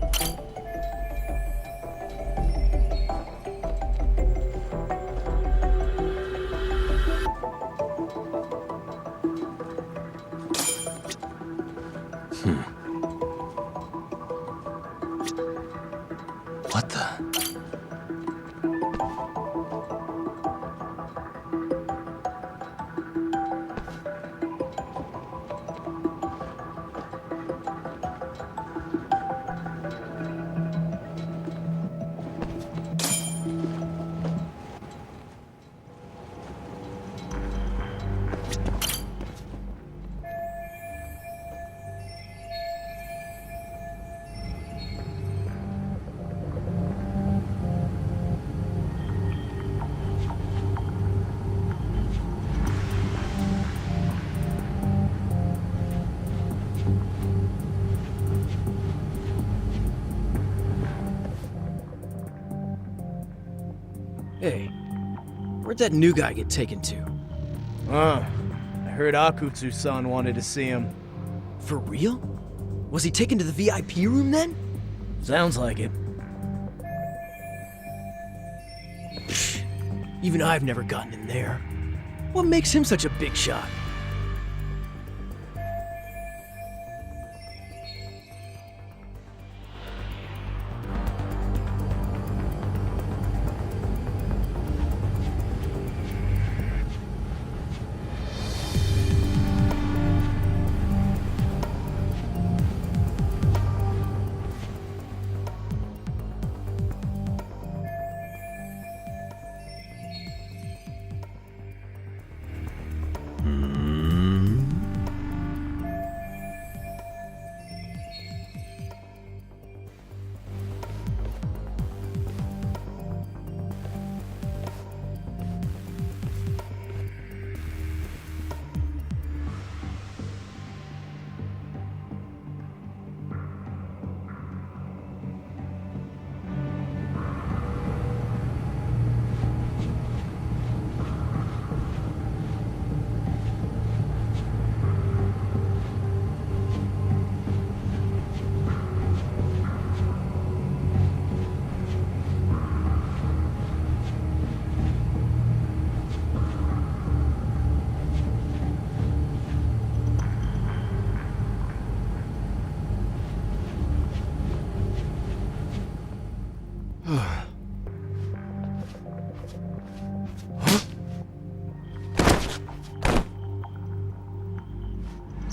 What the? Hey, where'd that new guy get taken to? I heard Akutsu-san wanted to see him. For real? Was he taken to the VIP room then? Sounds like it. Even I've never gotten in there. What makes him such a big shot?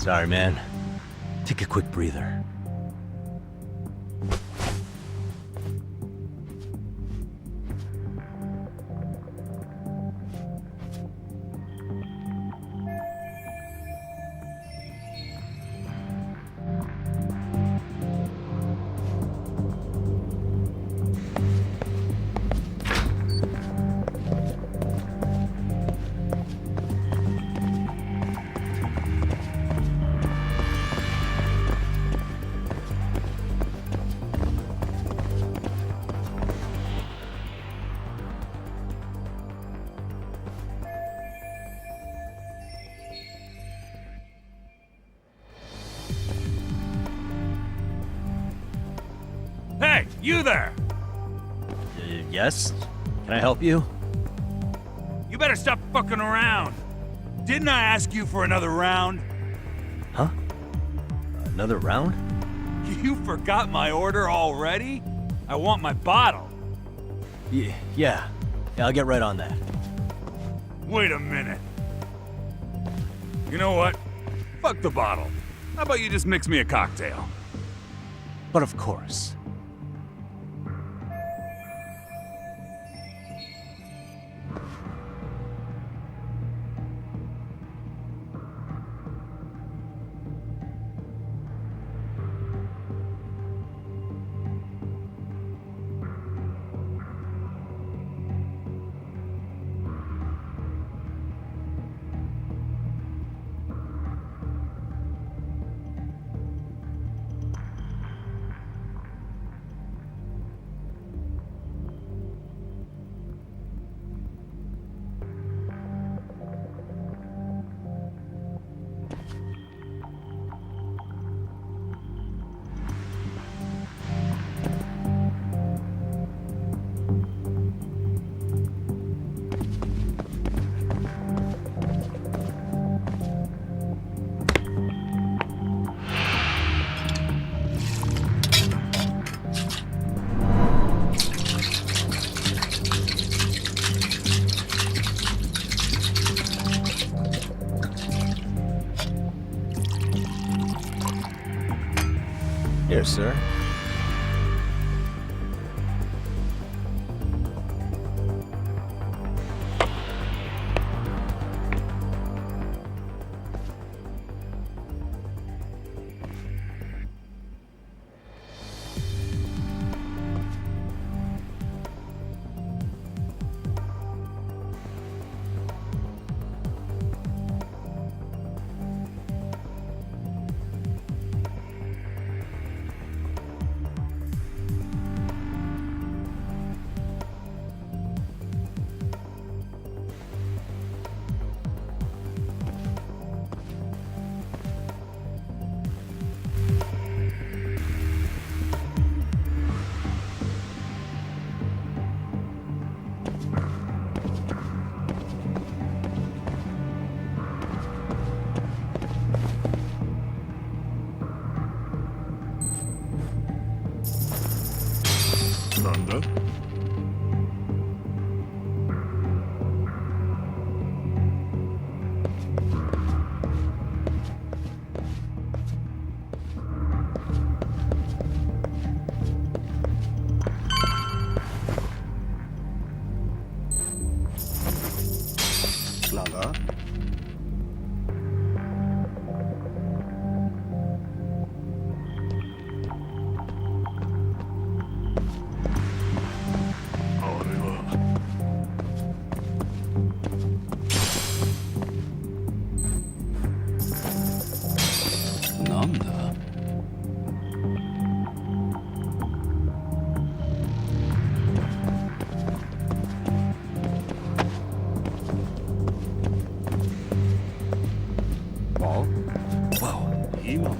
Sorry, man. Take a quick breather. Hey, you there! Yes? Can I help you? You better stop fucking around. Didn't I ask you for another round? Huh? Another round? You forgot my order already? I want my bottle. Yeah, I'll get right on that. Wait a minute. You know what? Fuck the bottle. How about you just mix me a cocktail? But of course. Here, sir. Nanda? Nanda? Nanda? Paul? Wow. Emo.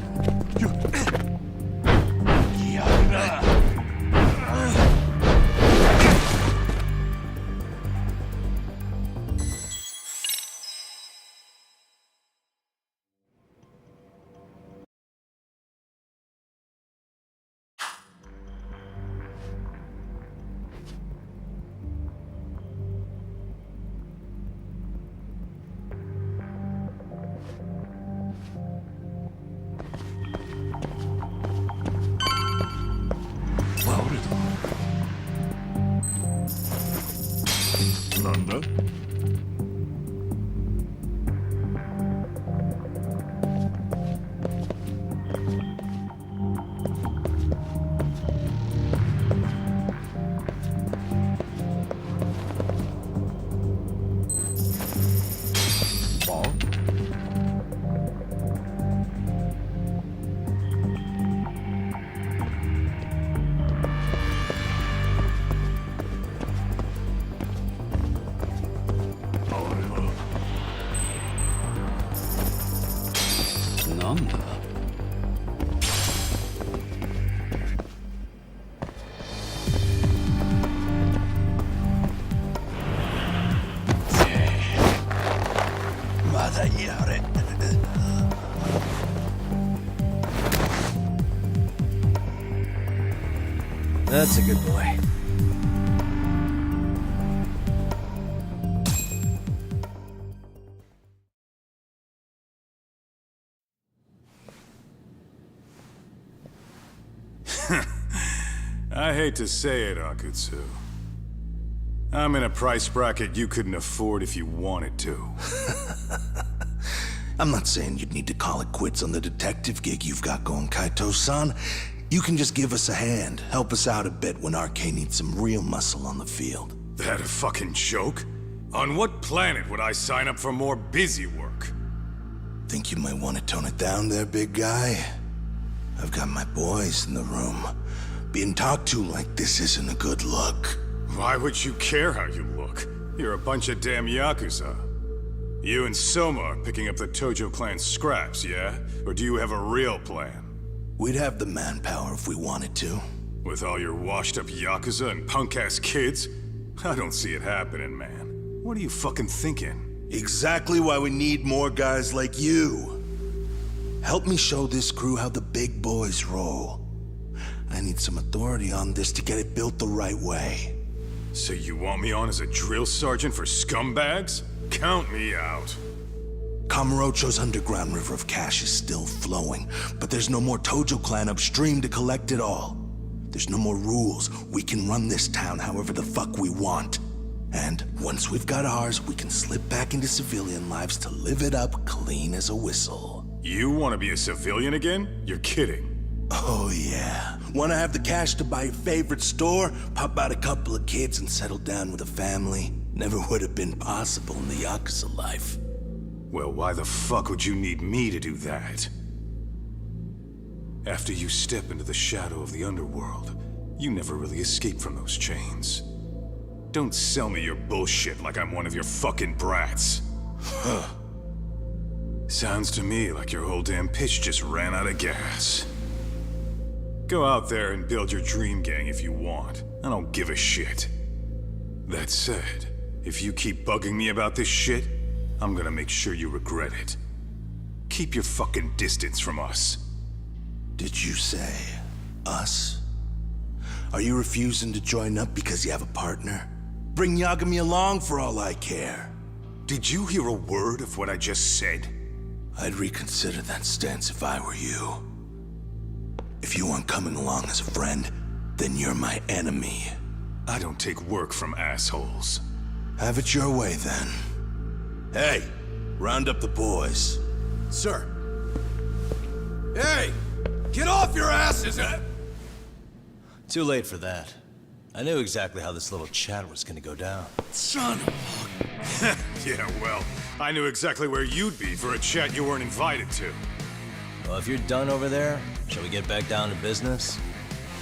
fault. That's a good boy. I hate to say it, Akutsu. I'm in a price bracket you couldn't afford if you wanted to. I'm not saying you'd need to call it quits on the detective gig you've got going, Kaito-san. You can just give us a hand, help us out a bit when RK needs some real muscle on the field. That a fucking joke? On what planet would I sign up for more busy work? Think you might want to tone it down there, big guy? I've got my boys in the room. Being talked to like this isn't a good look. Why would you care how you look? You're a bunch of damn Yakuza. You and Soma are picking up the Tojo clan scraps, yeah? Or do you have a real plan? We'd have the manpower if we wanted to. With all your washed-up Yakuza and punk-ass kids? I don't see it happening, man. What are you fucking thinking? Exactly why we need more guys like you. Help me show this crew how the big boys roll. I need some authority on this to get it built the right way. So you want me on as a drill sergeant for scumbags? Count me out. Kamurocho's underground river of cash is still flowing, but there's no more Tojo clan upstream to collect it all. There's no more rules. We can run this town however the fuck we want. And once we've got ours, we can slip back into civilian lives to live it up clean as a whistle. You want to be a civilian again? You're kidding. Oh yeah. Want to have the cash to buy your favorite store, pop out a couple of kids and settle down with a family? Never would have been possible in the Yakuza life. Well, why the fuck would you need me to do that? After you step into the shadow of the underworld, you never really escape from those chains. Don't sell me your bullshit like I'm one of your fucking brats. Huh. Sounds to me like your whole damn pitch just ran out of gas. Go out there and build your dream gang if you want. I don't give a shit. That said, if you keep bugging me about this shit, I'm gonna make sure you regret it. Keep your fucking distance from us. Did you say us? Are you refusing to join up because you have a partner? Bring Yagami along for all I care. Did you hear a word of what I just said? I'd reconsider that stance if I were you. If you aren't coming along as a friend, then you're my enemy. I don't take work from assholes. Have it your way, then. Hey, round up the boys. Sir. Hey! Get off your asses! Too late for that. I knew exactly how this little chat was gonna go down. Son of Yeah, well, I knew exactly where you'd be for a chat you weren't invited to. Well, if you're done over there, shall we get back down to business?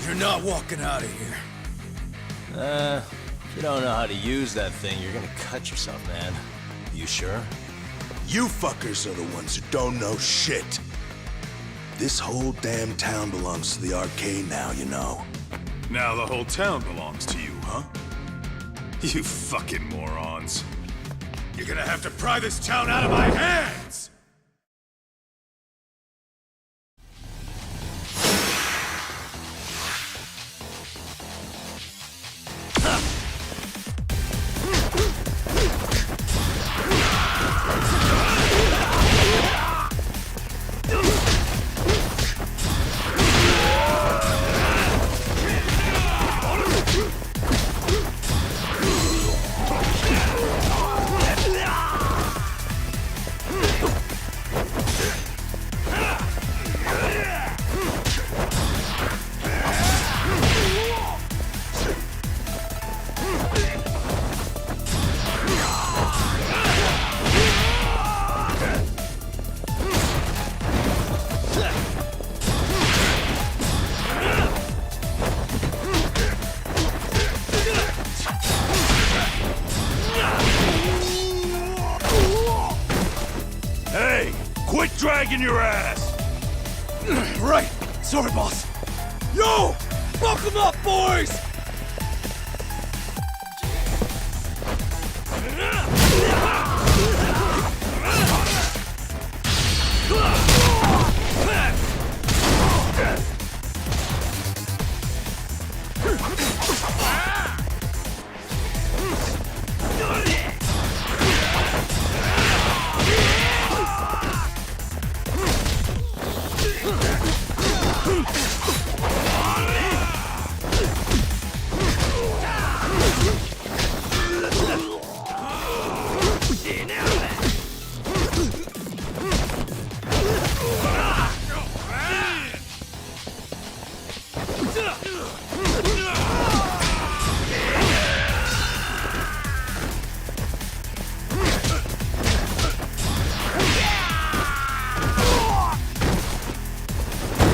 You're not walking out of here. If you don't know how to use that thing, you're gonna cut yourself, man. You sure? You fuckers are the ones who don't know shit. This whole damn town belongs to the arcade now, you know. Now the whole town belongs to you, huh? You fucking morons. You're gonna have to pry this town out of my hands! Quit dragging your ass! Right. Sorry, boss. Yo! Fuck them up, boys!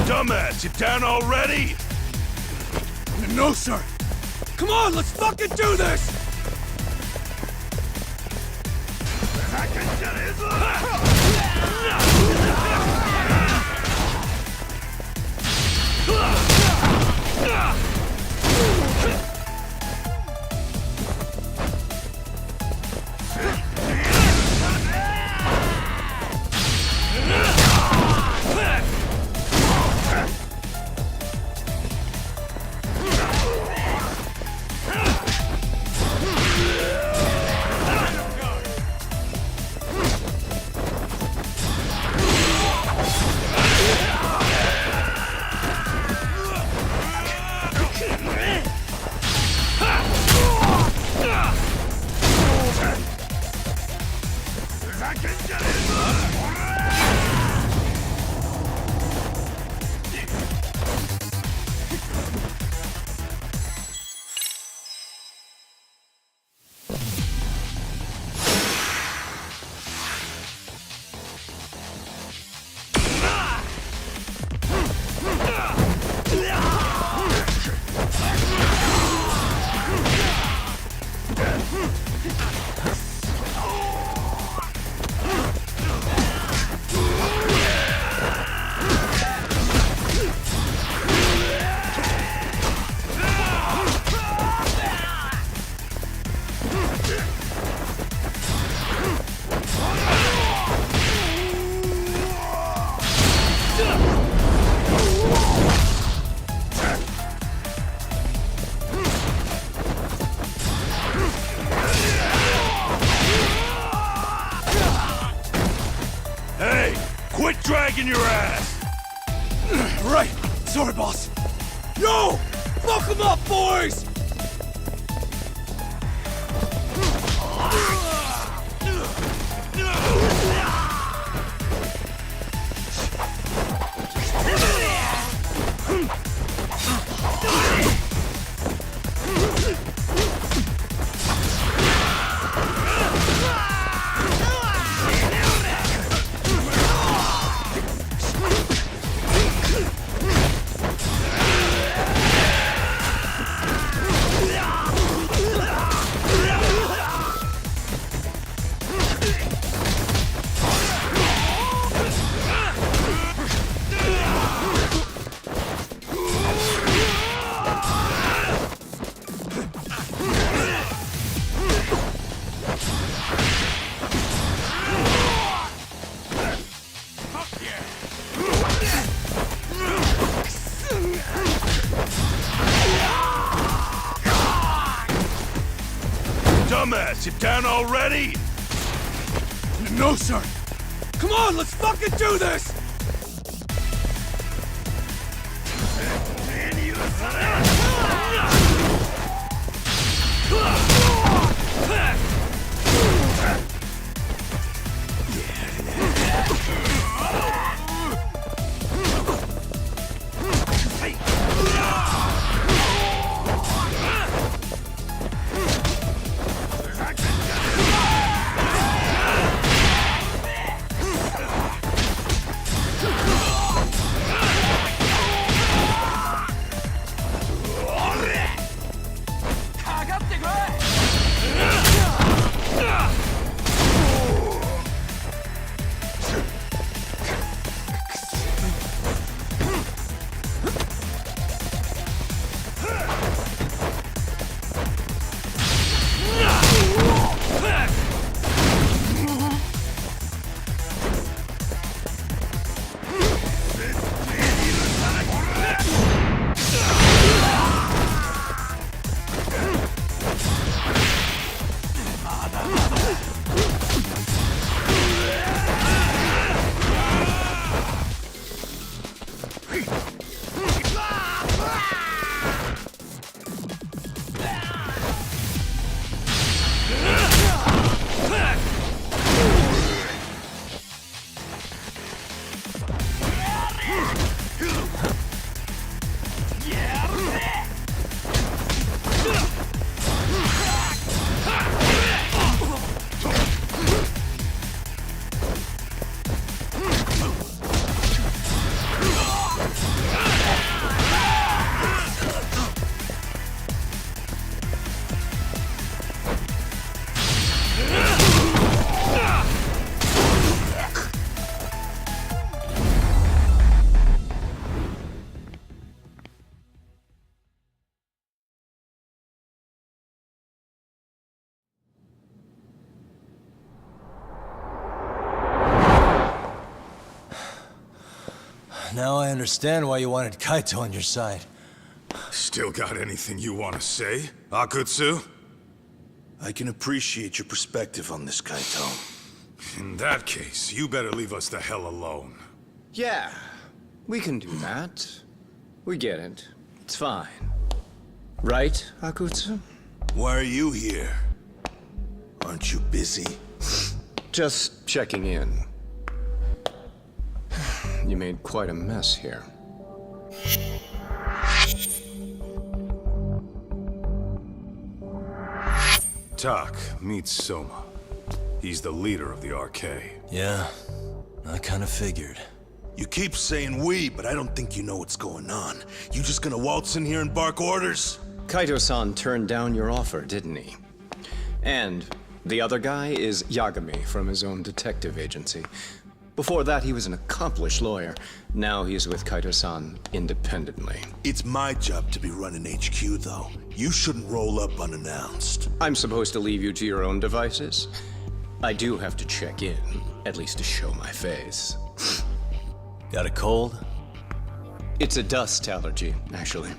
Dumbass, you down already? No, sir. Come on, let's fucking do this! Quit dragging your ass! Right. Sorry, boss. Yo! Fuck them up, boys! Dumbass, you down already? No, sir. Come on, let's fucking do this! Now I understand why you wanted Kaito on your side. Still got anything you want to say, Akutsu? I can appreciate your perspective on this, Kaito. In that case, you better leave us the hell alone. Yeah, we can do that. We get it. It's fine. Right, Akutsu? Why are you here? Aren't you busy? Just checking in. You made quite a mess here. Tak meets Soma. He's the leader of the RK. Yeah, I kind of figured. You keep saying we, but I don't think you know what's going on. You just gonna waltz in here and bark orders? Kaito-san turned down your offer, didn't he? And the other guy is Yagami from his own detective agency. Before that, he was an accomplished lawyer. Now he's with Kaito-san independently. It's my job to be running HQ, though. You shouldn't roll up unannounced. I'm supposed to leave you to your own devices? I do have to check in, at least to show my face. Got a cold? It's a dust allergy, actually.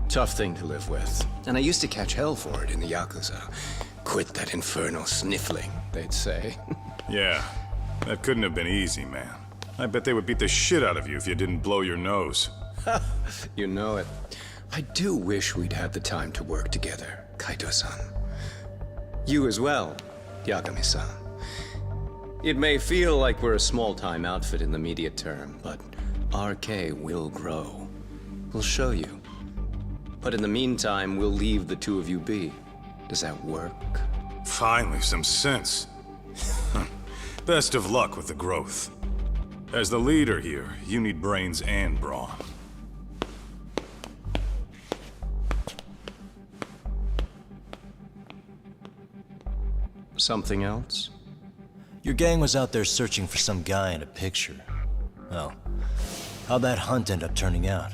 Tough thing to live with. And I used to catch hell for it in the Yakuza. Quit that infernal sniffling, they'd say. Yeah, that couldn't have been easy, man. I bet they would beat the shit out of you if you didn't blow your nose. You know it. I do wish we'd had the time to work together, Kaito-san. You as well, Yagami-san. It may feel like we're a small-time outfit in the immediate term, but RK will grow. We'll show you. But in the meantime, we'll leave the two of you be. Does that work? Finally, some sense. Best of luck with the growth. As the leader here, you need brains and brawn. Something else? Your gang was out there searching for some guy in a picture. Oh, how'd that hunt end up turning out?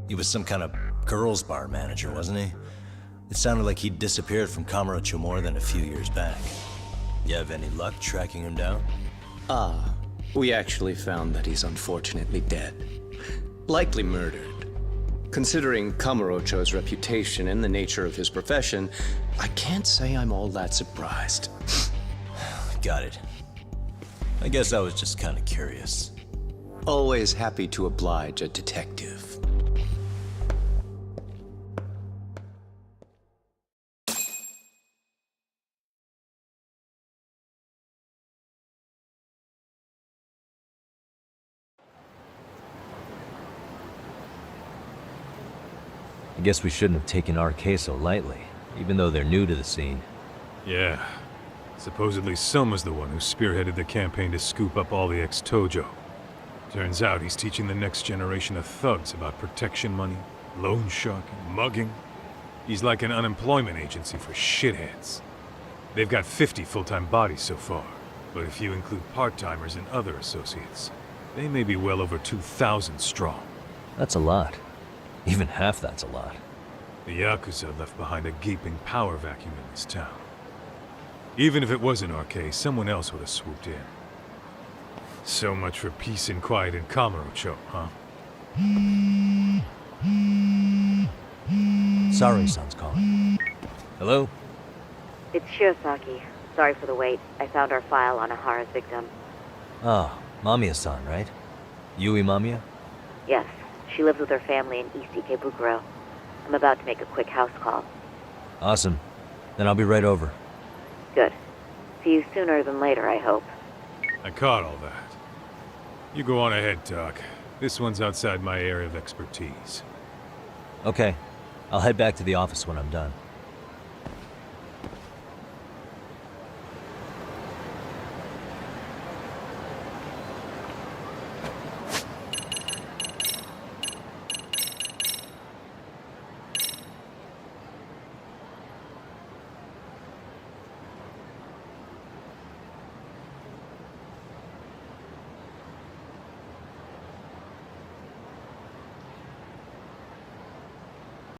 He was some kind of girls' bar manager, wasn't he? It sounded like he'd disappeared from Kamurocho more than a few years back. You have any luck tracking him down? We actually found that he's unfortunately dead. Likely murdered. Considering Kamurocho's reputation and the nature of his profession, I can't say I'm all that surprised. Got it. I guess I was just kind of curious. Always happy to oblige a detective. I guess we shouldn't have taken RK so lightly, even though they're new to the scene. Yeah. Supposedly Soma's the one who spearheaded the campaign to scoop up all the ex-Tojo. Turns out he's teaching the next generation of thugs about protection money, loan sharking, mugging. He's like an unemployment agency for shitheads. They've got 50 full-time bodies so far, but if you include part-timers and other associates, they may be well over 2,000 strong. That's a lot. Even half that's a lot. The Yakuza left behind a gaping power vacuum in this town. Even if it wasn't RK, someone else would have swooped in. So much for peace and quiet in Kamurocho, huh? Saori-san's calling. Hello? It's Shirosaki. Sorry for the wait. I found our file on Ahara's victim. Oh, Mamiya-san, right? Yui Mamiya? Yes, she lives with her family in East Ikebukuro. I'm about to make a quick house call. Awesome. Then I'll be right over. Good. See you sooner than later, I hope. I caught all that. You go on ahead, Doc. This one's outside my area of expertise. Okay. I'll head back to the office when I'm done.